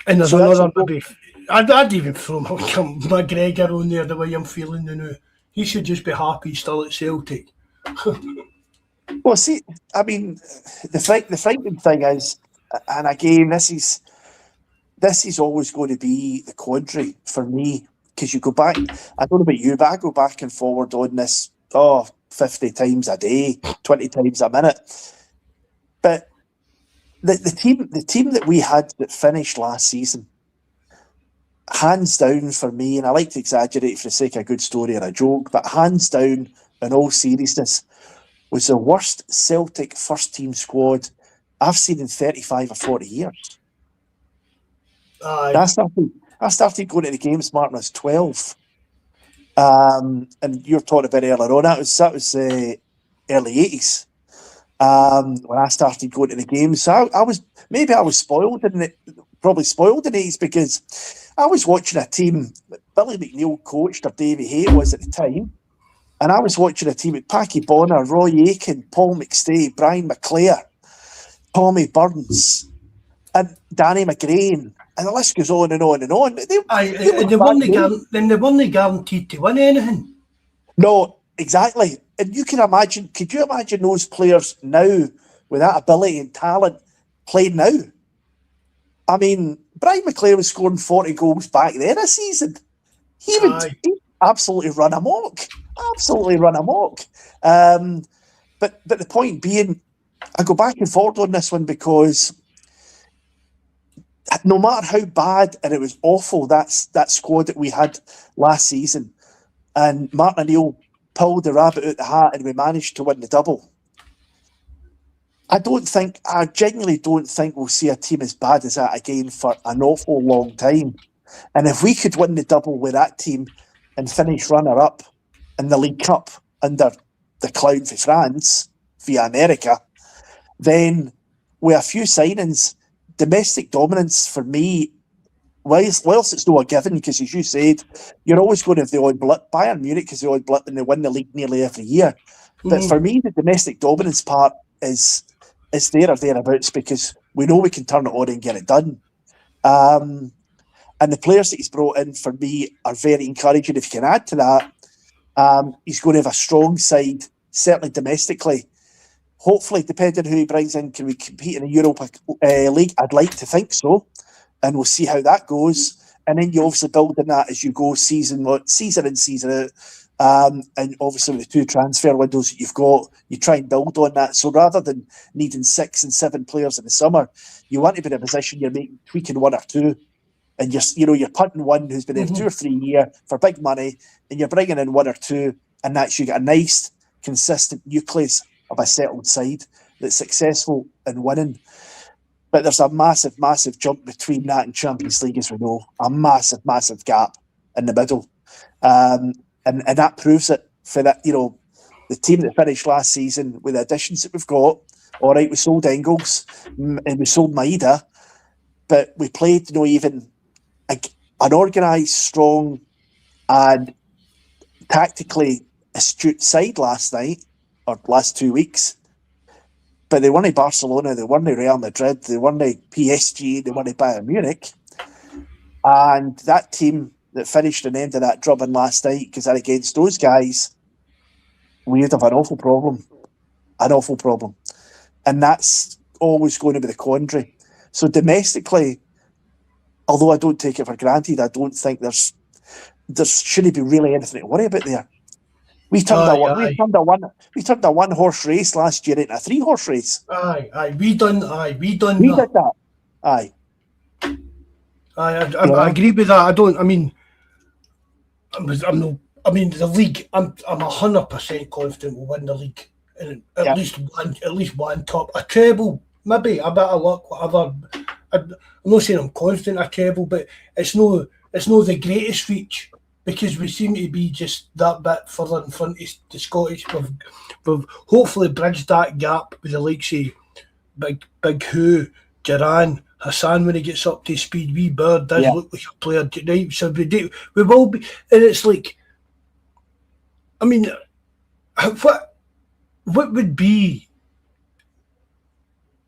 there's another maybe. I'd even throw McGregor on there the way I'm feeling now. He should just be happy still at Celtic. Well, see, I mean, the frightening thing is, and again, this is always going to be the quandary for me, because you go back, I don't know about you, but I go back and forward on this 50 times a day, 20 times a minute. But the team that we had that finished last season, hands down for me, and I like to exaggerate for the sake of a good story or a joke, but hands down, in all seriousness, was the worst Celtic first team squad I've seen in 35 or 40 years. I started going to the games, Martin, I was 12. And you were talking about earlier on, that was early 80s. When I started going to the games. So I was spoiled in the 80s, because I was watching a team, Billy McNeil coached, or Davy Hay was at the time, and I was watching a team with Packy Bonner, Roy Aiken, Paul McStay, Brian McClare, Tommy Burns, and Danny McGrain, and the list goes on and on and on. They weren't guaranteed to win anything. No, exactly. And could you imagine those players now with that ability and talent playing now? I mean, Brian McClare was scoring 40 goals back then a season. He would absolutely run amok. But the point being, I go back and forward on this one, because no matter how bad, and it was awful, that squad that we had last season, and Martin O'Neill pulled the rabbit out the hat and we managed to win the double. I genuinely don't think we'll see a team as bad as that again for an awful long time. And if we could win the double with that team and finish runner-up in the League Cup under the clown for France via America, then with a few signings, domestic dominance for me, whilst it's not a given, because as you said, you're always going to have the odd blip. Bayern Munich is the odd blip and they win the league nearly every year. But for me, the domestic dominance part is there or thereabouts, because we know we can turn it on and get it done. And the players that he's brought in, for me, are very encouraging. If you can add to that, he's going to have a strong side, certainly domestically. Hopefully, depending on who he brings in, can we compete in the Europa League? I'd like to think so. And we'll see how that goes. And then you obviously build on that as you go season in, season out. And obviously with the 2 transfer windows that you've got, you try and build on that. So rather than needing 6 and 7 players in the summer, you want to be in a position you're tweaking 1 or 2. And you're punting one who's been there 2 or 3 years for big money, and you're bringing in 1 or 2, and that's, you get a nice, consistent nucleus of a settled side that's successful in winning. But there's a massive, massive jump between that and Champions League, as we know. A massive, massive gap in the middle. And that proves it for that, the team that finished last season with the additions that we've got. All right, we sold Engels and we sold Maeda, but we played, even an organised, strong and tactically astute side last night, or last 2 weeks. But they weren't Barcelona, they weren't Real Madrid, they weren't PSG, they weren't Bayern Munich. And that team that finished and ended that drubbing last night, because against those guys, we would have an awful problem. An awful problem. and that's always going to be the quandary. So domestically, although I don't take it for granted, I don't think there shouldn't be really anything to worry about there. We turned a one horse race last year into a 3-horse race. We done We that. did that. Aye. I agree with that. I don't. I mean, I'm no. I mean, the league. I'm 100% confident we'll win the league, and at least one top, a treble, maybe a bit of luck, whatever. I'm not saying I'm confident a treble, but it's no the greatest reach, because we seem to be just that bit further in front of the Scottish. We've hopefully bridged that gap with the likes of Big Who, Duran, Hassan when he gets up to speed. Wee Bird does look like a player, right? So we will be, and it's like, I mean, what would be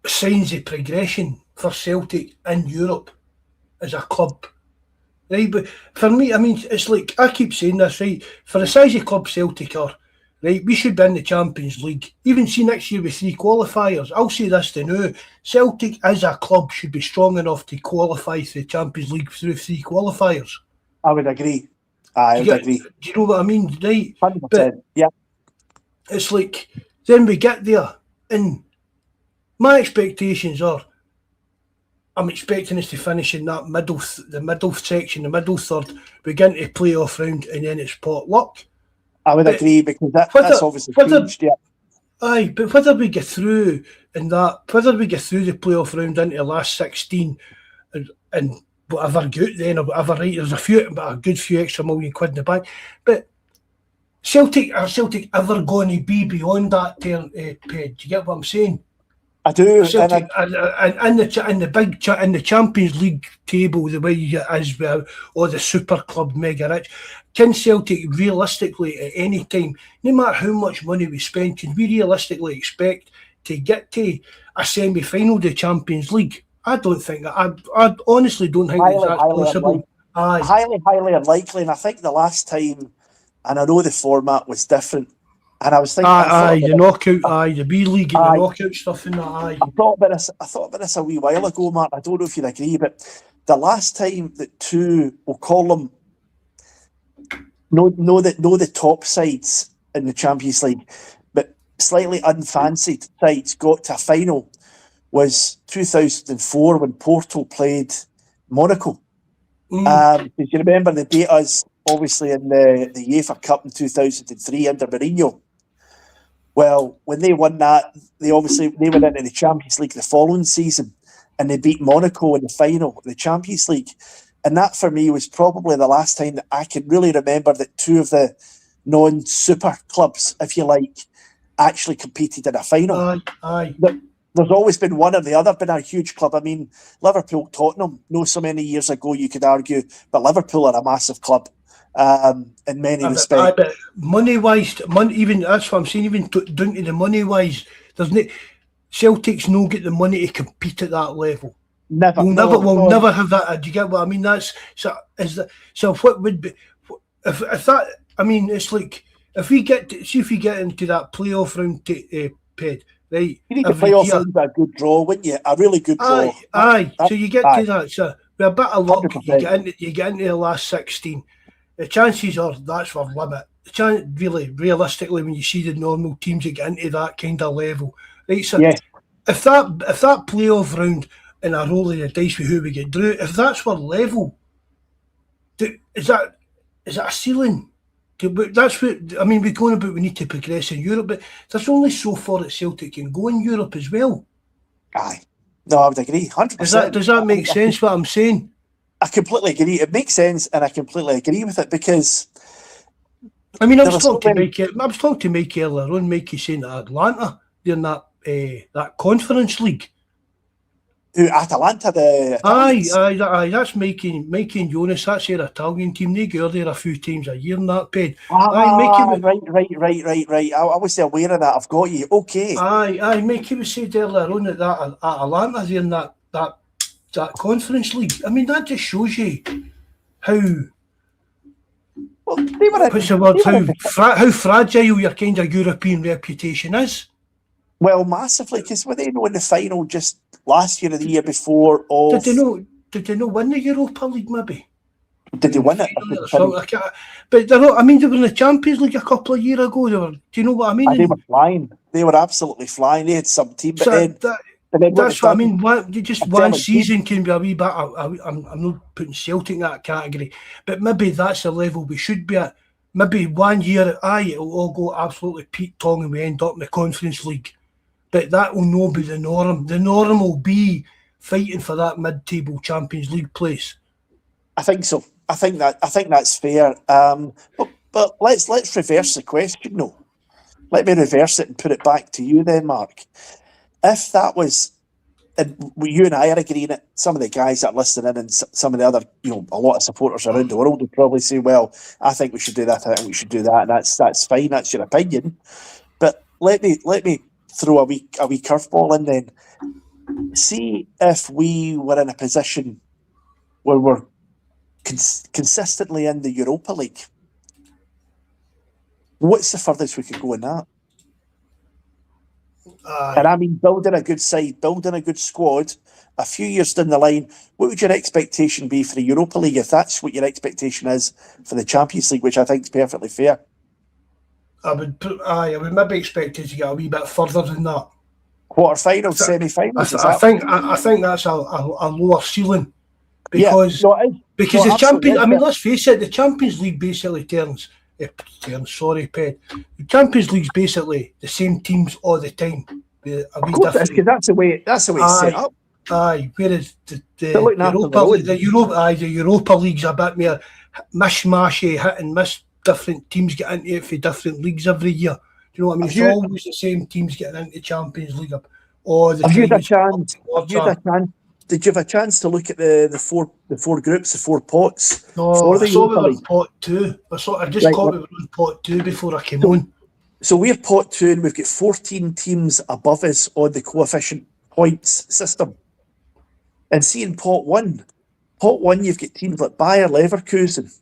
signs of progression for Celtic in Europe as a club, right? But for me, I mean, it's like, I keep saying this, right? For the size of club Celtic are, right, we should be in the Champions League. Even see next year with 3 qualifiers. I'll say this to now: Celtic as a club should be strong enough to qualify for the Champions League through 3 qualifiers. I would agree. I would agree. Do you know what I mean? Right. 100%. But yeah. It's like, then we get there, and my expectations are, I'm expecting us to finish in that middle section, the middle third. We get into playoff round, and then it's pot luck. I would agree, because that's obviously changed. Yeah. Aye, but whether we get through the playoff round into the last 16 and whatever good then, or whatever, right, there's a good few extra £1 million in the bank. But are Celtic ever going to be beyond that turn, Ped? Do you get what I'm saying? I do. Celtic, and in the Champions League table, the way you as well, or the super club mega rich, can Celtic realistically at any time, no matter how much money we spend, can we realistically expect to get to a semi-final of the Champions League? I don't think that. I honestly don't think that's possible. Highly unlikely. And I think the last time, and I know the format was different, and I was thinking, the knockout, the B League and the knockout stuff in that. I thought about this a wee while ago, Mark. I don't know if you'd agree, but the last time that two, we'll call them, know the top sides in the Champions League, but slightly unfancied sides got to a final, was 2004 when Porto played Monaco. Because you remember they beat us obviously in the UEFA Cup in 2003 under Mourinho. Well, when they won that, they went into the Champions League the following season, and they beat Monaco in the final of the Champions League. And that for me was probably the last time that I can really remember that two of the non-super clubs, if you like, actually competed in a final. There's always been one or the other been a huge club. I mean, Liverpool, Tottenham, so many years ago you could argue, but Liverpool are a massive club in many respects. But money-wise, even that's what I'm saying, even down to the money-wise, Celtic's no get the money to compete at that level. We'll never have that. Do you get what I mean? So what would be if that? I mean, it's like if we get into that playoff round, Ped, right? You need to play off a good draw, wouldn't you? A really good draw. So you get to that. So with a bit of luck, you get into the last 16. The chances are that's our limit. The chance, really, realistically, when you see the normal teams that get into that kind of level, right? So if that playoff round and a roll of the dice with who we get through, if that's our level, is that a ceiling? That's what I mean. We're going about. We need to progress in Europe, but there's only so far that Celtic can go in Europe as well. Aye, no, I would agree, 100%. Does that make sense? What I'm saying? I completely agree. It makes sense, and I completely agree with it because. I mean, I was talking to Mike earlier on. Mikey saying that Atlanta, they're in that Conference League. Who, Atalanta? Aye, that's Mikey and Jonas. That's their Italian team. They go there a few times a year in that Ped. Right. I was aware of that. I've got you. Okay. Aye. Mikey was said earlier on that Atalanta, they're in that Conference League. I mean, that just shows you how. Well, how fragile your kind of European reputation is. Well, massively, because were they not in the final just last year or the year before? Of Did they not win the Europa League? Maybe did they win it? or something? I can't, but they're not. I mean, they were in the Champions League a couple of years ago. They were. Do you know what I mean? They were flying. They were absolutely flying. They had some team, but So then. that's what I mean. Just one season team. can be a wee bit. I'm not putting Celtic in that category, but maybe that's the level we should be at. Maybe 1 year, it'll all go absolutely Pete Tong and we end up in the Conference League. But that will not be the norm. The norm will be fighting for that mid-table Champions League place. I think so. I think that's fair. But let's reverse the question. No, let me reverse it and put it back to you then, Mark. If that was, and you and I are agreeing it, some of the guys that are listening in and some of the other, a lot of supporters around the world would probably say, well, I think we should do that, I think we should do that, and that's fine, that's your opinion. But let me throw a wee curveball in then. See if we were in a position where we're consistently in the Europa League. What's the furthest we could go in that? And I mean, building a good side, building a good squad, a few years down the line, what would your expectation be for the Europa League if that's what your expectation is for the Champions League, which I think is perfectly fair? I would maybe expect it to get a wee bit further than that. Quarterfinals, semi-finals. I think that's a lower ceiling because the Champions. I mean, let's face it, the Champions League basically turns. Sorry, Ped. The Champions League's basically the same teams all the time. Of course, because that's the way it's set up. Aye, whereas the Europa League's a bit more mishmashy, hit and miss. Different teams get into it for different leagues every year. Do you know what I mean? It's always the same teams getting into Champions League. Did you have a chance to look at the four groups, the 4 pots? No, I saw we were in pot 2. I just caught we were in pot 2 before I came on. So we're pot 2 and we've got 14 teams above us on the coefficient points system. And see in pot 1, you've got teams like Bayer Leverkusen,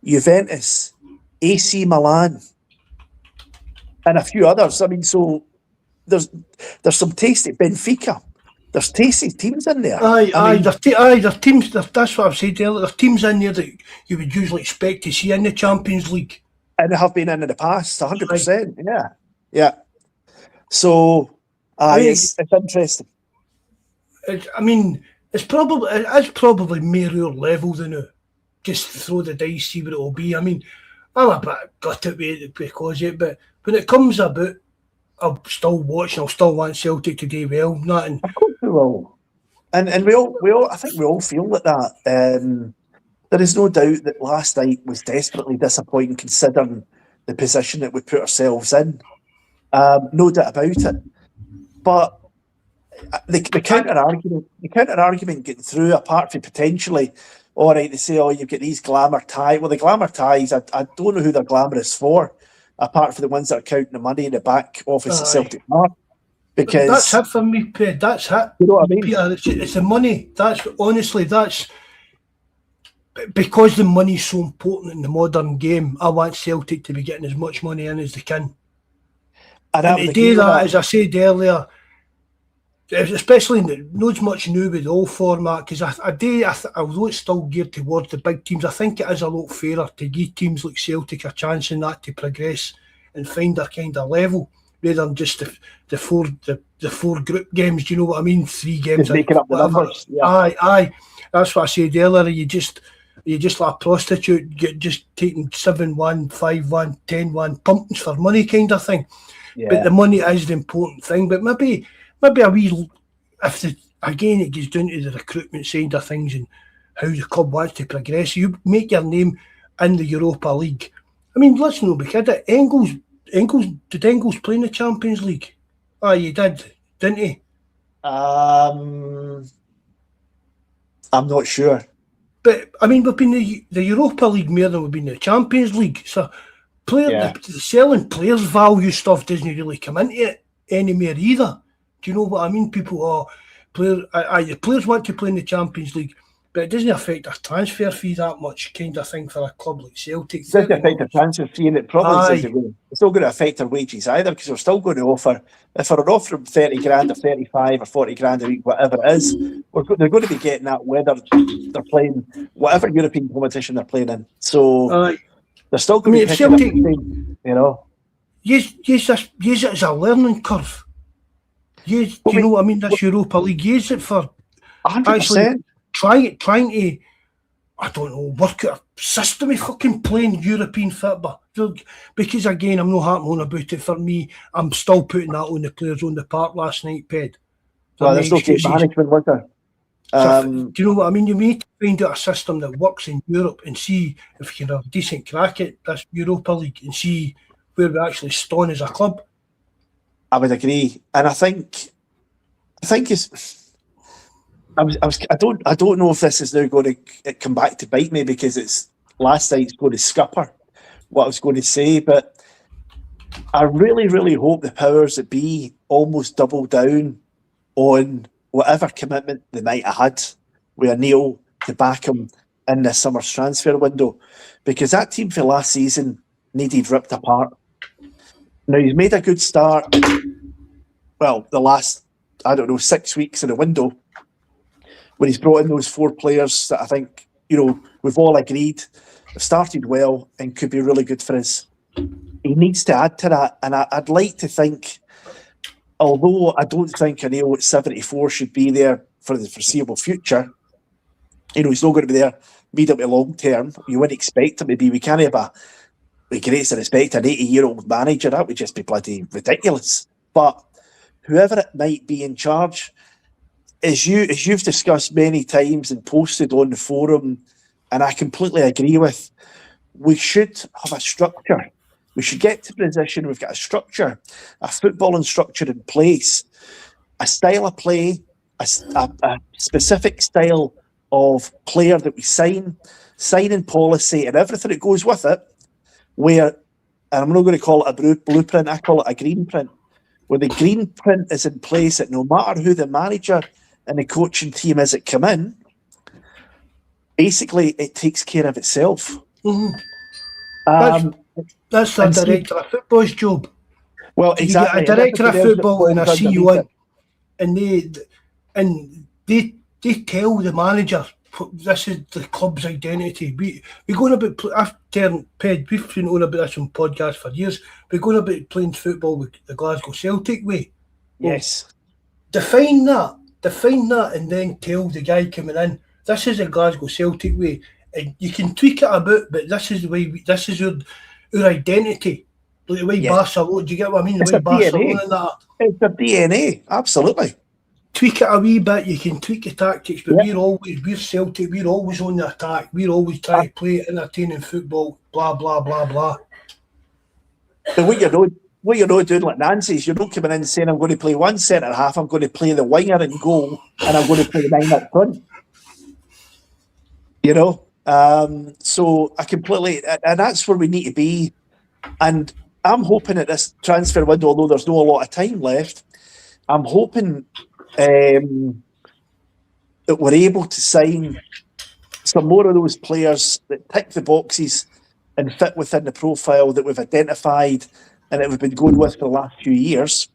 Juventus, AC Milan, and a few others. I mean, so there's some tasty Benfica. There's tasty teams in there. There's teams. That's what I've said earlier. There's teams in there that you would usually expect to see in the Champions League, and they have been in the past, 100%. Yeah. So, it's interesting. It's probably more our level than now. Just throw the dice, see what it will be. I mean, I'm a bit gutted with it because of it, but when it comes about, I'll still watch and I'll still want Celtic to do well. Nothing. Of course we will. And we all I think we all feel like that. There is no doubt that last night was desperately disappointing considering the position that we put ourselves in. No doubt about it. But the counter argument getting through, apart from potentially, all right, they say, you've got these glamour ties. Well, the glamour ties, I don't know who they're glamorous for, apart from the ones that are counting the money in the back office at Celtic Park. Because that's it for me, Ped. That's it. You know what I mean? Peter, it's the money. That's because the money's so important in the modern game. I want Celtic to be getting as much money in as they can. And to do that, as I said earlier, especially not as much new with the old format, because although it's still geared towards the big teams, I think it is a lot fairer to give teams like Celtic a chance in that to progress and find their kind of level, rather than just the four group games. Do you know what I mean? 3 games. Just making up the numbers. Yeah. Aye. That's what I said earlier. You just like a prostitute, just taking 7-1, 5-1, 10-1 pumpings for money kind of thing. Yeah. But the money is the important thing. But maybe a wee, again, it goes down to the recruitment side of things and how the club wants to progress. You make your name in the Europa League. I mean, let's not be kidding. Did Engels play in the Champions League? He did, didn't he? I'm not sure. But, I mean, we've been the Europa League more than we've been the Champions League. So, the selling players' value stuff doesn't really come into it anymore either. Do you know what I mean? The players want to play in the Champions League, but it doesn't affect our transfer fee that much, kind of thing, for a club like Celtic. It doesn't affect the transfer fee, and it probably isn't. It's not going to affect our wages either, because we're still going to offer, if we're offering 30 grand or 35 or 40 grand a week, whatever it is, they're going to be getting that whether they're playing whatever European competition they're playing in. So they're still going to be picking Celtic, up the same, you know. Use it as a learning curve. Do you know what I mean? This Europa League, use it for 100%. Trying to, I don't know, work out a system of fucking playing European football. Because again, I'm not harping about it. For me, I'm still putting that on the players on the park last night, Ped. Well, there's no great management, was there? Do you know what I mean? You need to find out a system that works in Europe and see if you can have a decent crack at this Europa League and see where we actually stand as a club. I would agree, and I think it's. I don't know if this is now going to come back to bite me, because it's last night's going to scupper what I was going to say, but I really, really hope the powers that be almost double down on whatever commitment they might have had with Neil to back him in this summer's transfer window, because that team for last season needed ripped apart. Now, he's made a good start, well, the last, 6 weeks in the window, when he's brought in those 4 players that I think, we've all agreed have started well and could be really good for us. He needs to add to that, and I'd like to think, although I don't think Anil at 74 should be there for the foreseeable future, he's not going to be there medium to long term. You wouldn't expect him to be. We can't have with greatest respect, an 80-year-old manager. That would just be bloody ridiculous. But whoever it might be in charge, as you've discussed many times and posted on the forum, and I completely agree with, we should have a structure. We should get to the position we've got a structure, a footballing structure in place, a style of play, a specific style of player that we signing policy and everything that goes with it, where, and I'm not going to call it a blueprint, I call it a green print, where the green print is in place that no matter who the manager and the coaching team is that come in, basically it takes care of itself. Mm-hmm. That's the director of football's job. Well, exactly. You get a director of football and a CEO, and they tell the manager, this is the club's identity. We're going about. We've been on about this on podcasts for years. We're going about playing football with the Glasgow Celtic way. Yes. Define that, and then tell the guy coming in, this is the Glasgow Celtic way, and you can tweak it a bit, but this is the way. This is our identity. Like the way Barcelona. Do you get what I mean? It's the way a Barcelona DNA. and that. It's the DNA. Absolutely. Tweak it a wee bit, you can tweak the tactics, but we're Celtic, we're always on the attack, we're always trying to play entertaining football, blah, blah, blah, blah. But what you're not doing like Nancy's, you're not coming in saying, I'm going to play one centre half, I'm going to play the winger in goal, and I'm going to play the 9 up front. So I completely, and that's where we need to be. And I'm hoping at this transfer window, although there's not a lot of time left, I'm hoping that we're able to sign some more of those players that tick the boxes and fit within the profile that we've identified and that we've been going with for the last few years,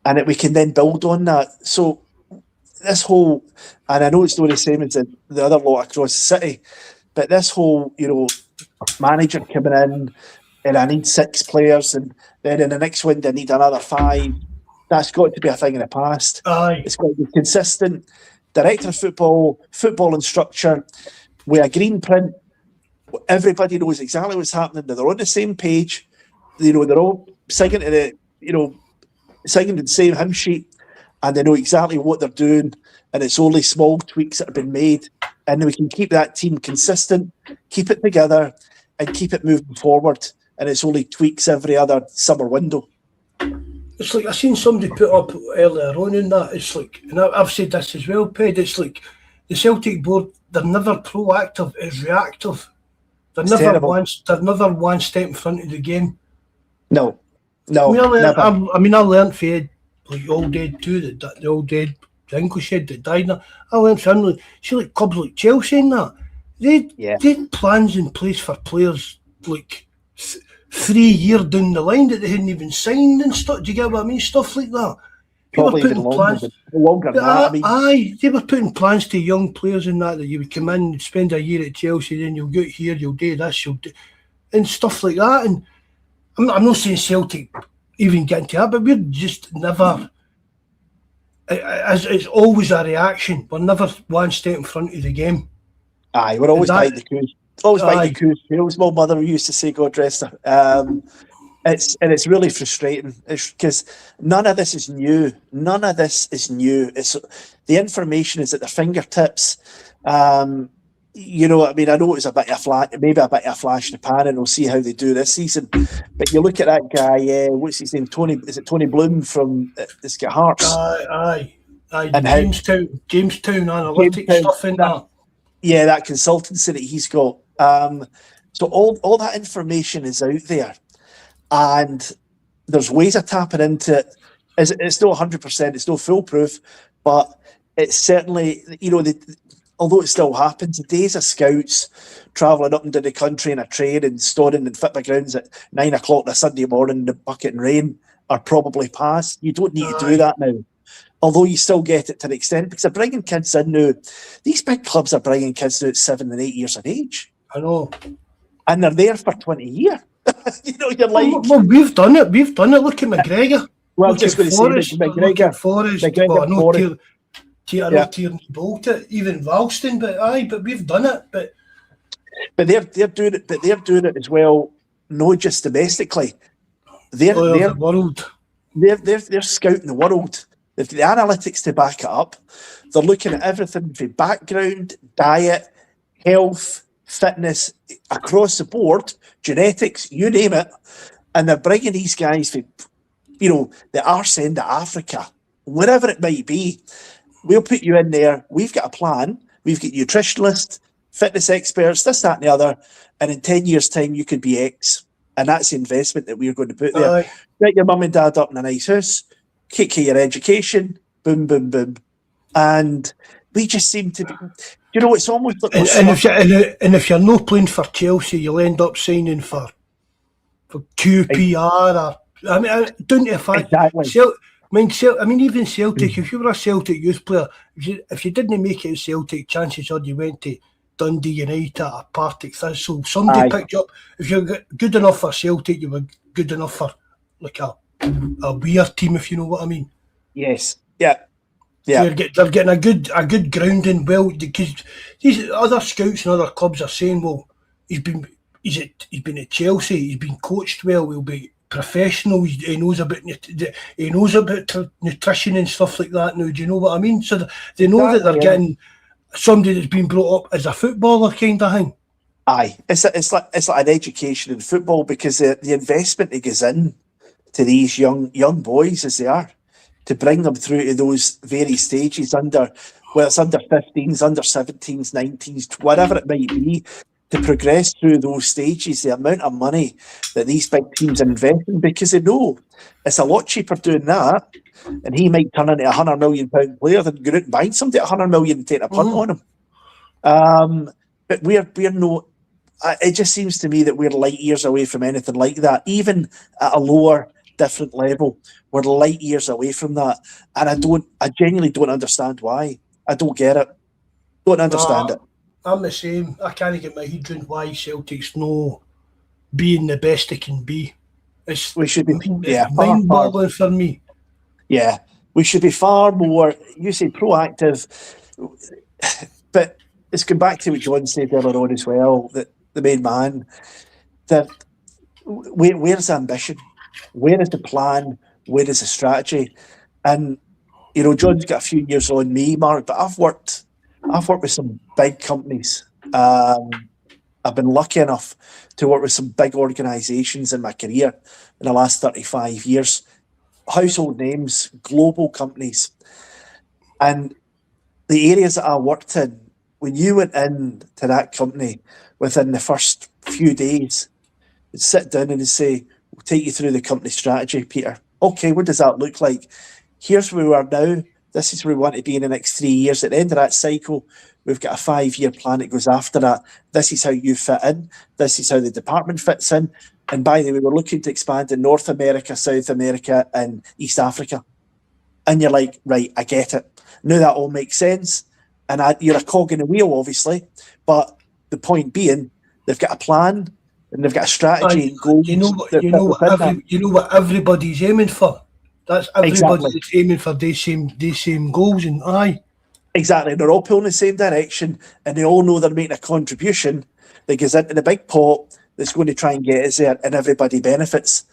and that we can then build on that. So this whole, and I know it's not the same as the other lot across the city, but this whole, manager coming in and I need 6 players, and then in the next window I need another 5. That's got to be a thing in the past. Aye. It's got to be consistent. Director of football and structure, with a green print. Everybody knows exactly what's happening. They're on the same page. They're all singing to singing the same hymn sheet, and they know exactly what they're doing. And it's only small tweaks that have been made, and we can keep that team consistent, keep it together, and keep it moving forward. And it's only tweaks every other summer window. It's like I seen somebody put up earlier on in that. It's like, and I've said this as well, Ped. It's like the Celtic board. They're never proactive; it's reactive. They're never one step in front of the game. No. Never. I learned from Ed, like old Ed too. That the old Ed the English head that died. I went to see like clubs like Chelsea and that. They had plans in place for players like 3 years down the line that they hadn't even signed and stuff. Do you get what I mean? Stuff like that. Probably even longer than that. They were putting plans to young players in that you would come in, spend a year at Chelsea, then you'll get here, you'll do this, you'll do, and stuff like that. And I'm not saying Celtic even get into that, but we're just never. It's always a reaction. We're never one step in front of the game. Aye, we're always by the coos. Always by the coos. My mother used to say, "God rest her." It's really frustrating. It's because none of this is new. None of this is new. It's the information is at their fingertips. You know, I mean, I know it was a bit of a flash in the pan, and we'll see how they do this season. But you look at that guy. What's his name? Is it Tony Bloom from this guy Hearts? Aye. And Jamestown analytics stuff in that. Yeah, that consultancy that he's got. So all that information is out there, and there's ways of tapping into it. It's not 100%. It's not foolproof, but it's certainly, you know, although it still happens, the days of scouts travelling up and down the country in a train and storing in football grounds at 9 o'clock on a Sunday morning in the bucket and rain are probably past. You don't need to do that now. Although you still get it to an extent, because they're bringing kids in now. These big clubs are bringing kids now at 7 and 8 years of age. I know. And they're there for 20 years. You know, you're like... Well, we've done it. Look at McGregor. Well, I'm just going to say McGregor. Forest. I know Tierney Bolton, even Ralston, but we've done it. But they're doing it. But they're doing it as well, not just domestically. They're the world. They're scouting the world. They've got the analytics to back it up. They're looking at everything from background, diet, health, fitness, across the board, genetics, you name it. And they're bringing these guys from, you know, the arse end of Africa, wherever it might be. We'll put you in there. We've got a plan. We've got nutritionists, fitness experts, this, that, and the other. And in 10 years' time, you could be X. And that's the investment that we're going to put there. Get your mum and dad up in a nice house, take care of your education, boom, boom, boom. And we just seem to be, you know, it's almost like... And if you're not playing for Chelsea, you'll end up signing for QPR or... I mean, don't you find... Exactly. I mean, even Celtic, if you were a Celtic youth player, if you didn't make it at Celtic, chances are you went to Dundee United or Partick Thistle. Somebody picked you up. If you're good enough for Celtic, you were good enough for like a weird team, if you know what I mean. Yes. Yeah. Yeah. They're getting a good grounding. Well, because these other scouts and other clubs are saying, well, he's been at Chelsea, he's been coached well, he'll be professional, he knows about nutrition and stuff like that now. Do you know what I mean? So they know that they're getting somebody that's been brought up as a footballer kind of thing. Aye, it's like an education in football, because the investment that goes in to these young boys as they are, to bring them through to those various stages whether it's under 15s, under 17s, 19s, whatever it might be, to progress through those stages, the amount of money that these big teams are investing, because they know it's a lot cheaper doing that, and he might turn into £100 million player than go out and buy somebody at £100 million and take a punt on him. But we're no. It just seems to me that we're light years away from anything like that, even at a lower, different level. We're light years away from that, and I genuinely don't understand why. I don't get it. Don't understand it. I'm the same. I can't get my head around why Celtic's no being the best it can be. We should be, mind-boggling for me. Yeah, we should be far more, you say proactive, but it's going back to what John said earlier on as well, that the main man, that where's ambition? Where is the plan? Where is the strategy? And, you know, John's got a few years on me, Mark, but I've worked with some big companies. I've been lucky enough to work with some big organisations in my career in the last 35 years. Household names, global companies. And the areas that I worked in, when you went in to that company within the first few days, you'd sit down and say, we'll take you through the company strategy, Peter. Okay, what does that look like? Here's where we are now. This is where we want to be in the next 3 years. At the end of that cycle, we've got a 5-year plan that goes after that. This is how you fit in. This is how the department fits in. And by the way, we're looking to expand in North America, South America, and East Africa. And you're like, right, I get it. Now that all makes sense. And you're a cog in the wheel, obviously. But the point being, they've got a plan and they've got a strategy and goals. You know what everybody's aiming for. That's everybody that's aiming for these same goals, and exactly. They're all pulling in the same direction, and they all know they're making a contribution that goes into the big pot that's going to try and get us there, and everybody benefits.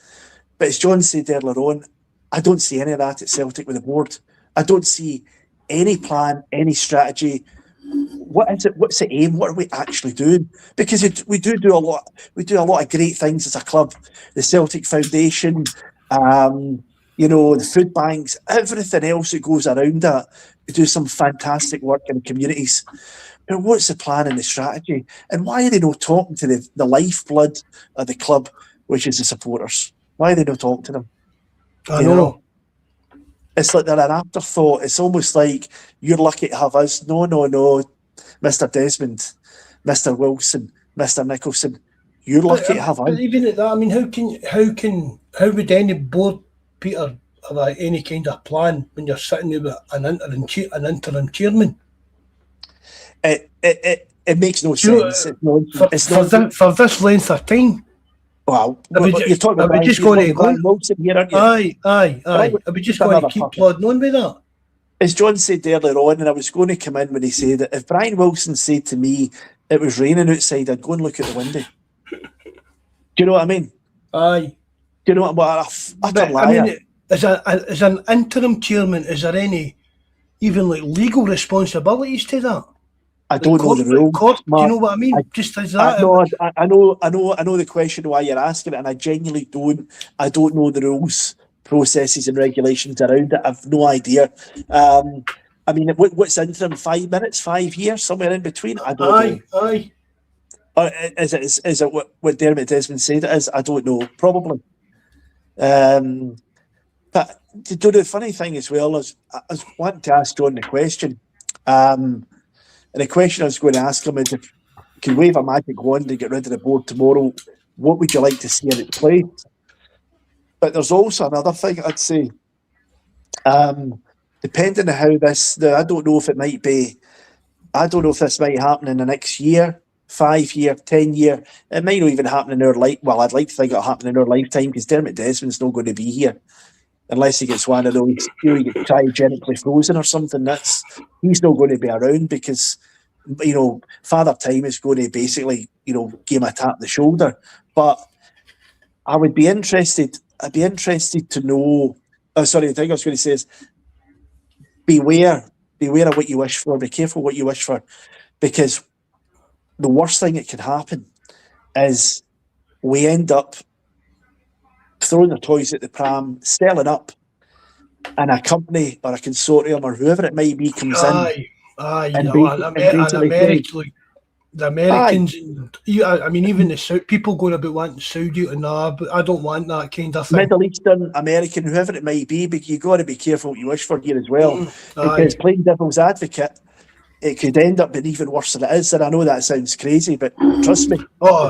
But as John said earlier on, I don't see any of that at Celtic with the board. I don't see any plan, any strategy. What is it? What's the aim? What are we actually doing? Because we do a lot. We do a lot of great things as a club. The Celtic Foundation. The food banks, everything else that goes around that. We do some fantastic work in communities. But what's the plan and the strategy? And why are they not talking to the lifeblood of the club, which is the supporters? Why are they not talking to them? I know. It's like they're an afterthought. It's almost like you're lucky to have us. No, Mr. Desmond, Mr. Wilson, Mr. Nicholson, you're lucky to have us. Even at that, I mean, how would any board, Peter, have any kind of plan when you're sitting there with an interim chairman? It makes no sense. For this length of time. Well, you're talking about Brian Wilson here, aren't you? Aye. Are we just going to keep plodding on with that? As John said earlier on, and I was going to come in when he said it, if Brian Wilson said to me it was raining outside, I'd go and look at the window. Do you know what I mean? Aye. Do you know what utter liar? I mean, as an interim chairman, is there any even like legal responsibilities to that? I don't know the rules. Do you know what I mean? Just as that. I know the question why you're asking it, and I genuinely don't. I don't know the rules, processes, and regulations around it. I've no idea. I mean, what's interim? 5 minutes, 5 years, somewhere in between. I don't know. Aye. Or is it what Dermot Desmond said it is? I don't know. Probably. But the funny thing as well is, I was wanting to ask John the question. And the question I was going to ask him is, if you could wave a magic wand and get rid of the board tomorrow, what would you like to see in its place? But there's also another thing I'd say. Depending on how this, I don't know if it might be, I don't know if this might happen in the next year, 5 year, 10 year. It might not even happen in our life. Well, I'd like to think it'll happen in our lifetime, because Dermot Desmond's not going to be here. Unless he gets one of those, he gets cryogenically frozen or something. He's not going to be around, because Father Time is going to basically give him a tap on the shoulder. But I would be interested. I'd be interested to know. Oh, sorry, the thing I was going to say is, beware of what you wish for. Be careful what you wish for, because the worst thing that can happen is we end up throwing the toys at the pram, selling up, and a company or a consortium or whoever it might be comes in. The Americans, I mean, even the people going about wanting Saudi and but I don't want that kind of thing. Middle Eastern, American, whoever it might be, but you've got to be careful what you wish for here as well. Because playing devil's advocate, it could end up being even worse than it is. And I know that sounds crazy, but trust me, it's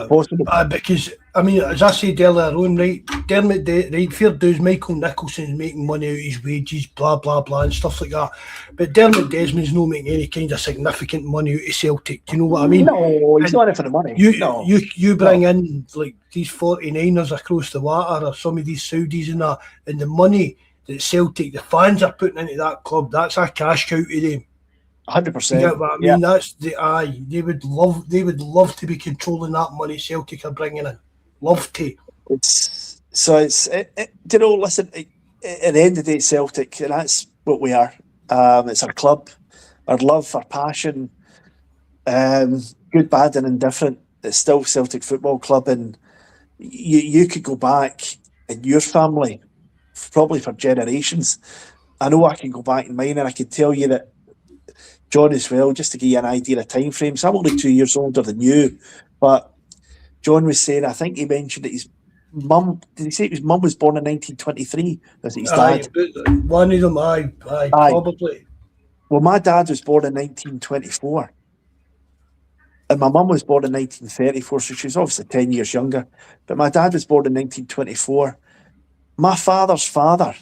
possible. Because, I mean, as I said earlier on, right, Dermot, fair dues, Michael Nicholson's making money out of his wages, blah, blah, blah, and stuff like that. But Dermot Desmond's not making any kind of significant money out of Celtic. Do you know what I mean? No, he's not in for the money. You bring in, like, these 49ers across the water, or some of these Saudis and that, and the money that Celtic, the fans are putting into that club, that's a cash cow to them. 100%. Yeah, but I mean, that's they would love to be controlling that money Celtic are bringing in. Love to. Listen, at the end of the day, it's Celtic, and that's what we are. It's our club, our love, our passion, good, bad, and indifferent. It's still Celtic Football Club, and you could go back in your family, probably for generations. I know I can go back in mine, and I can tell you that John as well, just to give you an idea of time frames. I'm only 2 years older than you, but John was saying, I think he mentioned that his mum, did he say his mum was born in 1923? Was it his dad? One of them, probably. Well, my dad was born in 1924. And my mum was born in 1934, so she was obviously 10 years younger. But my dad was born in 1924. My father's father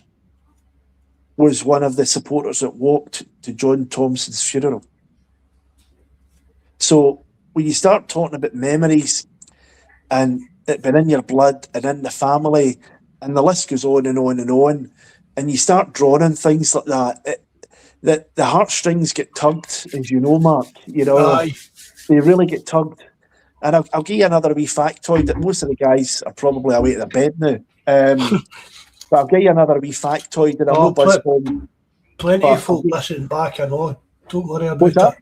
was one of the supporters that walked to John Thompson's funeral. So when you start talking about memories and it being in your blood and in the family, and the list goes on and on and on, and you start drawing on things like that, the heartstrings get tugged, as you know, Mark. You know, Aye. they really get tugged. And I'll give you another wee factoid that most of the guys are probably away to their bed now. But I'll give you another wee factoid that I'm not buzzing. Plenty of folk listen back, I know. Don't worry about What's that? it.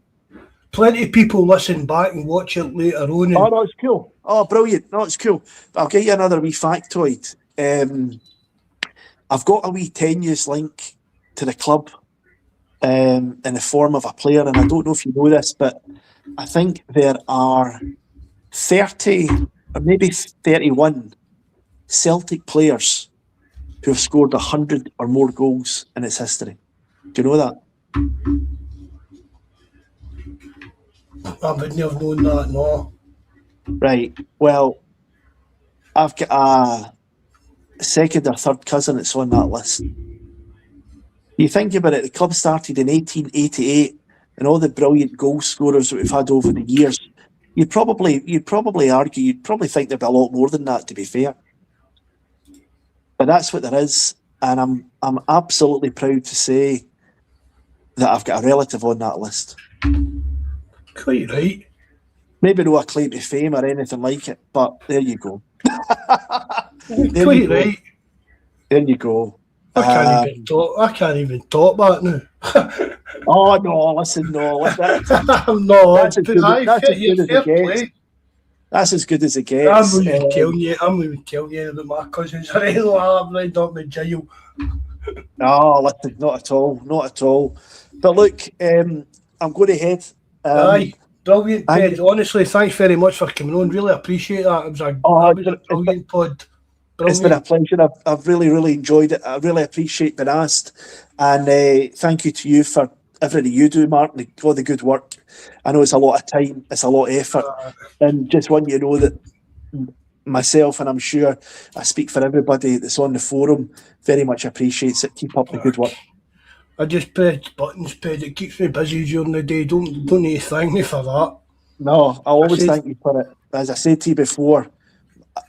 Plenty of people listen back and watch it later on. Oh, no, it's cool. Oh, brilliant. No, it's cool. I'll give you another wee factoid. I've got a wee tenuous link to the club in the form of a player, and I don't know if you know this, but I think there are 30 or maybe 31 Celtic players who have scored 100 or more goals in its history. Do you know that? I wouldn't have known that, no. Right. Well, I've got a second or third cousin that's on that list. You think about it, the club started in 1888, and all the brilliant goal scorers that we've had over the years, you'd probably think there'd be a lot more than that, to be fair. But that's what there is, and I'm absolutely proud to say that I've got a relative on that list. Quite right. Maybe no a claim to fame or anything like it, but there you go. Quite right. There you go. I can't even talk that now. Oh no! Listen, no. No, that's as good as it gets. That's as good as it gets. I'm even telling you about my cousins. I'm right up in jail. No, listen, not at all. But look, I'm going to head. Aye, brilliant, Ted. Honestly, thanks very much for coming on. Really appreciate that. It was a brilliant pod. Brilliant. It's been a pleasure. I've really enjoyed it. I really appreciate being asked, and thank you to you for everything you do, Mark, and all the good work. I know it's a lot of time, it's a lot of effort, and just want you to know that myself, and I'm sure I speak for everybody that's on the forum, very much appreciates it. Keep up the good work. I just press buttons, Ped. It keeps me busy during the day. Don't need to thank me for that. No, I always thank you for it. As I said to you before,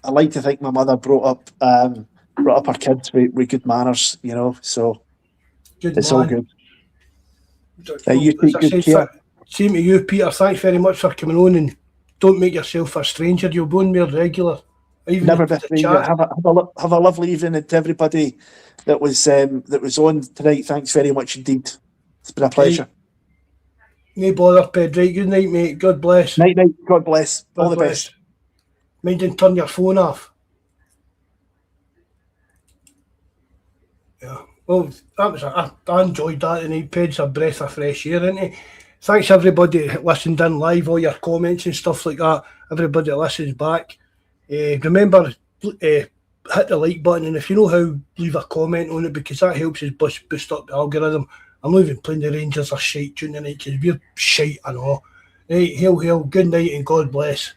I like to think my mother brought up her kids with good manners, you know. So it's all good. You take good care. Same to you, Peter. Thanks very much for coming on, and don't make yourself a stranger. You'll be on more regular. Never been a stranger. Have a lovely evening, and to everybody that was on tonight. Thanks very much indeed. It's been a pleasure. No bother, Ped. Right, good night, mate. God bless. Night. God bless. All the best. Mind and turn your phone off. Yeah. Well, that was I enjoyed that tonight, Ped. It's a breath of fresh air, isn't it? Thanks everybody that listened in live, all your comments and stuff like that. Everybody that listens back. Remember, hit the like button, and if you know how, leave a comment on it, because that helps us boost up the algorithm. I'm not even playing the Rangers are shite during the night, because we're shite and all. Right, hail, good night and God bless.